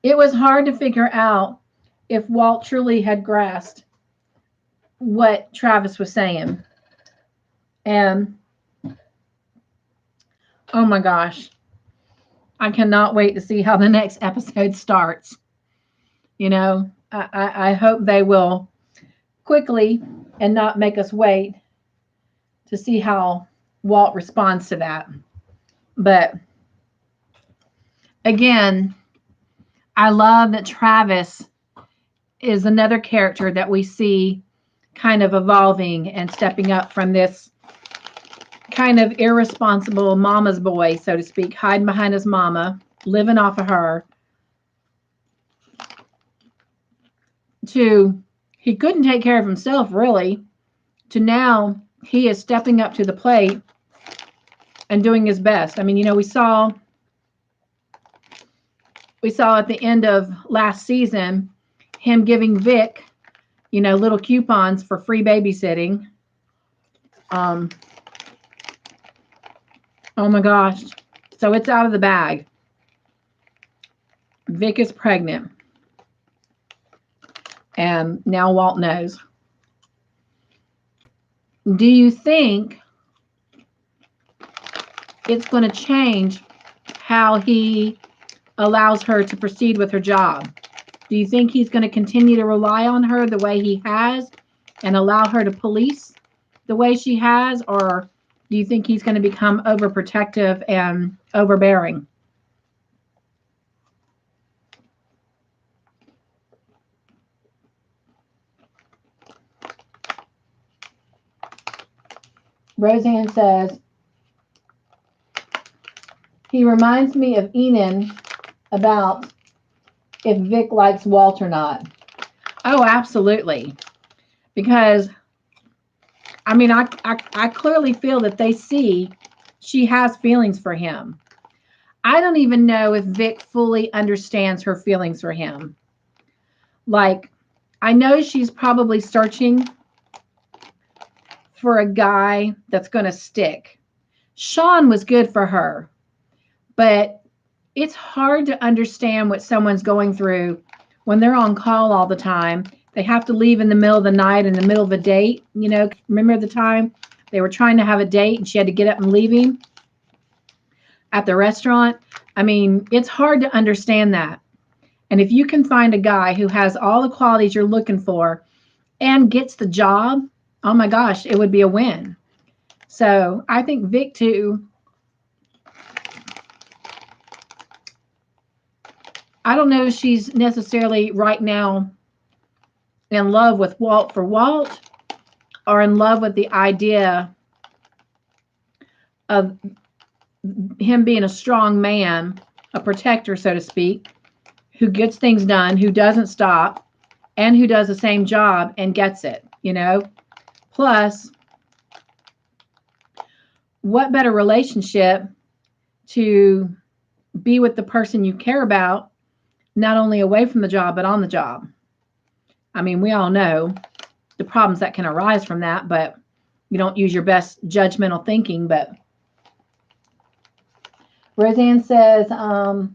Speaker 1: It was hard to figure out if Walt truly had grasped what Travis was saying. And oh my gosh, I cannot wait to see how the next episode starts. I hope they will quickly and not make us wait to see how Walt responds to that. But again, I love that Travis is another character that we see kind of evolving and stepping up from this kind of irresponsible mama's boy, so to speak, hiding behind his mama, living off of her, to he couldn't take care of himself, really, to now he is stepping up to the plate and doing his best. I mean, we saw at the end of last season him giving Vic, little coupons for free babysitting. Oh my gosh. So it's out of the bag. Vic is pregnant. And now Walt knows. Do you think it's going to change how he allows her to proceed with her job? Do you think he's going to continue to rely on her the way he has? and allow her to police the way she has, or do you think he's going to become overprotective and overbearing? Roseanne says, he reminds me of Enon about if Vic likes Walt or not. Oh, absolutely. Because, I mean, I clearly feel that they see she has feelings for him. I don't even know if Vic fully understands her feelings for him. Like, I know she's probably searching for a guy that's going to stick. Sean was good for her, but it's hard to understand what someone's going through when they're on call all the time. They have to leave in the middle of the night, in the middle of a date. You know, remember the time they were trying to have a date and she had to get up and leave him at the restaurant? I mean, it's hard to understand that. And if you can find a guy who has all the qualities you're looking for and gets the job, oh my gosh, it would be a win. So I think Vic too, I don't know if she's necessarily right now in love with Walt for Walt or in love with the idea of him being a strong man, a protector, so to speak, who gets things done, who doesn't stop, and who does the same job and gets it, you know? Plus, what better relationship to be with the person you care about, not only away from the job, but on the job? I mean, we all know the problems that can arise from that, but you don't use your best judgmental thinking. But Roseanne says, no,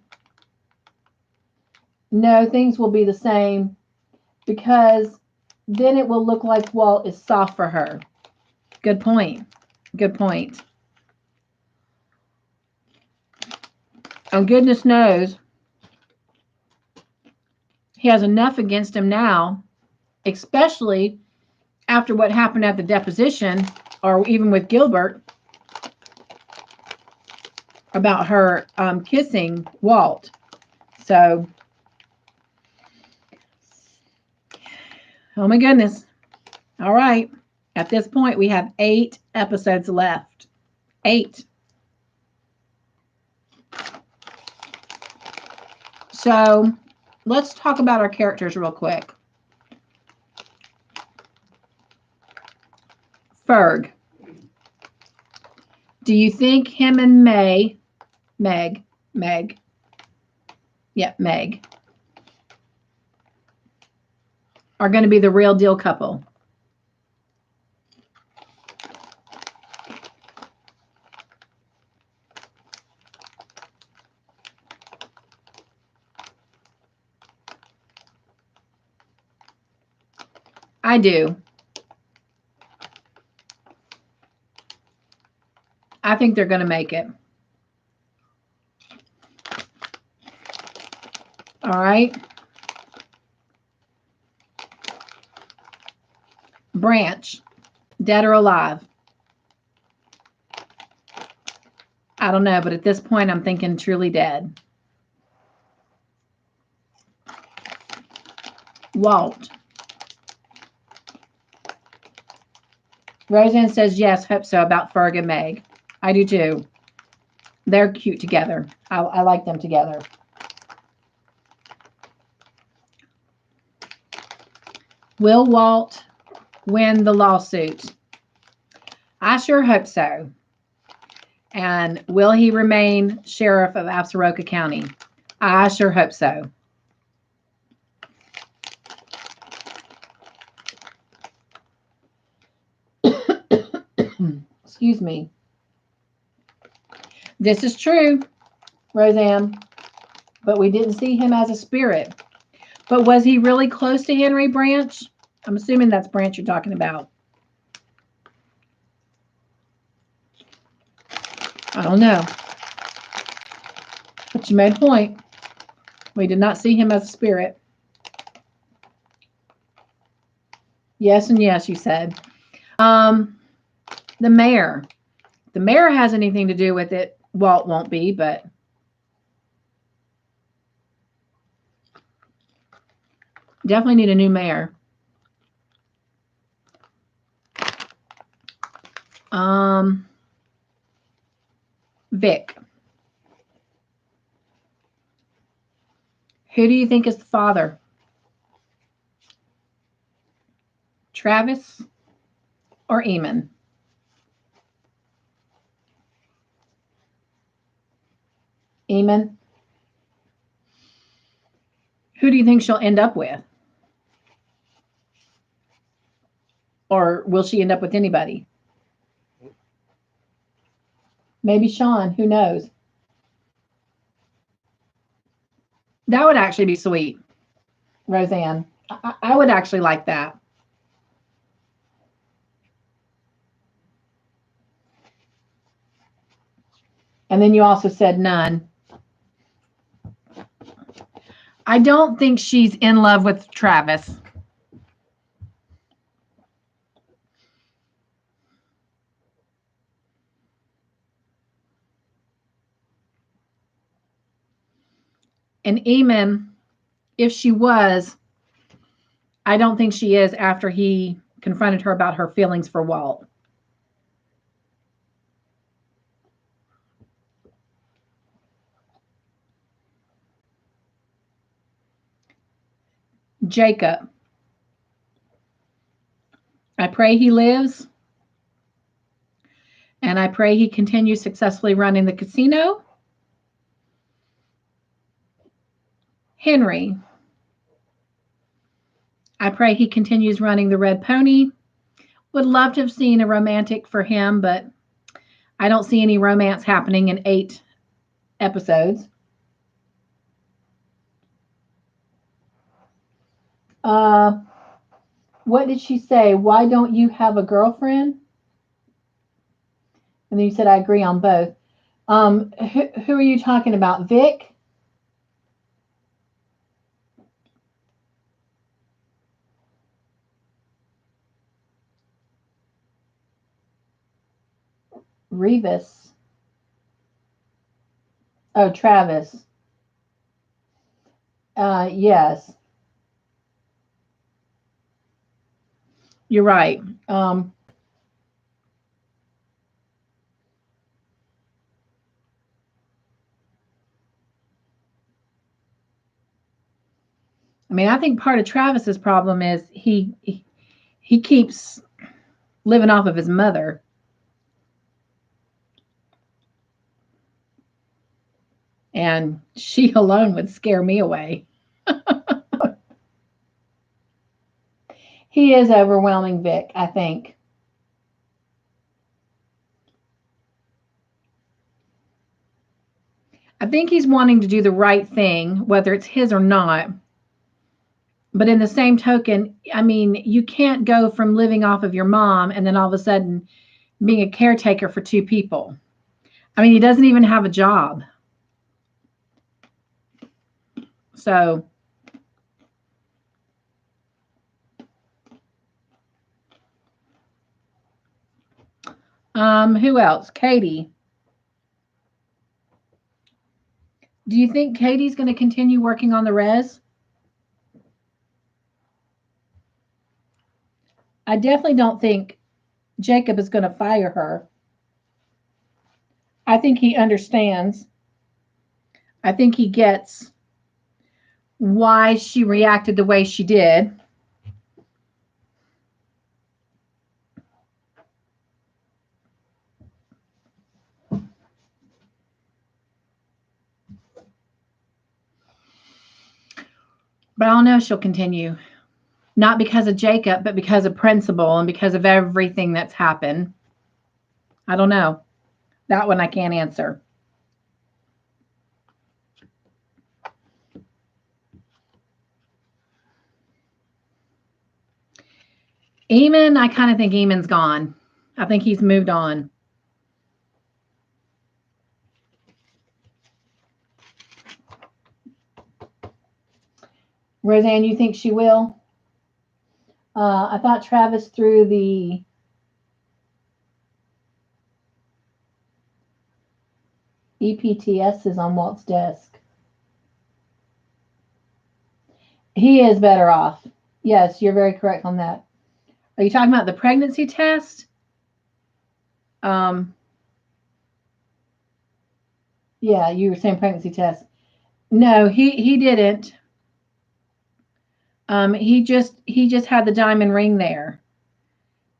Speaker 1: things will be the same because then it will look like Walt is soft for her. Good point. Good point. And goodness knows he has enough against him now, especially after what happened at the deposition, or even with Gilbert, about her kissing Walt. So, oh my goodness. All right. At this point, we have 8 episodes left. 8. So, let's talk about our characters real quick. Ferg. Do you think him and Meg, are going to be the real deal couple? I do. I think they're going to make it. All right. Branch, dead or alive? I don't know, but at this point, I'm thinking truly dead. Walt. Roseanne says yes, hope so, about Ferg and Meg. I do too. They're cute together. I like them together. Will Walt win the lawsuit? I sure hope so. And will he remain sheriff of Absaroka County? I sure hope so. Excuse me. This is true, Roseanne, but we didn't see him as a spirit. But was he really close to Henry Branch? I'm assuming that's Branch you're talking about. I don't know. But you made a point. We did not see him as a spirit. Yes and yes, you said. Um, the mayor. The mayor has anything to do with it. Walt won't be, but definitely need a new mayor. Um, Vic. Who do you think is the father? Travis or Eamon? Eamon. Who do you think she'll end up with? Or will she end up with anybody? Maybe Sean. Who knows? That would actually be sweet, Roseanne. I would actually like that. And then you also said none. I don't think she's in love with Travis. And Eamon, if she was, I don't think she is after he confronted her about her feelings for Walt. Jacob. I pray he lives, and I pray he continues successfully running the casino. Henry. I pray he continues running the Red Pony. Would love to have seen a romantic for him, but I don't see any romance happening in 8 episodes. Uh, what did she say? Why don't you have a girlfriend? And then you said I agree on both. Who are you talking about? Vic? Revis? Oh, Travis. Yes, you're right. I mean, I think part of Travis's problem is he keeps living off of his mother, and she alone would scare me away. He is overwhelming, Vic, I think. I think he's wanting to do the right thing, whether it's his or not. But in the same token, I mean, you can't go from living off of your mom and then all of a sudden being a caretaker for 2 people. I mean, he doesn't even have a job. So, who else? Katie. Do you think Katie's going to continue working on the res? I definitely don't think Jacob is going to fire her. I think he understands. I think he gets why she reacted the way she did. But I don't know if she'll continue. Not because of Jacob, but because of principle and because of everything that's happened. I don't know. That one I can't answer. Eamon, I kind of think Eamon's gone. I think he's moved on. Roseanne, you think she will? I thought Travis threw the EPTSs on Walt's desk. He is better off. Yes, you're very correct on that. Are you talking about the pregnancy test? Yeah, you were saying pregnancy test. No, he didn't. He just had the diamond ring there,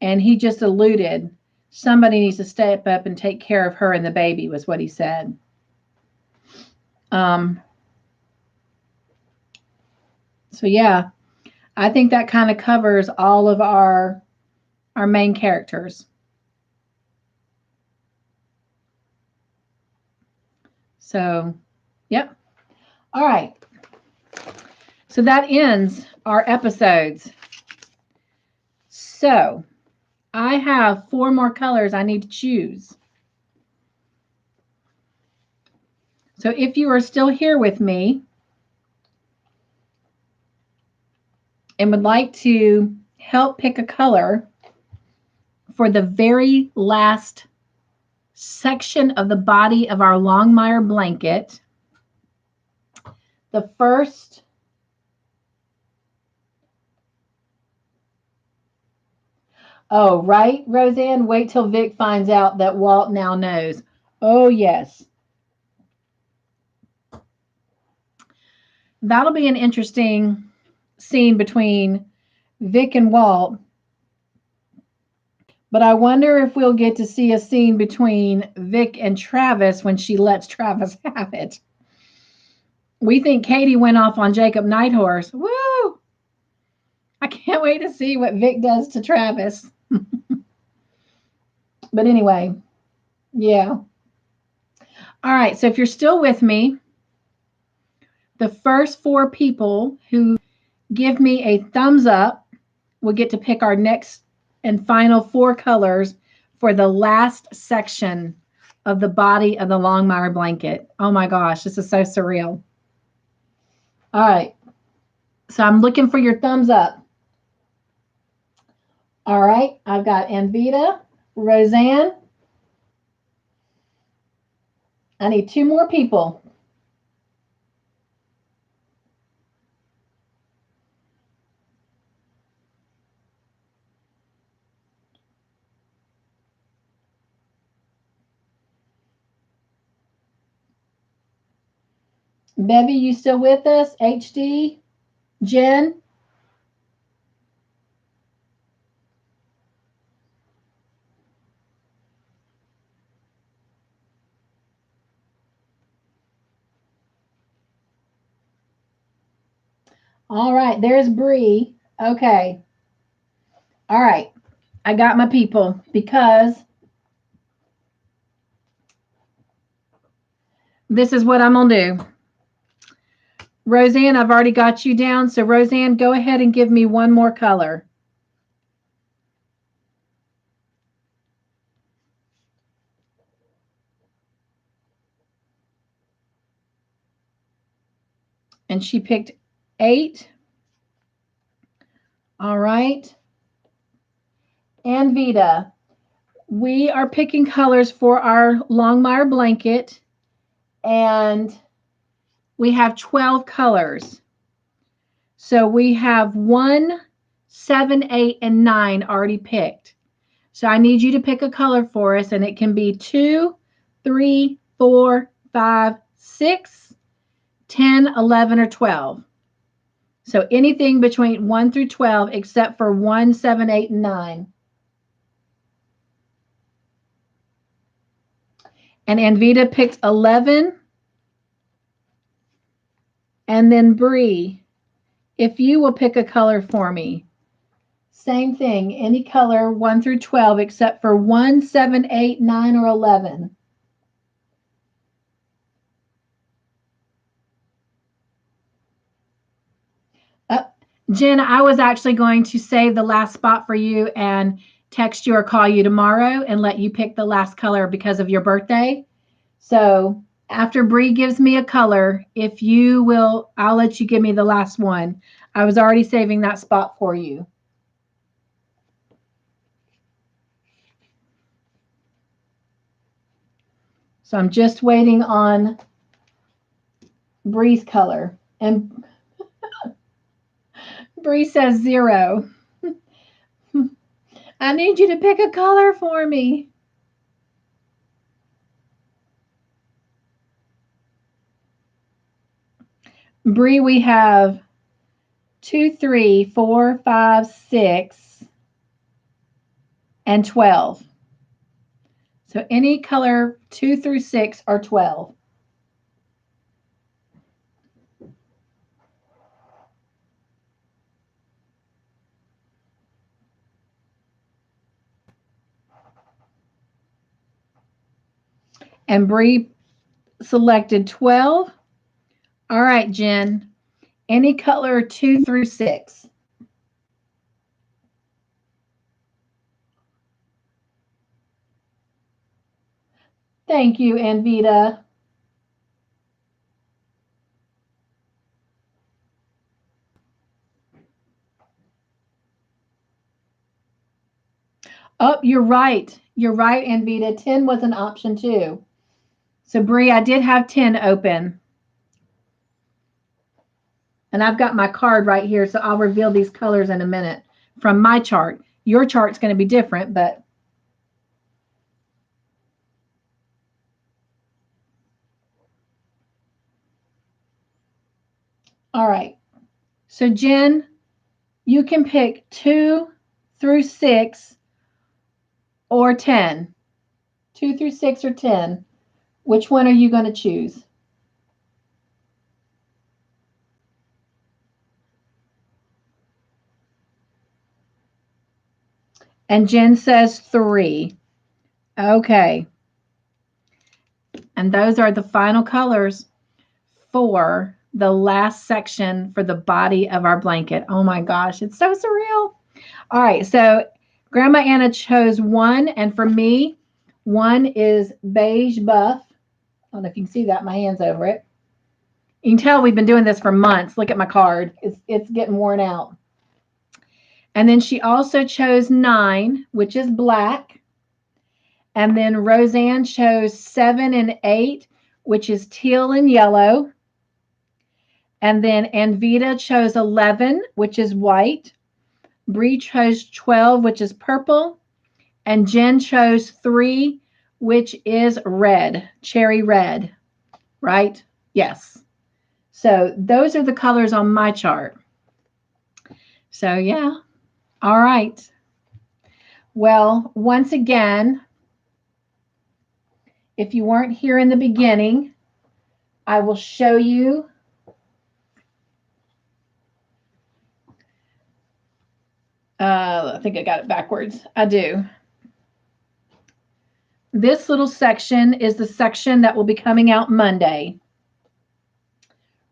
Speaker 1: and he just alluded somebody needs to step up and take care of her and the baby was what he said. So yeah, I think that kind of covers all of our main characters. So, yep. All right. So that ends our episodes. So I have 4 more colors I need to choose. So if you are still here with me and would like to help pick a color for the very last section of the body of our Longmire blanket, the first Oh, right, Roseanne? Wait till Vic finds out that Walt now knows. Oh, yes. That'll be an interesting scene between Vic and Walt. But I wonder if we'll get to see a scene between Vic and Travis when she lets Travis have it. We think Katie went off on Jacob Nighthorse. Woo! I can't wait to see what Vic does to Travis. But anyway, yeah. All right, so if you're still with me, the first 4 people who give me a thumbs up will get to pick our next and final 4 colors for the last section of the body of the Longmire blanket. Oh my gosh, this is so surreal. All right, so I'm looking for your thumbs up. All right, I've got Anvita, Roseanne. I need 2 more people. Bevy, you still with us? HD? Jen? All right, there's Bree. Okay. All right. I got my people because this is what I'm going to do. Roseanne, I've already got you down. So, Roseanne, go ahead and give me one more color. And she picked 8. All right. And Vita, we are picking colors for our Longmire blanket. And we have 12 colors. So we have 1, 7, 8, and 9 already picked. So I need you to pick a color for us, and it can be 2, 3, 4, 5, 6, 10, 11, or 12. So anything between 1 through 12 except for 1, 7, 8, and 9. And Anvita picked 11. And then Bree, if you will pick a color for me. Same thing, any color 1 through 12 except for 1, 7, 8, 9, or 11. Jen, I was actually going to save the last spot for you and text you or call you tomorrow and let you pick the last color because of your birthday. So after Bree gives me a color, if you will, I'll let you give me the last one. I was already saving that spot for you. So I'm just waiting on Bree's color. And Bree says 0. I need you to pick a color for me. Bree, we have 2, 3, 4, 5, 6, and 12. So any color 2 through 6 are 12. And Bree selected 12. All right, Jen. Any color 2 through 6. Thank you, Anvita. Oh, you're right. You're right, Anvita. 10 was an option too. So, Bree, I did have 10 open. And I've got my card right here, so I'll reveal these colors in a minute from my chart. Your chart's going to be different, but all right. So, Jen, you can pick 2 through 6 or 10. 2 through 6 or 10. Which one are you going to choose? And Jen says 3. Okay. And those are the final colors for the last section for the body of our blanket. Oh my gosh, it's so surreal. All right, so Grandma Anna chose 1, and for me, 1 is beige buff. I don't know if you can see that, my hand's over it. You can tell we've been doing this for months. Look at my card. It's getting worn out. And then she also chose 9, which is black. And then Roseanne chose 7 and 8, which is teal and yellow. And then Anvita chose 11, which is white. Bree chose 12, which is purple. And Jen chose 3, which is red, cherry red, right? Yes. So those are the colors on my chart. So yeah. All right. Well, once again, if you weren't here in the beginning, I will show you I think I got it backwards. I do. This little section is the section that will be coming out Monday.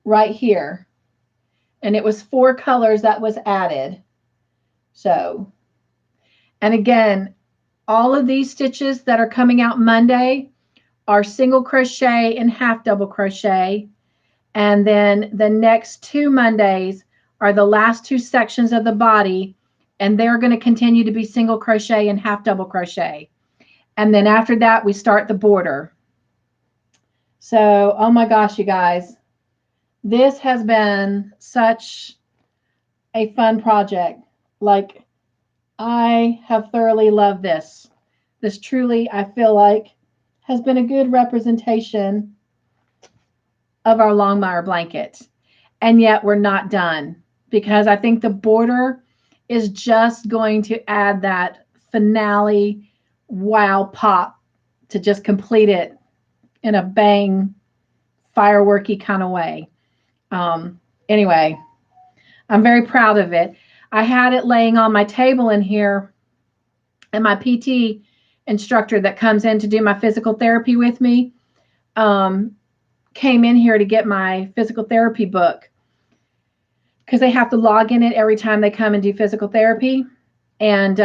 Speaker 1: Right here. And it was 4 colors that was added. So, and again, all of these stitches that are coming out Monday are single crochet and half double crochet. And then the next 2 Mondays are the last 2 sections of the body, and they're going to continue to be single crochet and half double crochet. And then after that, we start the border. So, oh my gosh, you guys, this has been such a fun project. Like, I have thoroughly loved this. This truly, I feel like, has been a good representation of our Longmire blanket. And yet we're not done, because I think the border is just going to add that finale wow pop to just complete it in a bang, fireworky kind of way. Anyway, I'm very proud of it. I had it laying on my table in here, and my PT instructor that comes in to do my physical therapy with me came in here to get my physical therapy book, because they have to log in it every time they come and do physical therapy and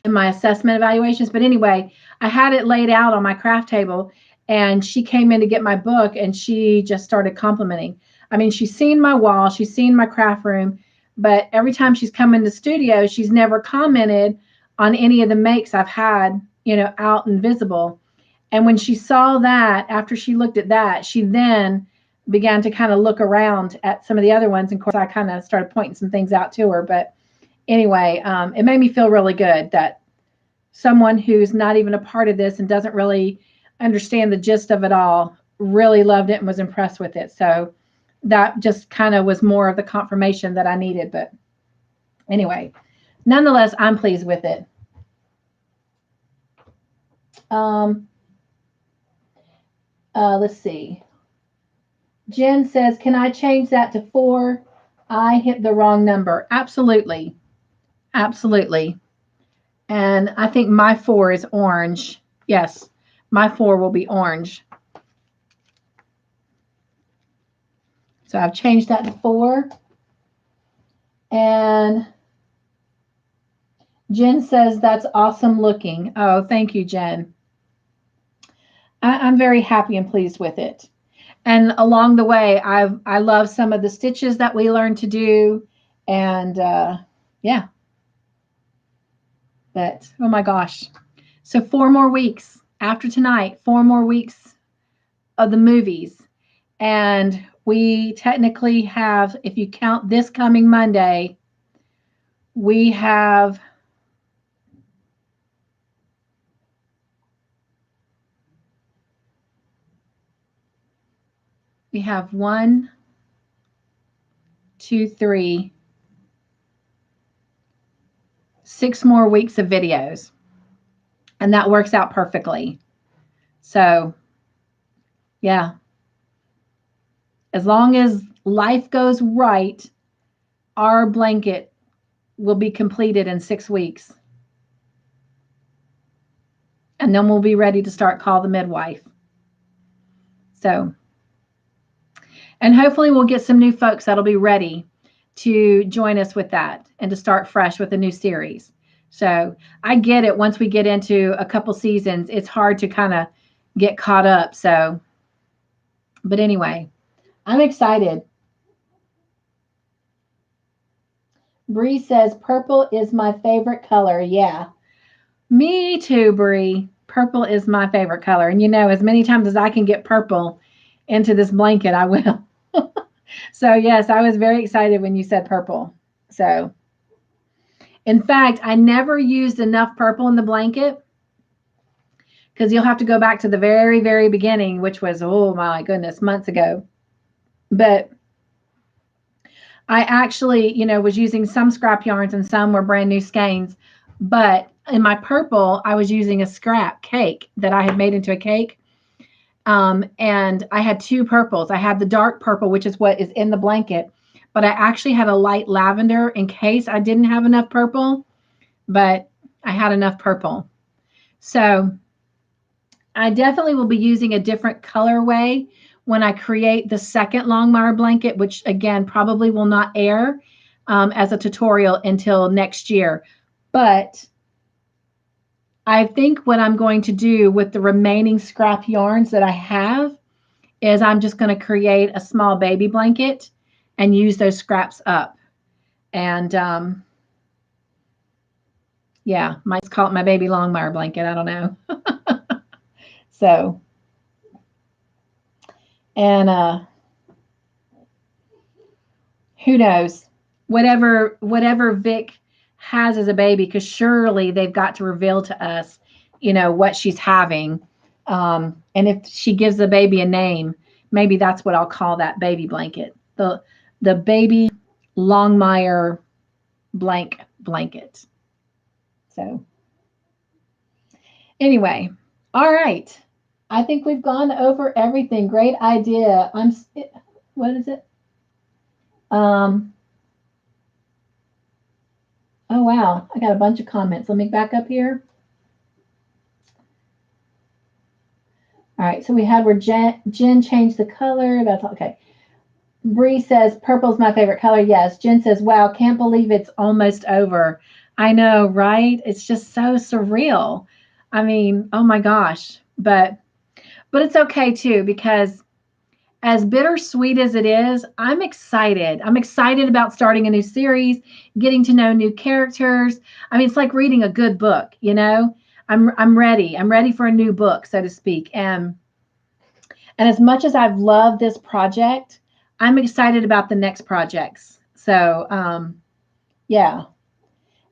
Speaker 1: my assessment evaluations. But anyway, I had it laid out on my craft table, and she came in to get my book, and she just started complimenting. I mean, she's seen my wall, she's seen my craft room, but every time she's come in the studio, she's never commented on any of the makes I've had, out and visible. And when she saw that, after she looked at that, she then began to kind of look around at some of the other ones. And of course, I kind of started pointing some things out to her. But anyway, it made me feel really good that someone who's not even a part of this and doesn't really understand the gist of it all really loved it and was impressed with it. So that just kind of was more of the confirmation that I needed. But anyway, nonetheless, I'm pleased with it. Let's see. Jen says, can I change that to 4? I hit the wrong number. Absolutely. Absolutely. And I think my 4 is orange. Yes, my 4 will be orange. So I've changed that to 4. And Jen says, that's awesome looking. Oh, thank you, Jen. I'm very happy and pleased with it. And along the way, I love some of the stitches that we learned to do. And yeah. But, oh my gosh. So 4 more weeks after tonight, 4 more weeks of the movies. And we technically have, if you count this coming Monday, we have we have 1, 2, 3, 6 more weeks of videos. And that works out perfectly. So, yeah. As long as life goes right, our blanket will be completed in 6 weeks. And then we'll be ready to start Call the Midwife. So, and hopefully we'll get some new folks that'll be ready to join us with that and to start fresh with a new series. So I get it. Once we get into a couple seasons, it's hard to kind of get caught up. So, but anyway, I'm excited. Bree says, purple is my favorite color. Yeah, me too, Bree. Purple is my favorite color. And you know, as many times as I can get purple into this blanket, I will. So yes, I was very excited when you said purple. So in fact, I never used enough purple in the blanket because you'll have to go back to the very, very beginning, which was, oh my goodness, months ago. But I actually, you know, was using some scrap yarns and some were brand new skeins. But in my purple, I was using a scrap cake that I had made into a cake. And I had 2 purples. I had the dark purple, which is what is in the blanket, but I actually had a light lavender in case I didn't have enough purple, but I had enough purple. So I definitely will be using a different colorway when I create the second Longmire blanket, which again, probably will not air as a tutorial until next year. But I think what I'm going to do with the remaining scrap yarns that I have is I'm just going to create a small baby blanket and use those scraps up. And yeah, might call it my baby Longmire blanket. I don't know. So, and who knows? Whatever Vic has as a baby, because surely they've got to reveal to us, you know, what she's having. And if she gives the baby a name, maybe that's what I'll call that baby blanket. The baby Longmire blank blanket. So anyway, all right. I think we've gone over everything. Great idea. What is it? Oh wow, I got a bunch of comments. Let me back up here. All right, so we had where Jen changed the color. That's okay. Bree says, purple's my favorite color. Yes. Jen says, wow, can't believe it's almost over. I know, right? It's just so surreal. I mean, oh my gosh. But it's okay too, because as bittersweet as it is, I'm excited. I'm excited about starting a new series, getting to know new characters. I mean, it's like reading a good book, you know? I'm ready. I'm ready for a new book, so to speak. And as much as I've loved this project, I'm excited about the next projects. So yeah.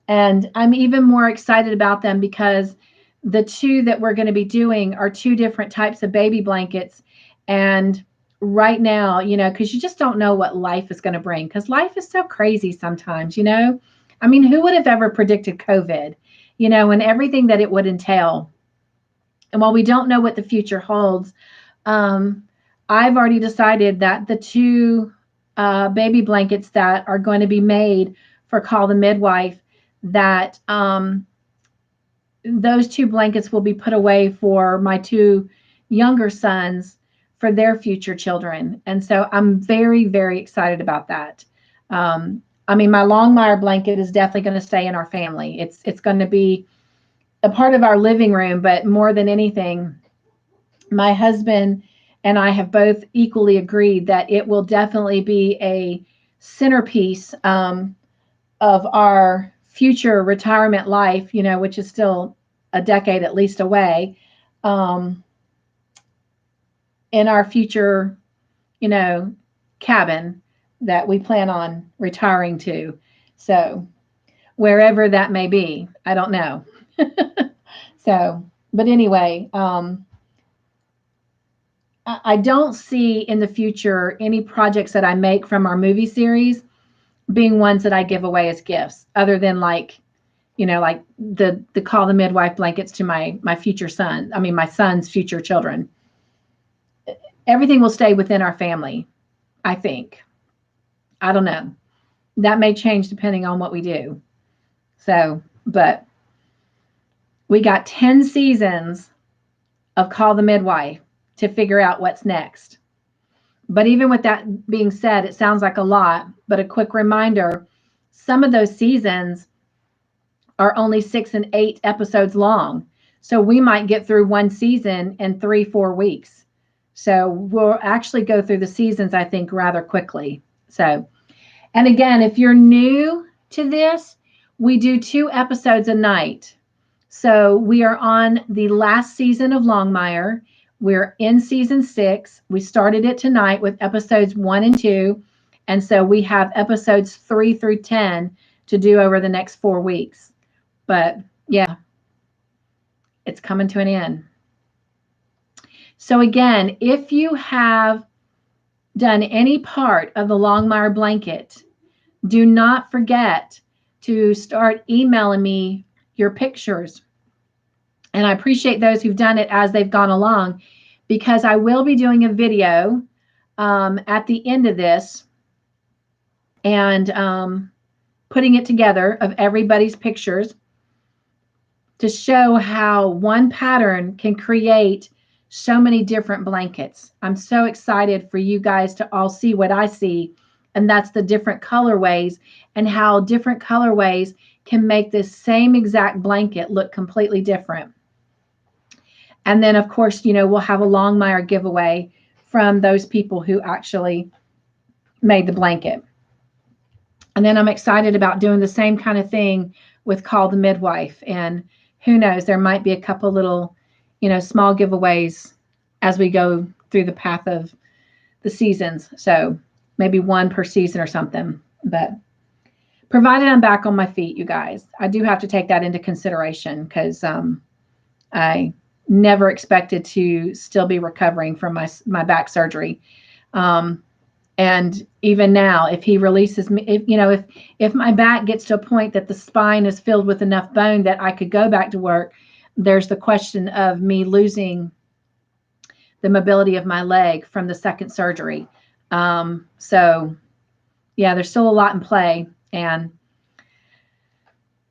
Speaker 1: And I'm even more excited about them because the two that we're going to be doing are two different types of baby blankets. And right now, because you just don't know what life is going to bring, because life is so crazy sometimes. I mean, who would have ever predicted COVID, and everything that it would entail? And while we don't know what the future holds, um, I've already decided that the two baby blankets that are going to be made for Call the Midwife, that those two blankets will be put away for my two younger sons for their future children. And so I'm very, very excited about that. I mean, my Longmire blanket is definitely going to stay in our family. It's going to be a part of our living room, but more than anything, my husband and I have both equally agreed that it will definitely be a centerpiece of our future retirement life, which is still a decade at least away, in our future, cabin that we plan on retiring to. So wherever that may be, I don't know. So, but anyway, I don't see in the future any projects that I make from our movie series being ones that I give away as gifts, other than like the Call the Midwife blankets to my future son. I mean, my son's future children. Everything will stay within our family, I think. I don't know. That may change depending on what we do. So, but we got 10 seasons of Call the Midwife to figure out what's next. But even with that being said, it sounds like a lot, but a quick reminder, some of those seasons are only 6 and 8 episodes long. So we might get through one season in 3-4 weeks. So we'll actually go through the seasons, I think, rather quickly. So, and again, if you're new to this, we do 2 episodes a night. So we are on the last season of Longmire. We're in season 6. We started it tonight with episodes 1 and 2. And so we have episodes 3 through 10 to do over the next 4 weeks. But yeah, it's coming to an end. So again, if you have done any part of the Longmire blanket, do not forget to start emailing me your pictures. And I appreciate those who've done it as they've gone along, because I will be doing a video at the end of this and putting it together of everybody's pictures to show how one pattern can create so many different blankets. I'm so excited for you guys to all see what I see, and that's the different colorways and how different colorways can make this same exact blanket look completely different. And then, of course, we'll have a Longmire giveaway from those people who actually made the blanket. And then I'm excited about doing the same kind of thing with Call the Midwife. And who knows, there might be a couple little, small giveaways as we go through the path of the seasons. So maybe one per season or something. But provided I'm back on my feet, you guys, I do have to take that into consideration, because I never expected to still be recovering from my back surgery. And even now, if he releases me, if my back gets to a point that the spine is filled with enough bone that I could go back to work, there's the question of me losing the mobility of my leg from the second surgery. So yeah, there's still a lot in play. And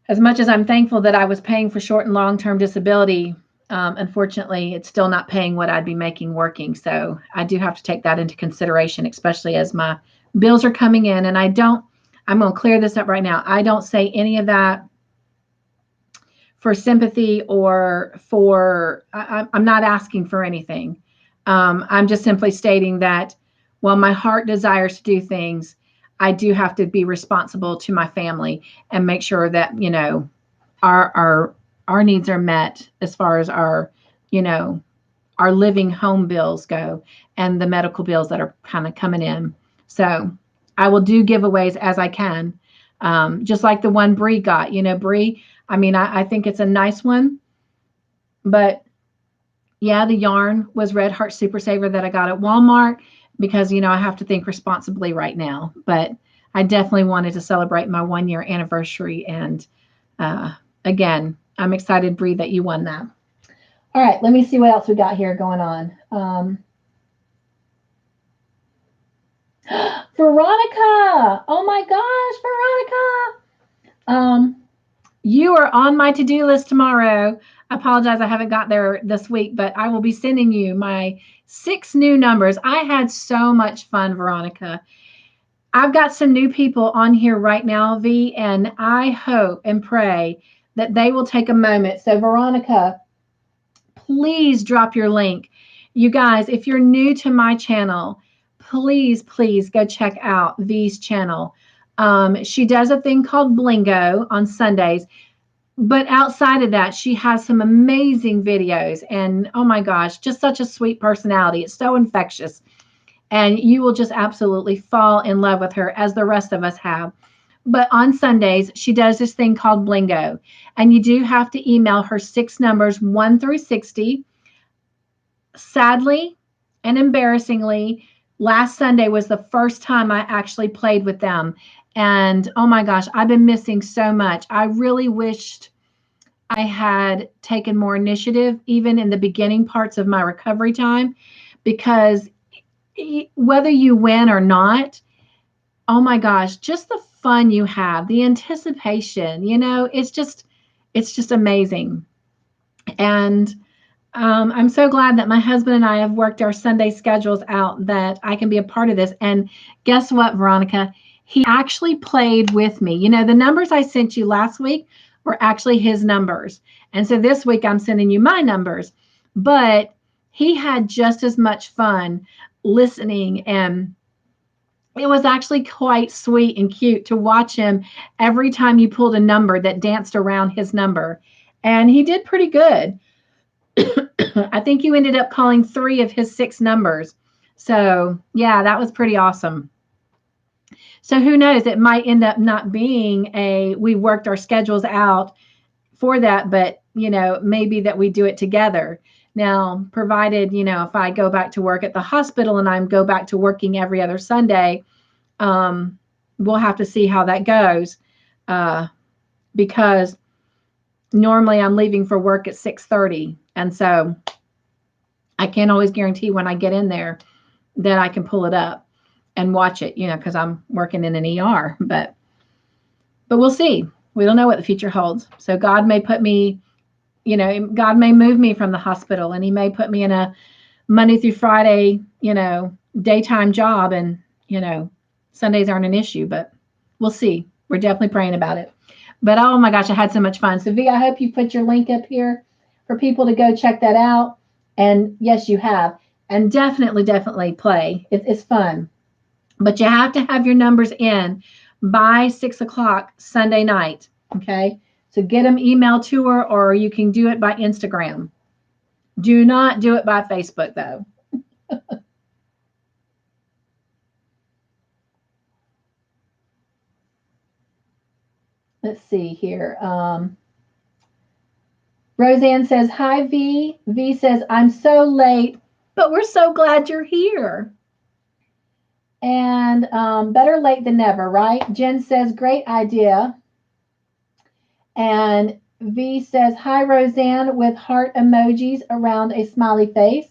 Speaker 1: as much as I'm thankful that I was paying for short and long-term disability, unfortunately, it's still not paying what I'd be making working. So I do have to take that into consideration, especially as my bills are coming in. And I'm going to clear this up right now. I don't say any of that for sympathy or I'm not asking for anything. I'm just simply stating that while my heart desires to do things, I do have to be responsible to my family and make sure that, our our needs are met as far as our, our living home bills go and the medical bills that are kind of coming in. So I will do giveaways as I can. Just like the one Bree got, Bree, I think it's a nice one, but yeah, the yarn was Red Heart Super Saver that I got at Walmart because, I have to think responsibly right now, but I definitely wanted to celebrate my 1-year anniversary. And again, I'm excited, Bree, that you won that. All right, let me see what else we got here going on. Veronica! Oh my gosh, Veronica! You are on my to-do list tomorrow. I apologize I haven't got there this week, but I will be sending you my 6 new numbers. I had so much fun, Veronica. I've got some new people on here right now, V, and I hope and pray that they will take a moment. So, Veronica, please drop your link. You guys, if you're new to my channel, please go check out V's channel. She does a thing called Blingo on Sundays. But outside of that, she has some amazing videos. And oh my gosh, just such a sweet personality. It's so infectious. And you will just absolutely fall in love with her, as the rest of us have. But on Sundays, she does this thing called Blingo. And you do have to email her 6 numbers, 1 through 60. Sadly and embarrassingly, last Sunday was the first time I actually played with them. And oh my gosh, I've been missing so much. I really wished I had taken more initiative, even in the beginning parts of my recovery time, because whether you win or not, oh my gosh, just the fun you have, the anticipation, it's just amazing. And I'm so glad that my husband and I have worked our Sunday schedules out that I can be a part of this. And guess what, Veronica? He actually played with me. The numbers I sent you last week were actually his numbers. And so this week I'm sending you my numbers. But he had just as much fun listening. And it was actually quite sweet and cute to watch him every time you pulled a number that danced around his number. And he did pretty good. I think you ended up calling 3 of his 6 numbers. So yeah, that was pretty awesome. So who knows, it might end up not being we worked our schedules out for that, but maybe that we do it together. Now, provided, if I go back to work at the hospital and I go back to working every other Sunday, we'll have to see how that goes. Because normally I'm leaving for work at 6:30. And so I can't always guarantee when I get in there that I can pull it up and watch it, because I'm working in an ER, but we'll see. We don't know what the future holds. So God may put me, God may move me from the hospital, and he may put me in a Monday through Friday, daytime job, and, Sundays aren't an issue, but we'll see. We're definitely praying about it. But oh my gosh, I had so much fun. So V, I hope you put your link up here for people to go check that out. And yes, you have. And definitely play. It's fun. But you have to have your numbers in by 6 o'clock Sunday night. Okay. So get them emailed to her, or you can do it by Instagram. Do not do it by Facebook, though. Let's see here. Roseanne says, hi, V. V says, I'm so late, but we're so glad you're here. And better late than never, right? Jen says, great idea. And V says, hi, Roseanne, with heart emojis around a smiley face.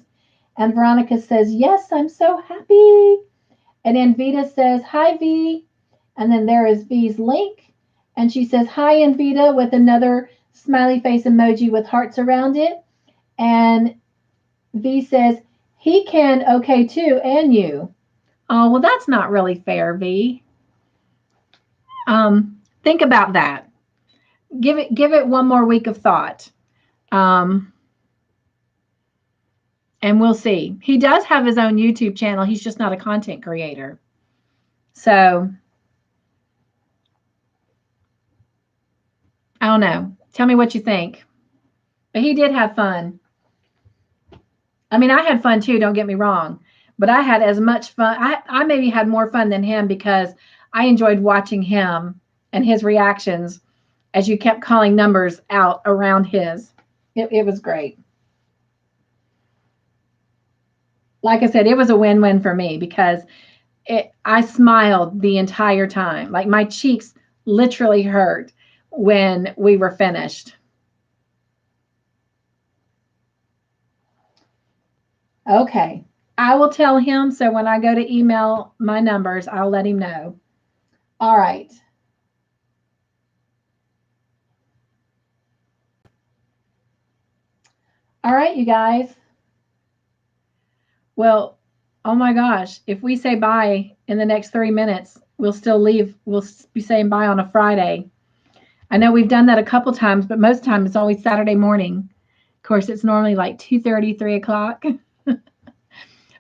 Speaker 1: And Veronica says, yes, I'm so happy. And then Vita says, hi, V. And then there is V's link. And she says, hi, Anvita, with another smiley face emoji with hearts around it. And V says, he can okay too, and you. Oh, well, that's not really fair, V. Think about that. Give it one more week of thought. And we'll see. He does have his own YouTube channel. He's just not a content creator. So I don't know. Tell me what you think. But he did have fun. I mean, I had fun too, don't get me wrong. But I had as much fun. I maybe had more fun than him because I enjoyed watching him and his reactions as you kept calling numbers out around his. It was great. Like I said, it was a win-win for me because I smiled the entire time. Like my cheeks literally hurt when we were finished. Okay. I will tell him. So when I go to email my numbers, I'll let him know. All right. All right, you guys. Well, oh my gosh, if we say bye in the next 3 minutes, we'll still leave. We'll be saying bye on a Friday. I know we've done that a couple times, but most times it's always Saturday morning. Of course, it's normally like 2:30, 3 o'clock.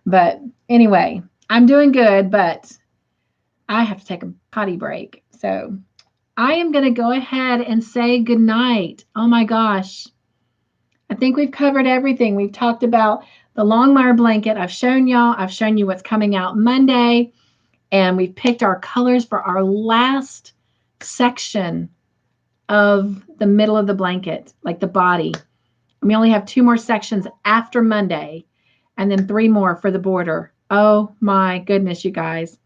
Speaker 1: But anyway, I'm doing good, but I have to take a potty break. So I am going to go ahead and say good night. Oh my gosh. I think we've covered everything. We've talked about the Longmire blanket. I've shown y'all. I've shown you what's coming out Monday. And we've picked our colors for our last section of the middle of the blanket, like the body. We only have 2 more sections after Monday and then 3 more for the border. Oh my goodness, you guys.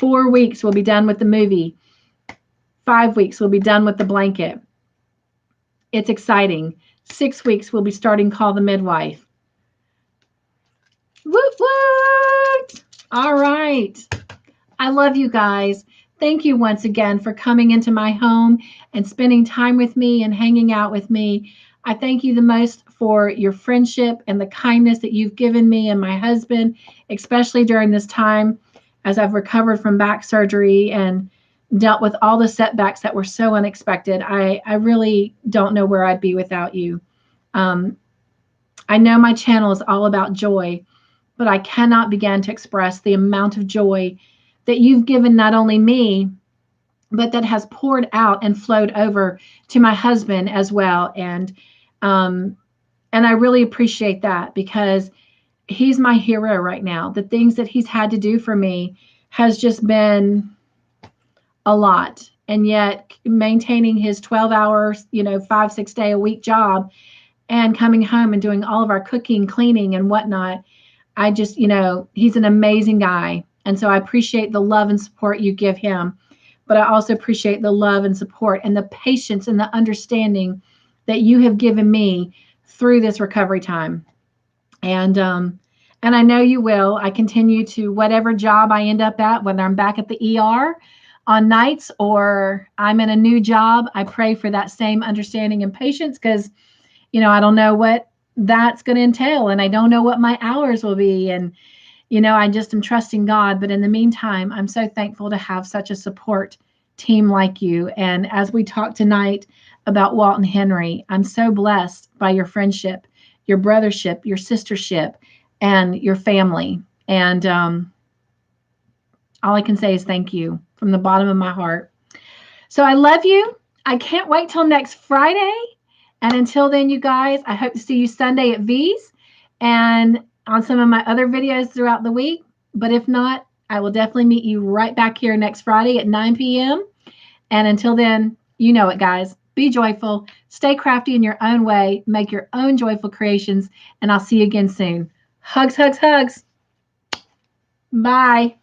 Speaker 1: 4 weeks we'll be done with the movie. 5 weeks we'll be done with the blanket. It's exciting. 6 weeks we'll be starting Call the Midwife. Woot woot! All right. I love you guys. Thank you once again for coming into my home and spending time with me and hanging out with me. I thank you the most for your friendship and the kindness that you've given me and my husband, especially during this time as I've recovered from back surgery and dealt with all the setbacks that were so unexpected. I really don't know where I'd be without you. I know my channel is all about joy, but I cannot begin to express the amount of joy that you've given not only me, but that has poured out and flowed over to my husband as well. And I really appreciate that because he's my hero right now. The things that he's had to do for me has just been a lot. And yet maintaining his 12 hours, 5-6 day a week job and coming home and doing all of our cooking, cleaning and whatnot. I just, he's an amazing guy. And so I appreciate the love and support you give him. But I also appreciate the love and support and the patience and the understanding that you have given me through this recovery time. And I know you will. I continue to whatever job I end up at, whether I'm back at the ER on nights or I'm in a new job, I pray for that same understanding and patience because, I don't know what that's going to entail and I don't know what my hours will be. And, I just am trusting God. But in the meantime, I'm so thankful to have such a support team like you. And as we talk tonight about Walt and Henry, I'm so blessed by your friendship, your brothership, your sistership, and your family. And all I can say is thank you from the bottom of my heart. So I love you. I can't wait till next Friday. And until then, you guys, I hope to see you Sunday at V's and on some of my other videos throughout the week. But if not, I will definitely meet you right back here next Friday at 9 p.m. And until then, you know it, guys. Be joyful. Stay crafty in your own way. Make your own joyful creations. And I'll see you again soon. Hugs, hugs, hugs. Bye.